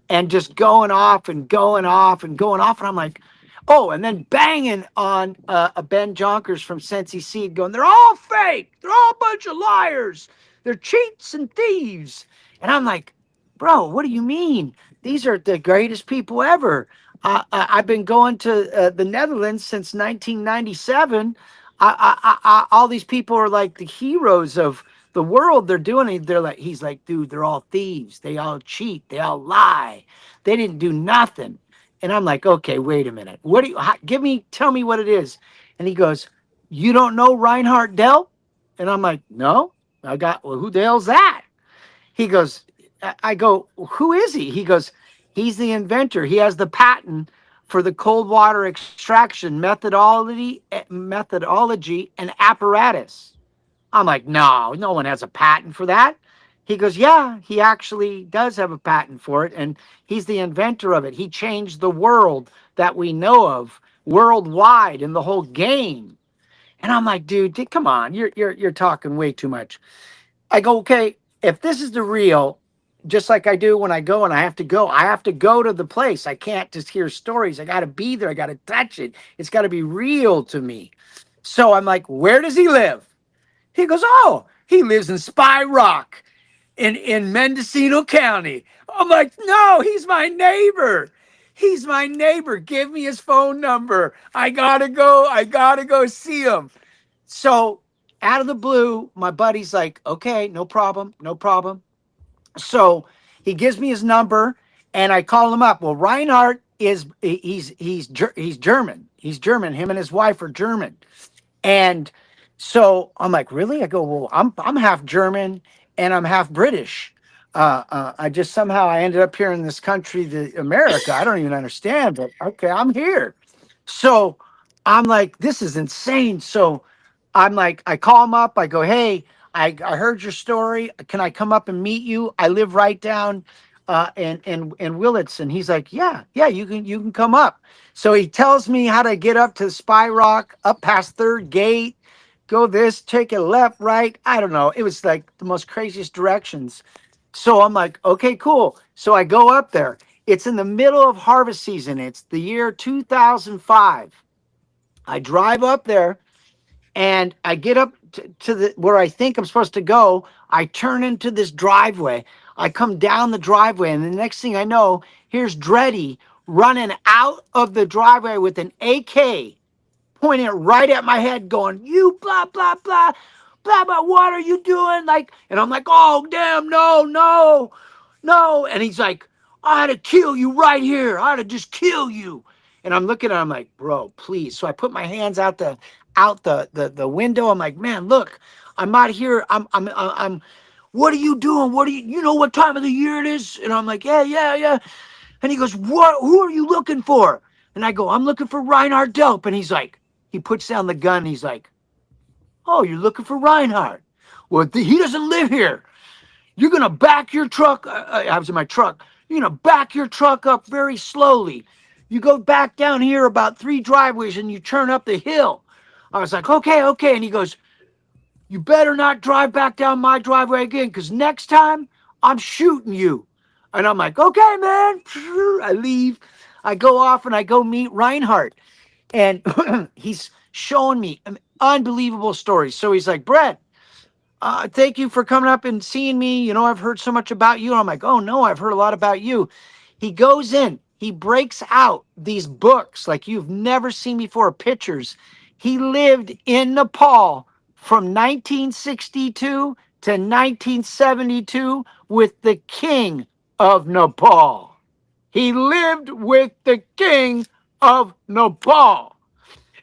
and just going off and going off and going off. And I'm like, oh, and then banging on a Ben Jonkers from Sensi Seed, going, they're all fake. They're all a bunch of liars. They're cheats and thieves. And I'm like, bro, what do you mean? These are the greatest people ever. I've been going to the Netherlands since 1997. All these people are like the heroes of the world. They're doing it. They're like, he's like, dude, they're all thieves. They all cheat. They all lie. They didn't do nothing. And I'm like, okay, wait a minute. What do you tell me what it is? And he goes, you don't know Reinhard Dell? And I'm like, no. Well, who the hell's that? He goes, I go, who is he? He goes, he's the inventor. He has the patent for the cold water extraction methodology and apparatus. I'm like, no, no one has a patent for that. He goes, yeah, he actually does have a patent for it, and he's the inventor of it. He changed the world that we know of worldwide in the whole game. And I'm like, dude, come on, you're talking way too much. I go, okay, if this is the real, just like I do when I go and I have to go to the place. I can't just hear stories. I got to be there. I got to touch it. It's got to be real to me. So I'm like, where does he live? He goes, oh, he lives in Spy Rock in Mendocino County. I'm like, no, he's my neighbor. He's my neighbor. Give me his phone number. I gotta go. I gotta go see him. So out of the blue, my buddy's like, okay, no problem, no problem. So he gives me his number and I call him up. Well, Reinhardt he's German. He's German. Him and his wife are German. And so I'm like, really? I go, well, I'm half German and I'm half British. I just somehow I ended up here in this country, America. I don't even understand, but okay, I'm here. So I'm like, this is insane. So I'm like, I call him up. I go, hey, I heard your story. Can I come up and meet you? I live right down in Willits. And he's like, yeah, you can come up. So he tells me how to get up to Spy Rock, up past Third Gate, go this, take a left, right. I don't know. It was like the most craziest directions. So I'm like, okay, cool. So I go up there. It's in the middle of harvest season. It's the year 2005. I drive up there and I get up to the where I think I'm supposed to go. I turn into this driveway. I come down the driveway, and the next thing I know, here's Dreddy running out of the driveway with an AK, pointing it right at my head, going, "You blah blah blah, blah blah. What are you doing?" Like, and I'm like, "Oh damn, no, no, no!" And he's like, "I had to kill you right here. I had to just kill you." And I'm looking at him like, "Bro, please." So I put my hands out the window. I'm like, "Man, look, I'm out here. I'm what are you doing? You know what time of the year it is? And I'm like, yeah. And he goes, who are you looking for? And I go, I'm looking for Reinhard Delp. And he's like, he puts down the gun. And he's like, oh, you're looking for Reinhard. Well, he doesn't live here. You're going to back your truck. I was in my truck. You're going to back your truck up very slowly. You go back down here about 3 driveways and you turn up the hill. I was like, okay. And he goes, you better not drive back down my driveway again, because next time I'm shooting you. And I'm like, okay, man. I leave. I go off and I go meet Reinhardt. And he's showing me unbelievable stories. So he's like, Brett, thank you for coming up and seeing me. You know, I've heard so much about you. I'm like, oh, no, I've heard a lot about you. He goes in. He breaks out these books like you've never seen before, pictures. He lived in Nepal from 1962 to 1972 with the king of Nepal. He lived with the king of Nepal.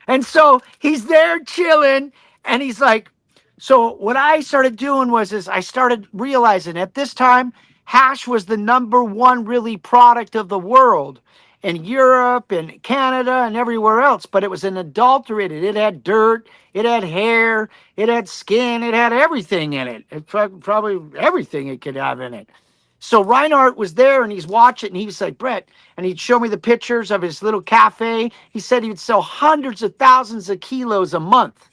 And so he's there chilling, and he's like, so what I started doing is I started realizing at this time, hash was the #1 really product of the world in Europe and Canada and everywhere else, but it was an adulterated. It had dirt, it had hair, it had skin, it had everything in it. Probably everything it could have in it. So Reinhardt was there and he's watching, and he was like, Brett, and he'd show me the pictures of his little cafe. He said he would sell hundreds of thousands of kilos a month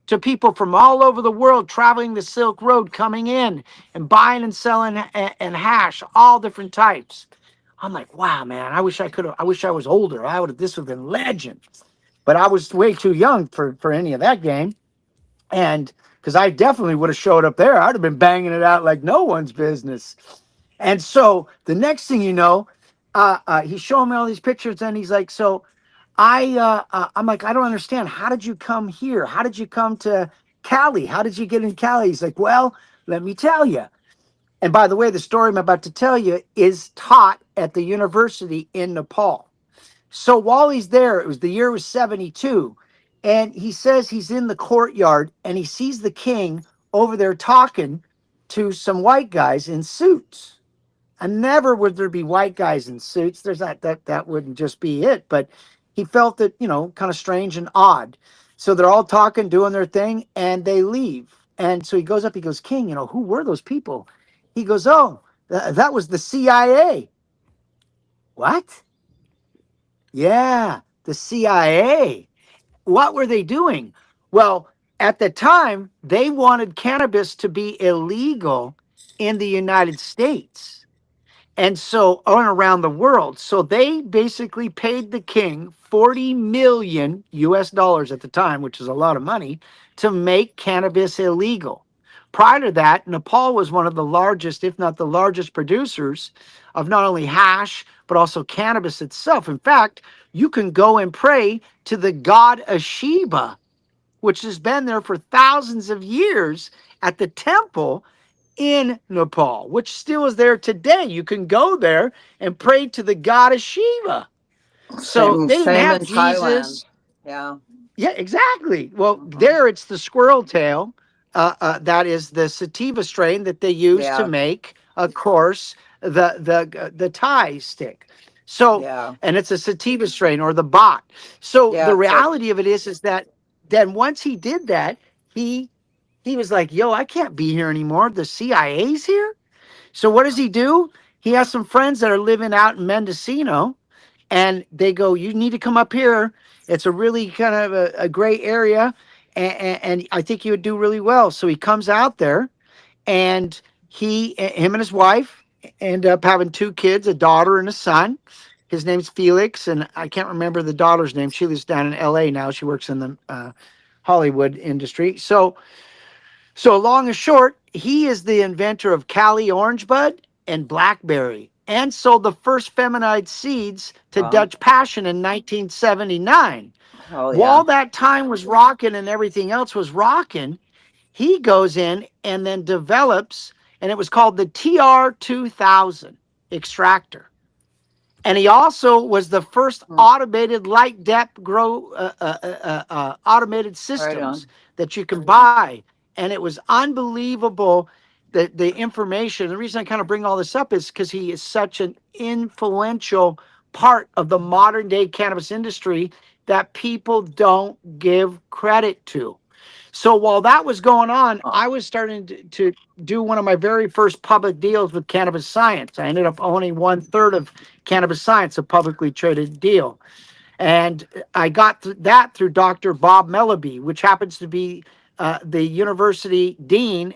to people from all over the world traveling the Silk Road, coming in and buying and selling and hash, all different types. I'm like, wow, man, I wish I was older. This would have been legend. But I was way too young for any of that game. And because I definitely would have showed up there, I'd have been banging it out like no one's business. And so the next thing you know, he's showing me all these pictures, and he's like, so I'm like, I don't understand. How did you come here? How did you come to Cali? How did you get in Cali? He's like, well, let me tell you. And by the way, the story I'm about to tell you is taught at the university in Nepal. So while he's there, the year was 72, and he says he's in the courtyard and he sees the king over there talking to some white guys in suits. And never would there be white guys in suits. There's that wouldn't just be it. But he felt it, kind of strange and odd. So they're all talking, doing their thing, and they leave. And so he goes up, he goes, King, who were those people? He goes, oh, that was the CIA. What? Yeah, the CIA. What were they doing? Well, at the time, they wanted cannabis to be illegal in the United States. And so on around the world. So they basically paid the king 40 million US dollars at the time, which is a lot of money, to make cannabis illegal. Prior to that, Nepal was one of the largest, if not the largest, producers of not only hash, but also cannabis itself. In fact, you can go and pray to the god of Shiva, which has been there for thousands of years at the temple in Nepal, which still is there today. You can go there and pray to the god of Shiva. So they didn't Same have in Thailand. Jesus. Yeah. Yeah, exactly. Well, there it's the squirrel tail. That is the sativa strain that they use to make, of course, the Thai stick. So, and it's a sativa strain or the bot. So the reality of it is that then once he did that, he was like, yo, I can't be here anymore. The CIA's here. So what does he do? He has some friends that are living out in Mendocino, and they go, you need to come up here. It's a really kind of a great area, and I think you would do really well. So he comes out there, and him and his wife end up having 2 kids, a daughter and a son. His name's Felix, and I can't remember the daughter's name. She lives down in LA now. She works in the Hollywood industry. So long and short, he is the inventor of Cali Orange Bud and Blackberry, and sold the first feminized seeds to Dutch Passion in 1979. While that time was rocking and everything else was rocking, he goes in and then develops, and it was called the TR2000 extractor. And he also was the first automated light depth grow automated systems that you can buy. And it was unbelievable the information. The reason I kind of bring all this up is because he is such an influential part of the modern day cannabis industry that people don't give credit to. So while that was going on, I was starting to do one of my very first public deals with Cannabis Science. I ended up owning 1/3 of Cannabis Science, a publicly traded deal. And I got that through Dr. Bob Melleby, which happens to be the university dean.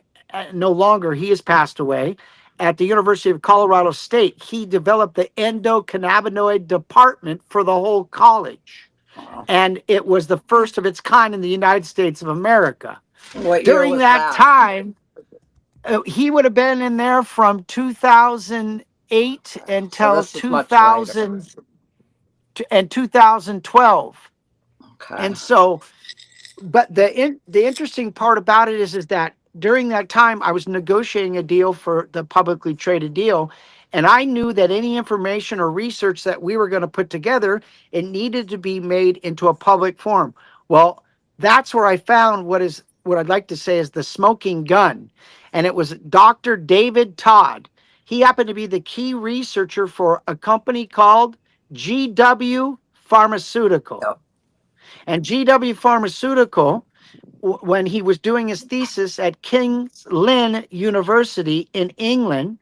No longer, he has passed away. At the University of Colorado State, he developed the endocannabinoid department for the whole college. Wow. And it was the first of its kind in the United States of America. What year During was that that? time, he would have been in there from 2008 So until this is much later. 2012. Okay. And so, but the interesting part about it is that during that time I was negotiating a deal for the publicly traded deal, and I knew that any information or research that we were going to put together, it needed to be made into a public forum. Well, that's where I found what I'd like to say is the smoking gun, and it was Dr. David Todd. He happened to be the key researcher for a company called GW Pharmaceutical. Yep. And GW Pharmaceutical, when he was doing his thesis at King's Lynn University in England,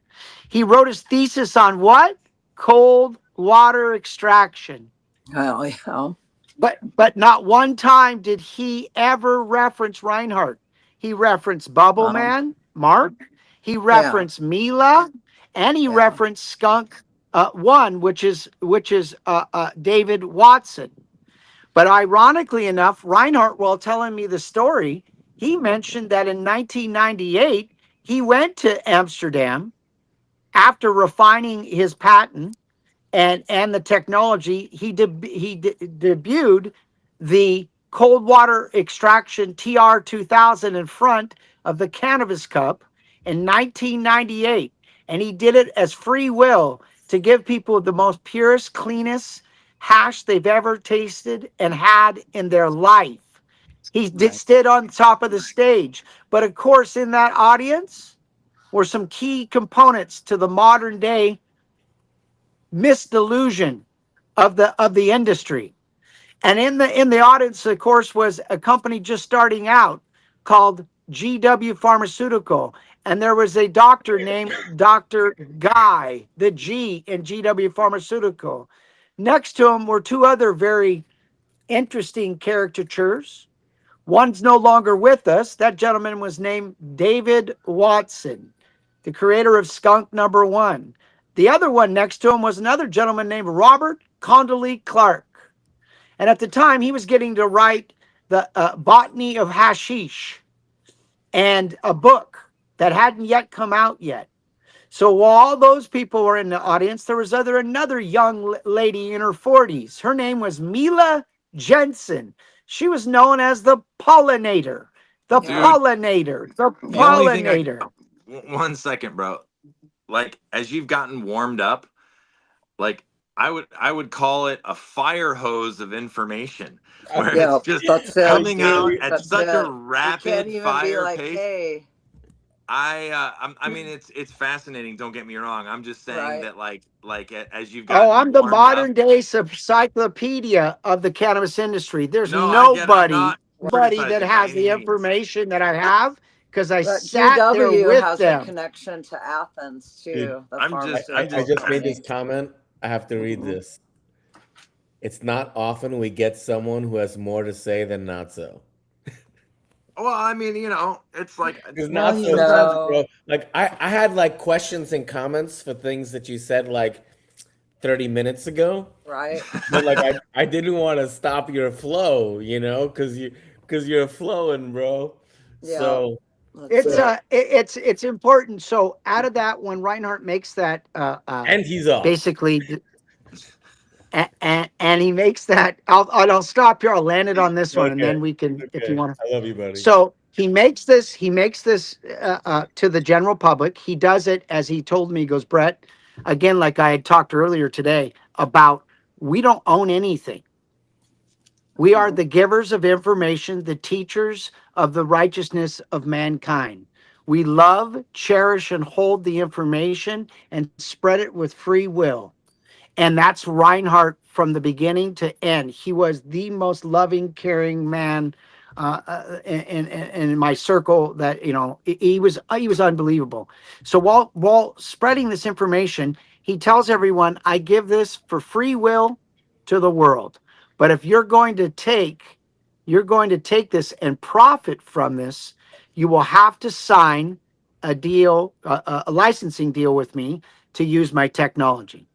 he wrote his thesis on what? Cold water extraction. Oh, yeah. But not one time did he ever reference Reinhardt. He referenced Bubble Man, Mark. He referenced Mila, and he referenced Skunk One, which is David Watson. But ironically enough, Reinhardt, while telling me the story, he mentioned that in 1998 he went to Amsterdam after refining his patent and the technology. He debuted the cold water extraction TR2000 in front of the Cannabis Cup in 1998, and he did it as free will to give people the most purest, cleanest hash they've ever tasted and had in their life. He stood on top of the stage, but of course, in that audience were some key components to the modern day misillusion of the industry. And in the audience, of course, was a company just starting out called GW Pharmaceutical. And there was a doctor named Dr. Guy, the G in GW Pharmaceutical. Next to him were two other very interesting caricatures. One's no longer with us. That gentleman was named David Watson, the creator of Skunk Number One. The other one next to him was another gentleman named Robert Condolee Clark. And at the time, he was getting to write the Botany of Hashish and a book that hadn't yet come out yet. So while all those people were in the audience, there was another young lady in her 40s. Her name was Mila Jensen. She was known as the pollinator. The pollinator. The pollinator. 1 second, bro. Like, as you've gotten warmed up, like I would call it a fire hose of information, where it's just coming out at such a rapid fire pace. Hey. I mean, it's fascinating. Don't get me wrong. I'm just saying that, like as you've gotten I'm the modern up, day encyclopedia of the cannabis industry. There's nobody that has the information that I have, because I sat there with has them. A connection to Athens too. Dude, I just made this comment. I have to read this. It's not often we get someone who has more to say than Notso. Well, I mean, it's like bro. Like I had like questions and comments for things that you said like 30 minutes ago. Right. But like I didn't want to stop your flow, because you're flowing, bro. Yeah. So it's important. So out of that, when Reinhardt makes that and he's off. Basically and he makes that, I'll stop here. I'll land it on this one, and then we can, if you want to. I love you, buddy. So he makes this to the general public. He does it, as he told me, he goes, Brett, again, like I had talked earlier today about, we don't own anything. We are the givers of information, the teachers of the righteousness of mankind. We love, cherish, and hold the information and spread it with free will. And that's Reinhardt from the beginning to end. He was the most loving, caring man in my circle. That he was unbelievable. So while spreading this information, he tells everyone, "I give this for free will to the world. But if you're going to take this and profit from this, you will have to sign a deal, a licensing deal with me to use my technology."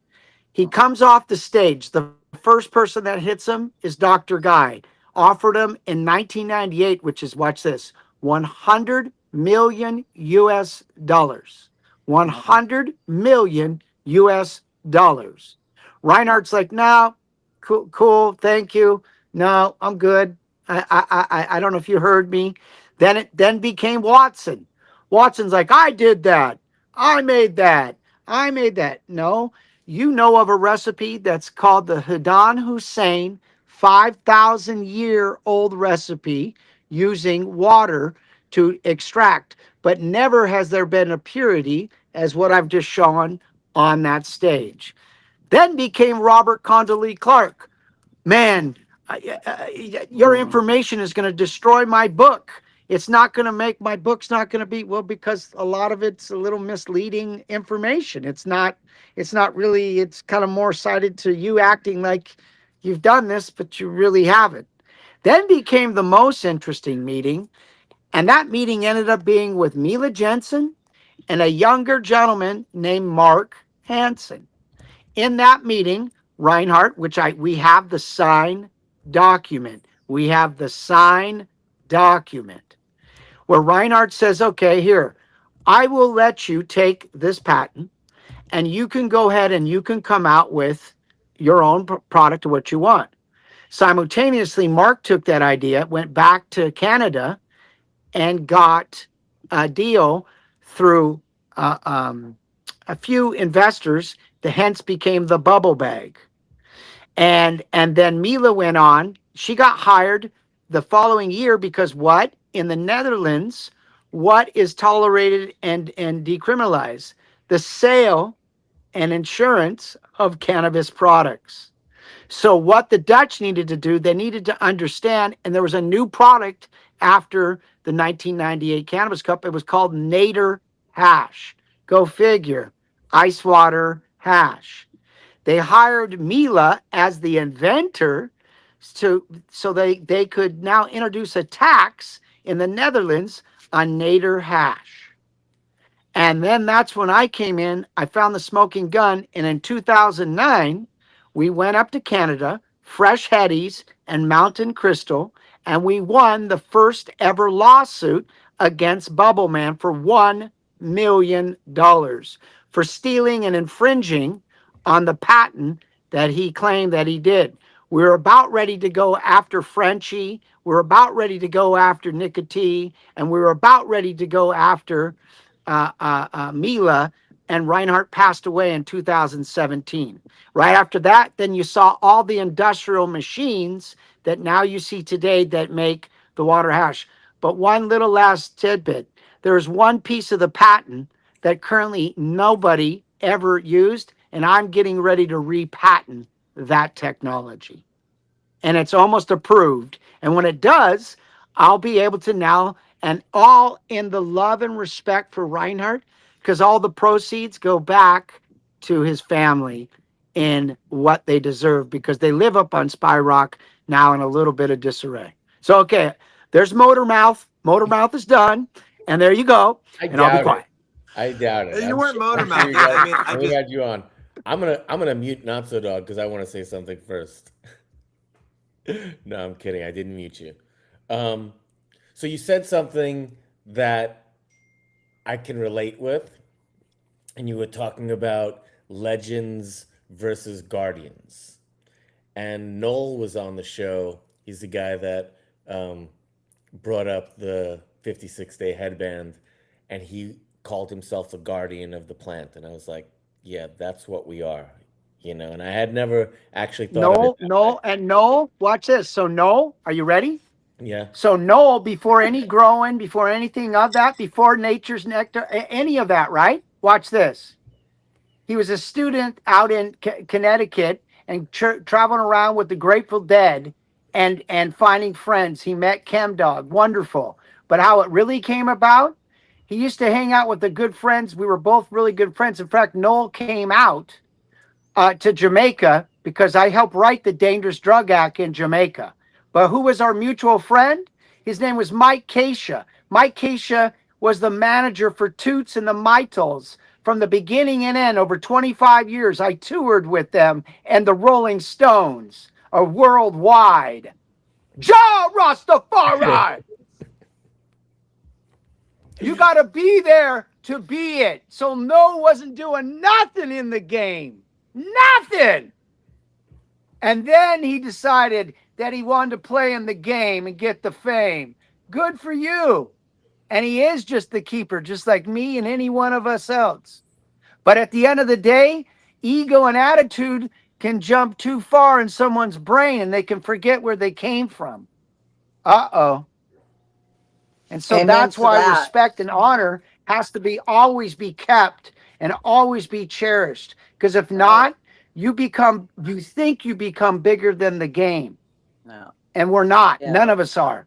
He comes off the stage. The first person that hits him is Dr. Guy. Offered him in 1998, which is, watch this, 100 million US dollars. 100 million US dollars. Reinhardt's like, no, cool, cool, thank you. No, I'm good. I don't know if you heard me. Then it then became Watson. Watson's like, I did that. I made that. I made that. No, you know of a recipe that's called the Hadan Hussein 5,000-year old recipe using water to extract, but never has there been a purity as what I've just shown on that stage. Then became Robert Condolee Clark. Man, your information is going to destroy my book. It's not going to make my book's not going to be, well, because a lot of it's a little misleading information. It's not really, it's kind of more cited to you acting like you've done this, but you really haven't. Then became the most interesting meeting, and that meeting ended up being with Mila Jensen and a younger gentleman named Mark Hansen. In that meeting, Reinhardt, which we have the signed document. We have the signed document where Reinhardt says, okay, here, I will let you take this patent and you can go ahead and you can come out with your own product or what you want. Simultaneously, Mark took that idea, went back to Canada, and got a deal through a few investors that hence became the bubble bag. And then Mila went on. She got hired the following year because what? In the Netherlands, what is tolerated and decriminalized? The sale and insurance of cannabis products. So what the Dutch needed to do, they needed to understand, and there was a new product after the 1998 Cannabis Cup. It was called Nader Hash. Go figure. Ice water hash. They hired Mila as the inventor so they could now introduce a tax in the Netherlands on Nader hash. And then that's when I came in. I found the smoking gun. And in 2009, we went up to Canada, Fresh Headies and Mountain Crystal, and we won the first ever lawsuit against Bubble Man for $1 million for stealing and infringing on the patent that he claimed that he did. We were about ready to go after Frenchie. We were about ready to go after Nicotine, and we were about ready to go after Mila, and Reinhardt passed away in 2017. Right after that, then you saw all the industrial machines that now you see today that make the water hash. But one little last tidbit. There's one piece of the patent that currently nobody ever used, and I'm getting ready to repatent that technology. And it's almost approved. And when it does, I'll be able to now, and all in the love and respect for Reinhardt, because all the proceeds go back to his family in what they deserve, because they live up on Spy Rock now in a little bit of disarray. So, okay, there's Motor Mouth. Motor Mouth is done. And there you go. And I'll be quiet. I doubt it. You weren't motor I'm mouth. you guys, I mean, I we just had you on. I'm gonna mute Notso Dog because I want to say something first. No, I'm kidding. I didn't mute you. Um, so you said something that I can relate with, and you were talking about legends versus guardians. And Noel was on the show. He's the guy that um, brought up the 56-day headband, and he called himself a guardian of the plant. And I was like, yeah, that's what we are, And I had never actually thought of it No, that way. no, and no. Watch this. So, no, are you ready? Yeah. So Noel, before any growing, before anything of that, before nature's nectar, any of that, right? Watch this. He was a student out in Connecticut and traveling around with the Grateful Dead and finding friends. He met Chemdog, wonderful. But how it really came about, he used to hang out with the good friends. We were both really good friends. In fact, Noel came out to Jamaica because I helped write the Dangerous Drug Act in Jamaica. But who was our mutual friend? His name was Mike Keisha. Mike Keisha was the manager for Toots and the Mitals from the beginning and end. Over 25 years, I toured with them and the Rolling Stones, a worldwide. Jah Rastafari! You got to be there to be it. So Noah wasn't doing nothing in the game. Nothing. And then he decided that he wanted to play in the game and get the fame. Good for you. And he is just the keeper, just like me and any one of us else. But at the end of the day, ego and attitude can jump too far in someone's brain and they can forget where they came from. Uh-oh. And so Amen that's to why that. respect and honor has to be always be kept and always be cherished. Because if not, you think you become bigger than the game. No. And we're not. Yeah. None of us are.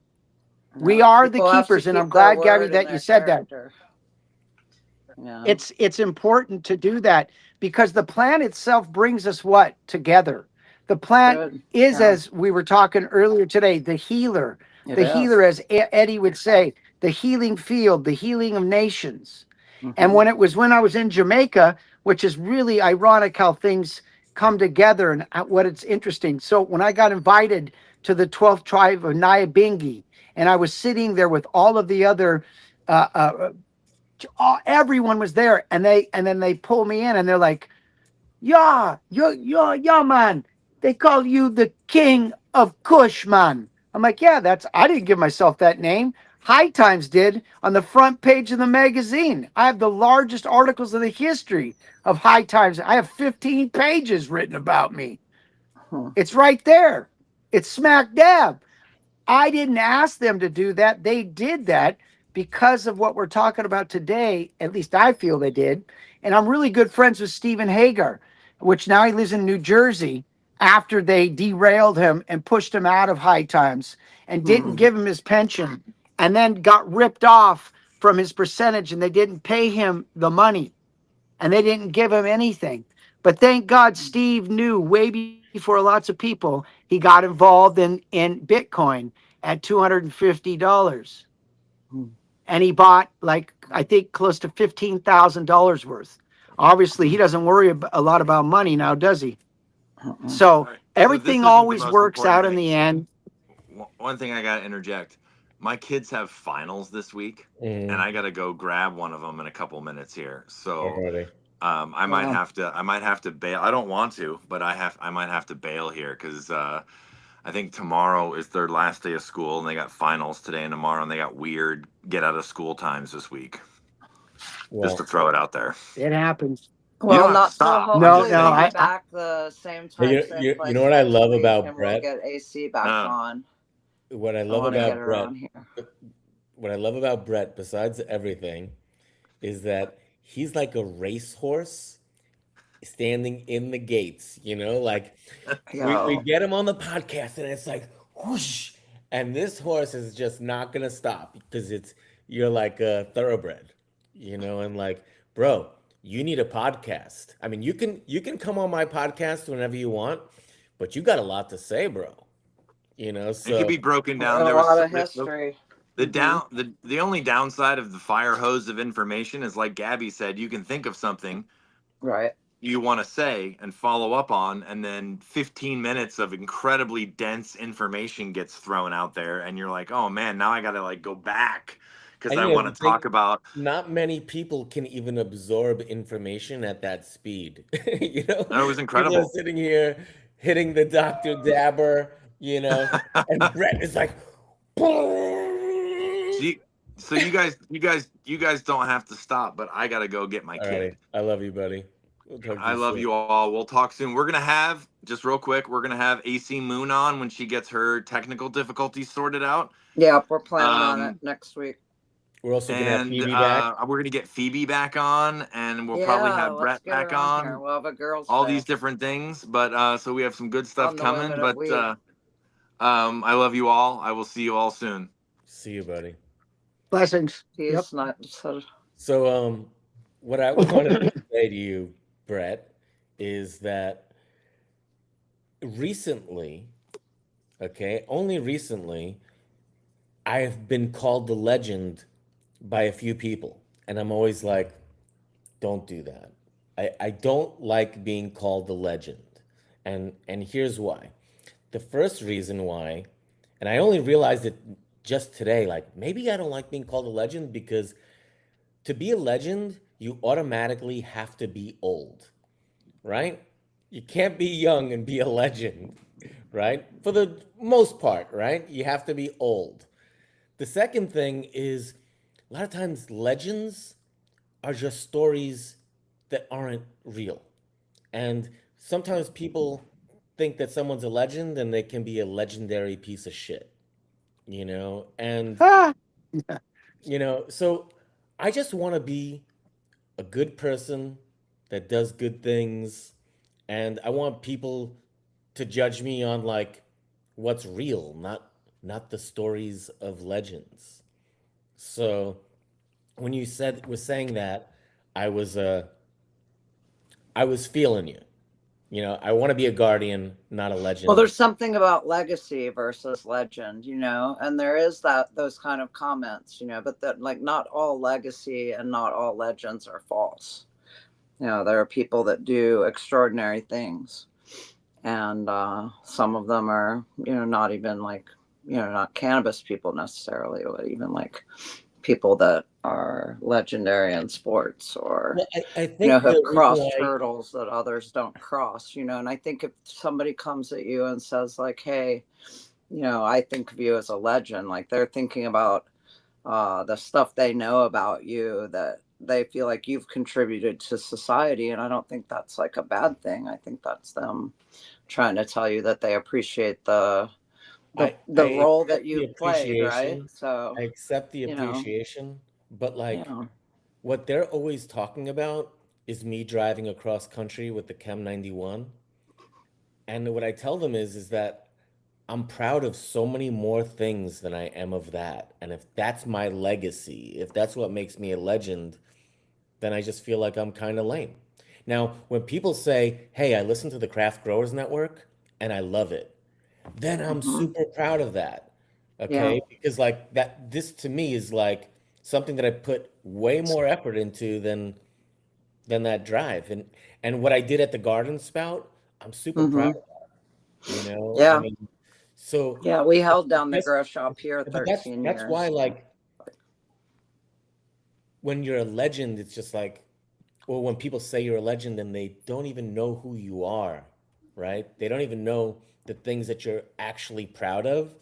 No. We are the People have to keepers. And keep I'm their glad, Gabby, word and that their you said that. character. Yeah. It's important to do that because the plan itself brings us what? Together. The plant Good. is, Yeah. as we were talking earlier today, the healer. It The is. healer, as Eddie would say, the healing field, the healing of nations. Mhm. And when I was in Jamaica, which is really ironic how things come together and what it's interesting. So when I got invited to the 12th tribe of Nyabingi, and I was sitting there with all of the other everyone was there, and then they pull me in and they're like, yeah, yeah, man. They call you the king of Kushman. I'm like, yeah, I didn't give myself that name. High Times did on the front page of the magazine. I have the largest articles in the history of High Times. I have 15 pages written about me. It's right there. It's smack dab. I didn't ask them to do that. They did that because of what we're talking about today. At least I feel they did. And I'm really good friends with Stephen Hagar, which now he lives in New Jersey after they derailed him and pushed him out of High Times and didn't give him his pension and then got ripped off from his percentage and they didn't pay him the money and they didn't give him anything. But thank God Steve knew way before lots of people. He got involved in Bitcoin at $250. And he bought I think close to $15,000 worth. Obviously, he doesn't worry a lot about money now, does he? So everything always works out in the end. One thing I got to interject. My kids have finals this week, and I got to go grab one of them in a couple minutes here. So I might have to bail. I don't want to, but I might have to bail here because I think tomorrow is their last day of school, and they got finals today and tomorrow, and they got weird get out of school times this week. Well, just to throw it out there. It happens. Well, not not so. stop. Hopefully, No, we'll be I back the same time, You same place know what I next love week, about and Brett? we'll get AC back on. What I I love want to get about her Brett, on here. what I love about Brett, besides everything, is that he's like a racehorse standing in the gates. You know, like we Yo. get him on the podcast, and it's like whoosh, and this horse is just not gonna stop because you're like a thoroughbred, you know, and like, bro, you need a podcast. I mean, you can come on my podcast whenever you want, but you got a lot to say, bro. You know, It could so be broken down. A There was lot of history. the only downside of the fire hose of information is, like Gabby said, you can think of something Right. you want to say and follow up on, and then 15 minutes of incredibly dense information gets thrown out there, and you're like, oh man, now I gotta like go back because and I you know, want the to thing, talk about. not many people can even absorb information at that speed. You know, It was people are incredible. sitting here hitting the Dr. Dabber, you know, and Brett is like, See, so you guys don't have to stop, but I gotta go get my all right, kid. I love you, buddy. We'll talk to I you love soon. you all. We'll talk soon. We're gonna have, just real quick, we're gonna have AC Moon on when she gets her technical difficulties sorted out. Yeah, we're planning on it Um, next week. We're also gonna have and Phoebe back. we're gonna get Phoebe back on, and we'll probably Yeah, have let's Brett get her back on here. on. We'll have a girls' All day these different things, but so we have some good stuff on the coming. women of But weed. I love you all. I will see you all soon. See you, buddy. Blessings. Yep. He's not. So, So, what I wanted to say to you, Brett, is that recently, okay, only recently, I have been called the legend by a few people. And I'm always like, don't do that. I don't like being called the legend. And here's why. The first reason why, and I only realized it just today, like maybe I don't like being called a legend because to be a legend, you automatically have to be old, right? You can't be young and be a legend, right? For the most part, right? You have to be old. The second thing is a lot of times legends are just stories that aren't real. And sometimes people think that someone's a legend and they can be a legendary piece of shit, you know? And, Ah, so I just want to be a good person that does good things. And I want people to judge me on like what's real, not the stories of legends. So when you said was saying that, I was uh I was feeling you. You know, I want to be a guardian, not a well, legend. there's something about legacy versus legend, and there is those kind of comments, but that like not all legacy and not all legends are false. There are people that do extraordinary things, and some of them are, not even like, not cannabis people necessarily, but even like people that are legendary in sports or Well, I think have the reason crossed why hurdles that others don't cross, and I think if somebody comes at you and says like, hey, I think of you as a legend, like they're thinking about the stuff they know about you that they feel like you've contributed to society, and I don't think that's like a bad thing. I think that's them trying to tell you that they appreciate the I the role that accept the you've played, right? appreciation. So I accept the you know appreciation, but like yeah. what they're always talking about is me driving across country with the Chem 91. And what I tell them is that I'm proud of so many more things than I am of that. And if that's my legacy, if that's what makes me a legend, then I just feel like I'm kind of lame. Now, when people say, "Hey, I listen to the Craft Growers Network and I love it," then I'm Hmm. super proud of that. Yeah. Okay? Because like that this to me is like something that I put way more effort into than that drive. And what I did at the Garden Spout, I'm super proud Hmm. of that, you know? I Yeah. mean, so Yeah, we held down the that's grow shop here but that's 13 that's why years. like when you're a legend, it's just like, or when people say you're a legend and they don't even know who you are, right? They don't even know the things that you're actually proud of,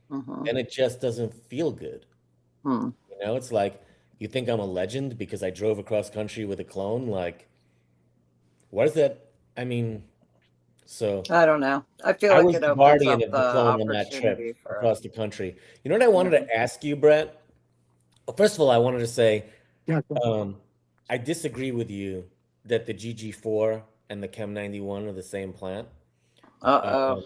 Hmm. then it just doesn't feel good. Hmm. You know, it's like you think I'm a legend because I drove across country with a clone. Like, what is that? I mean, so I don't know. I feel I like was it the opens guardian up of the the clone on that trip opportunity for, across the country. You know what I wanted yeah. to ask you, Brett? Well, first of all, I wanted to say yeah. um, I disagree with you that the GG4 and the Chem 91 are the same plant. Uh-oh. Um,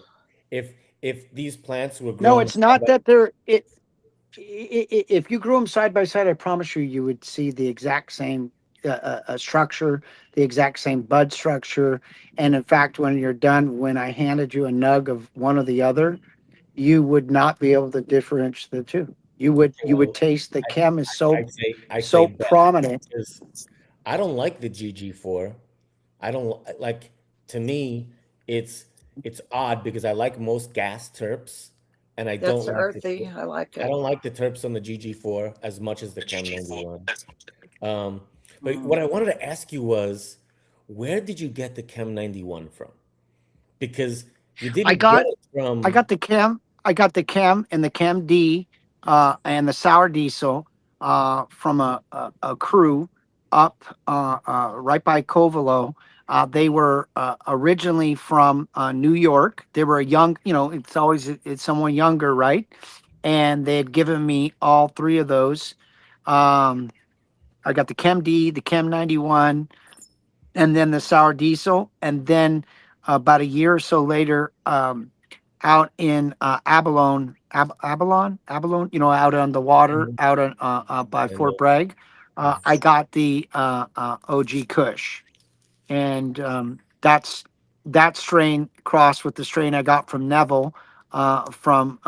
if these plants were No, grown it's side not by that they're it. If you grew them side by side, I promise you, you would see the exact same structure, the exact same bud structure. And in fact, when you're done, when I handed you a nug of one or the other, you would not be able to differentiate the two. You would so taste the I, chem is so I say so better prominent. because I don't like the GG4. I don't like to me it's odd because I like most gas terps and That's earthy. I like I it. don't like the terps on the GG4 as much as the Chem 91. Um, but Mm. what I wanted to ask you was, where did you get the Chem 91 from? Because you I didn't get got it I from, got the chem. I got the chem and the chem D and the sour diesel from a crew up right by Covelo. They were originally from New York. They were a young, it's someone younger, right? And they had given me all three of those. Um, I got the Chem D, the Chem 91, and then the sour diesel. And then about a year or so later, out in Abalone, out on the water, Mhm. out on by And Fort Bragg, yeah. I got the OG Kush, and that strain crossed with the strain I got from Neville from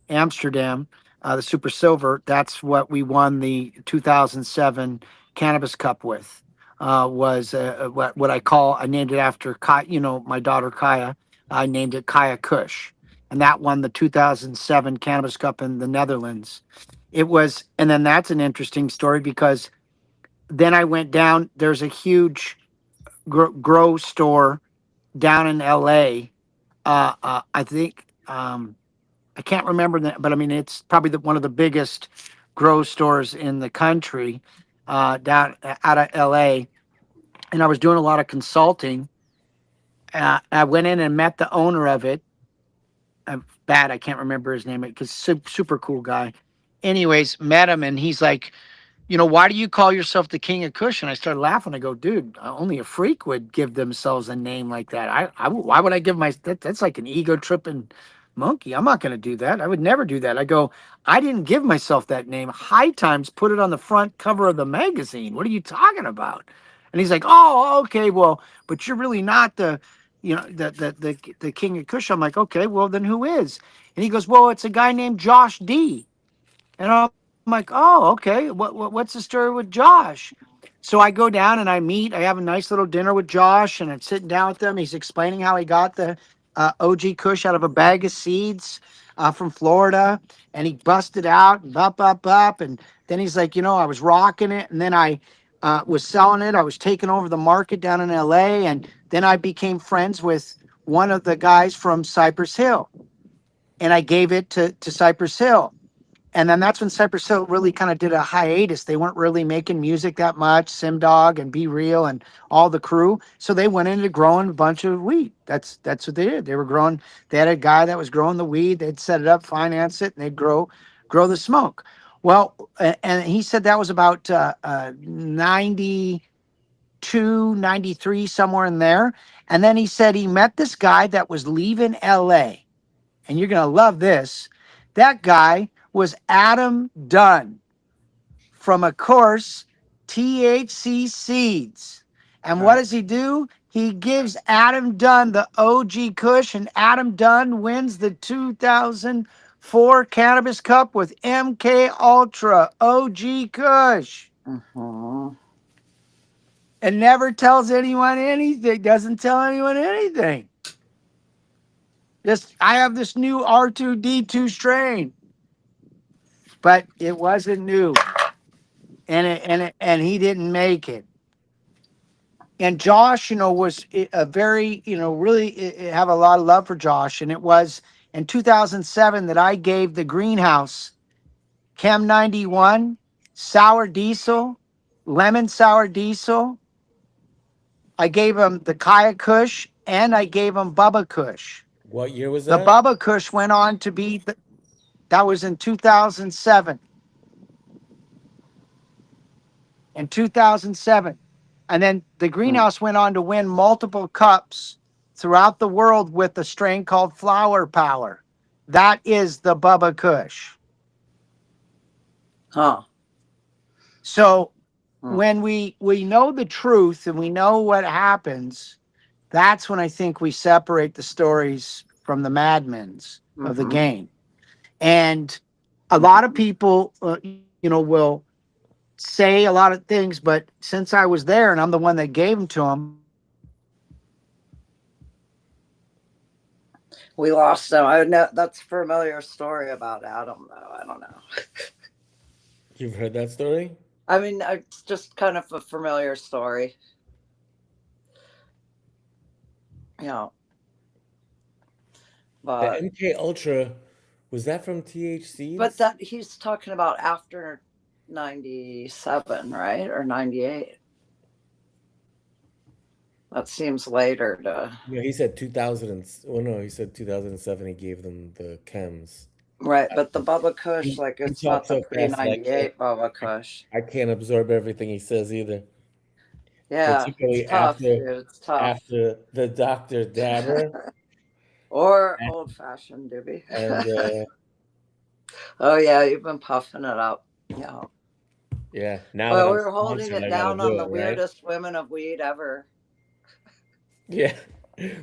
Amsterdam, the Super Silver. That's what we won the 2007 Cannabis Cup with. Was what I call, I named it after my daughter Kaya. I named it Kaya Kush, and that won the 2007 Cannabis Cup in the Netherlands. It was, and then that's an interesting story because then I went down. There's a huge grow store down in L.A. I think. I can't remember that, but I mean, it's probably one of the biggest grow stores in the country, down out of LA. And I was doing a lot of consulting. I went in and met the owner of it. Bad, I can't remember his name because super cool guy. Anyways, met him and he's like, why do you call yourself the King of Kush? And I started laughing. I go, dude, only a freak would give themselves a name like that. Why would I give that's like an ego tripping monkey. I'm not going to do that. I would never do that. I go, I didn't give myself that name. High Times put it on the front cover of the magazine. What are you talking about? And he's like, oh, okay, well, but you're really not the King of Kush. I'm like, okay, well, then who is? And he goes, well, it's a guy named Josh D. And I'm like, oh, okay. What's the story with Josh? So I go down and I have a nice little dinner with Josh, and I'm sitting down with him. He's explaining how he got the OG Kush out of a bag of seeds from Florida, and he busted out and up. And then he's like, I was rocking it, and then I was selling it. I was taking over the market down in LA, and then I became friends with one of the guys from Cypress Hill, and I gave it to Cypress Hill. And then that's when Cypress Hill really kind of did a hiatus. They weren't really making music that much, Simdog and Be Real and all the crew. So they went into growing a bunch of weed. That's what they did. They were growing. They had a guy that was growing the weed. They'd set it up, finance it, and they'd grow the smoke. Well, and he said that was about 92, 93, somewhere in there. And then he said he met this guy that was leaving LA, and you're going to love this. That guy was Adam Dunn from, of course, THC Seeds. And what I, does he do? He gives Adam Dunn the OG Kush, and Adam Dunn wins the 2004 Cannabis Cup with MK Ultra OG Kush. Mhm. And never tells anyone anything, doesn't tell anyone anything. I have this new R2D2 strain, but it wasn't new, and he didn't make it. And Josh, was a very, really have a lot of love for Josh. And it was in 2007 that I gave the greenhouse Chem 91, sour diesel, lemon sour diesel. I gave him the Kaya Kush, and I gave him Bubba Kush. what year was The that? Bubba Kush went on to be that was in 2007. In 2007. And then the Mm. greenhouse went on to win multiple cups throughout the world with a strain called Flower Power. That is the Bubba Kush. Huh. So Mm. when we know the truth and we know what happens, that's when I think we separate the stories from the madmens of the Mhm. game. And a lot of people, will say a lot of things, but since I was there and I'm the one that gave them to them, We lost him. I know that's a familiar story about Adam, though. I don't know. You've heard that story? I mean, it's just kind of a familiar story. You know, The but MK Ultra, was that from TH but Seeds? that he's talking about after 97, right? Or 98. That seems later to. He said 2000 well, no, he said 2007 he gave them the chems. Right, but the Bubba Kush, He, like he it's not talks the so pre fast that 98 Bubba I, Kush. I can't absorb everything he says either. Yeah, it's Particularly tough, after dude. It's tough. after the Dr. Dabber Or old fashioned, Doobie. and Oh yeah, you've been puffing it up. Yeah. yeah, now that Well, I'm we were holding sponsored, it I gotta down on do the it, right? weirdest women of weed ever. Yeah,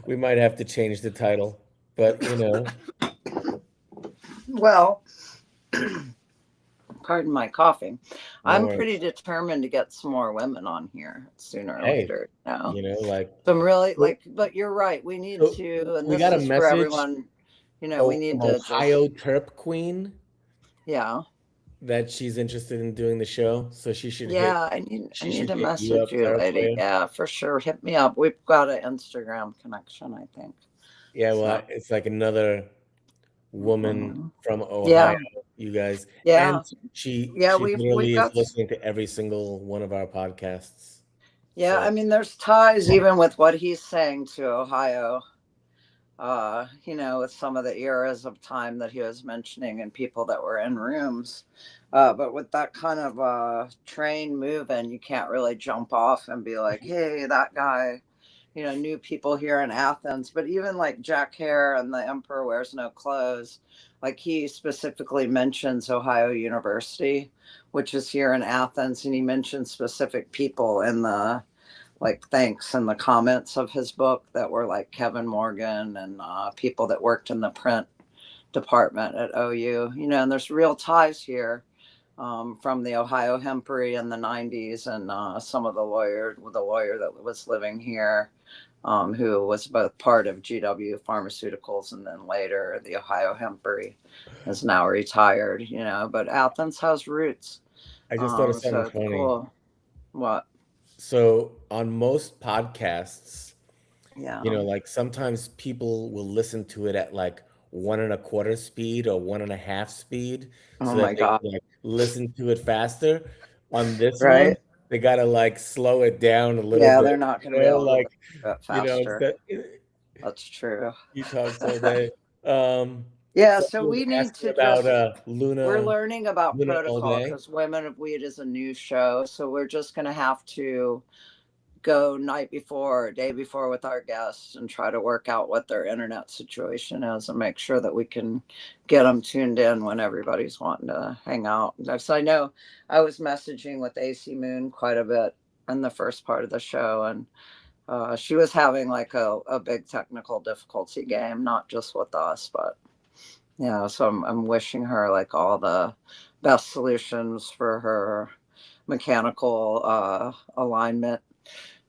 we might have to change the title, but Well, pardon my coughing. no I'm worries. pretty determined to get some more women on here sooner or Hey, later. like Some really so, like, but you're right. We need so to, and we this got a is for message everyone. We need from to just, Ohio Terp Queen yeah, that she's interested in doing the show, so yeah. I she need should to hit you message up, you, lady. Saraquoia. Yeah, for sure. Hit me up. We've got an Instagram connection, I think. Yeah, well, So, it's like another woman mhm. from Ohio, Yeah, you guys, and yeah, yeah. she We've literally is got. listening to every single one of our podcasts. Yeah, I So mean, there's ties even with what he's saying to Ohio. With some of the eras of time that he was mentioning and people that were in rooms. But with that kind of train moving, you can't really jump off and be like, hey, that guy, knew people here in Athens. But even like Jack Hare and the Emperor Wears No Clothes, like he specifically mentions Ohio University, which is here in Athens. And he mentions specific people in the like thanks in the comments of his book that were like Kevin Morgan and people that worked in the print department at OU, and there's real ties here from the Ohio Hempery in the 90s and some of the lawyer that was living here who was both part of GW Pharmaceuticals and then later the Ohio Hempery is now retired, but Athens has roots. I just thought of So something it's funny. cool. What? So on most podcasts, Yeah. like sometimes people will listen to it at like 1.25 speed or 1.5 speed Oh so that my they God. can like listen to it faster. On this one, Right. they gotta like slow it down a little Yeah, bit, they're not going to be able to listen like, to it faster. instead That's true. he talks all day. Yeah, so Someone was we need asking to about just, we're Luna learning about all protocol day. because Women of Weed is a new show. So we're just going to have to go night before or day before with our guests and try to work out what their internet situation is and make sure that we can get them tuned in when everybody's wanting to hang out. So I know I was messaging with AC Moon quite a bit in the first part of the show, and she was having like a big technical difficulty game, not just with us, but so I'm wishing her like all the best solutions for her mechanical alignment,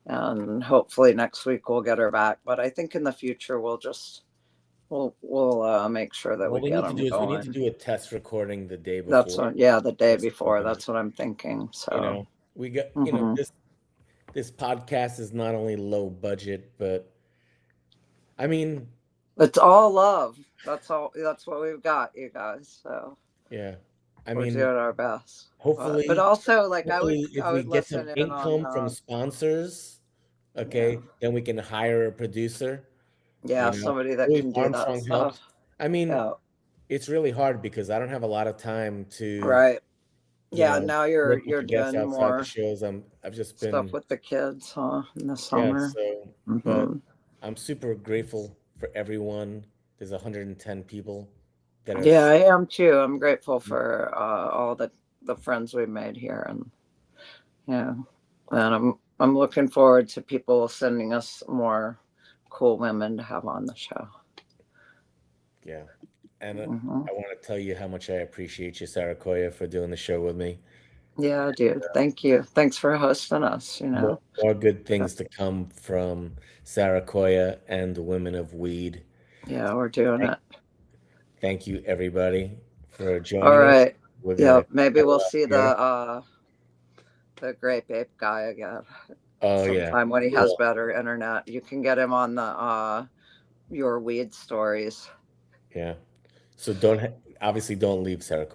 and hopefully next week we'll get her back. But I think in the future we'll make sure that What we we get need to them do is we need to going. do a test recording the day That's before. what, yeah, the day Just before. That's what I'm thinking. you So, know, we got mhm. this podcast is not only low budget, but I mean, It's all love. That's all. That's what we've got, you guys. So yeah, I we're mean, doing our best. But hopefully, also, like if I we would get some listen in on. income from sponsors, Yeah, okay, then we can hire a producer. yeah, somebody that Louis can do that Armstrong stuff. helps. I mean, Yeah, it's really hard because I don't have a lot of time to, right. Yeah, now work with you're the guests doing outside the more shows. I've just stuff been, with the kids, huh? In the yeah, summer. so, but Hmm. I'm super grateful for everyone. There's 110 people that are, Yeah, I am too. I'm grateful for all the friends we made here, and yeah, and I'm looking forward to people sending us more cool women to have on the show. yeah. And Hmm. I want to tell you how much I appreciate you, Sarakoya, for doing the show with me. Yeah, dude. Thank you. Thanks for hosting us. More good things to come from Sarakoya and the Women of Weed. Yeah, we're doing Thank, it. thank you, everybody, for All joining us. right. We're gonna Yeah, maybe cut it we'll off see here. the Grape Ape guy again Oh yeah, sometime when he has cool. better internet. You can get him on the your weed stories. Yeah. So obviously don't leave, Sarakoya.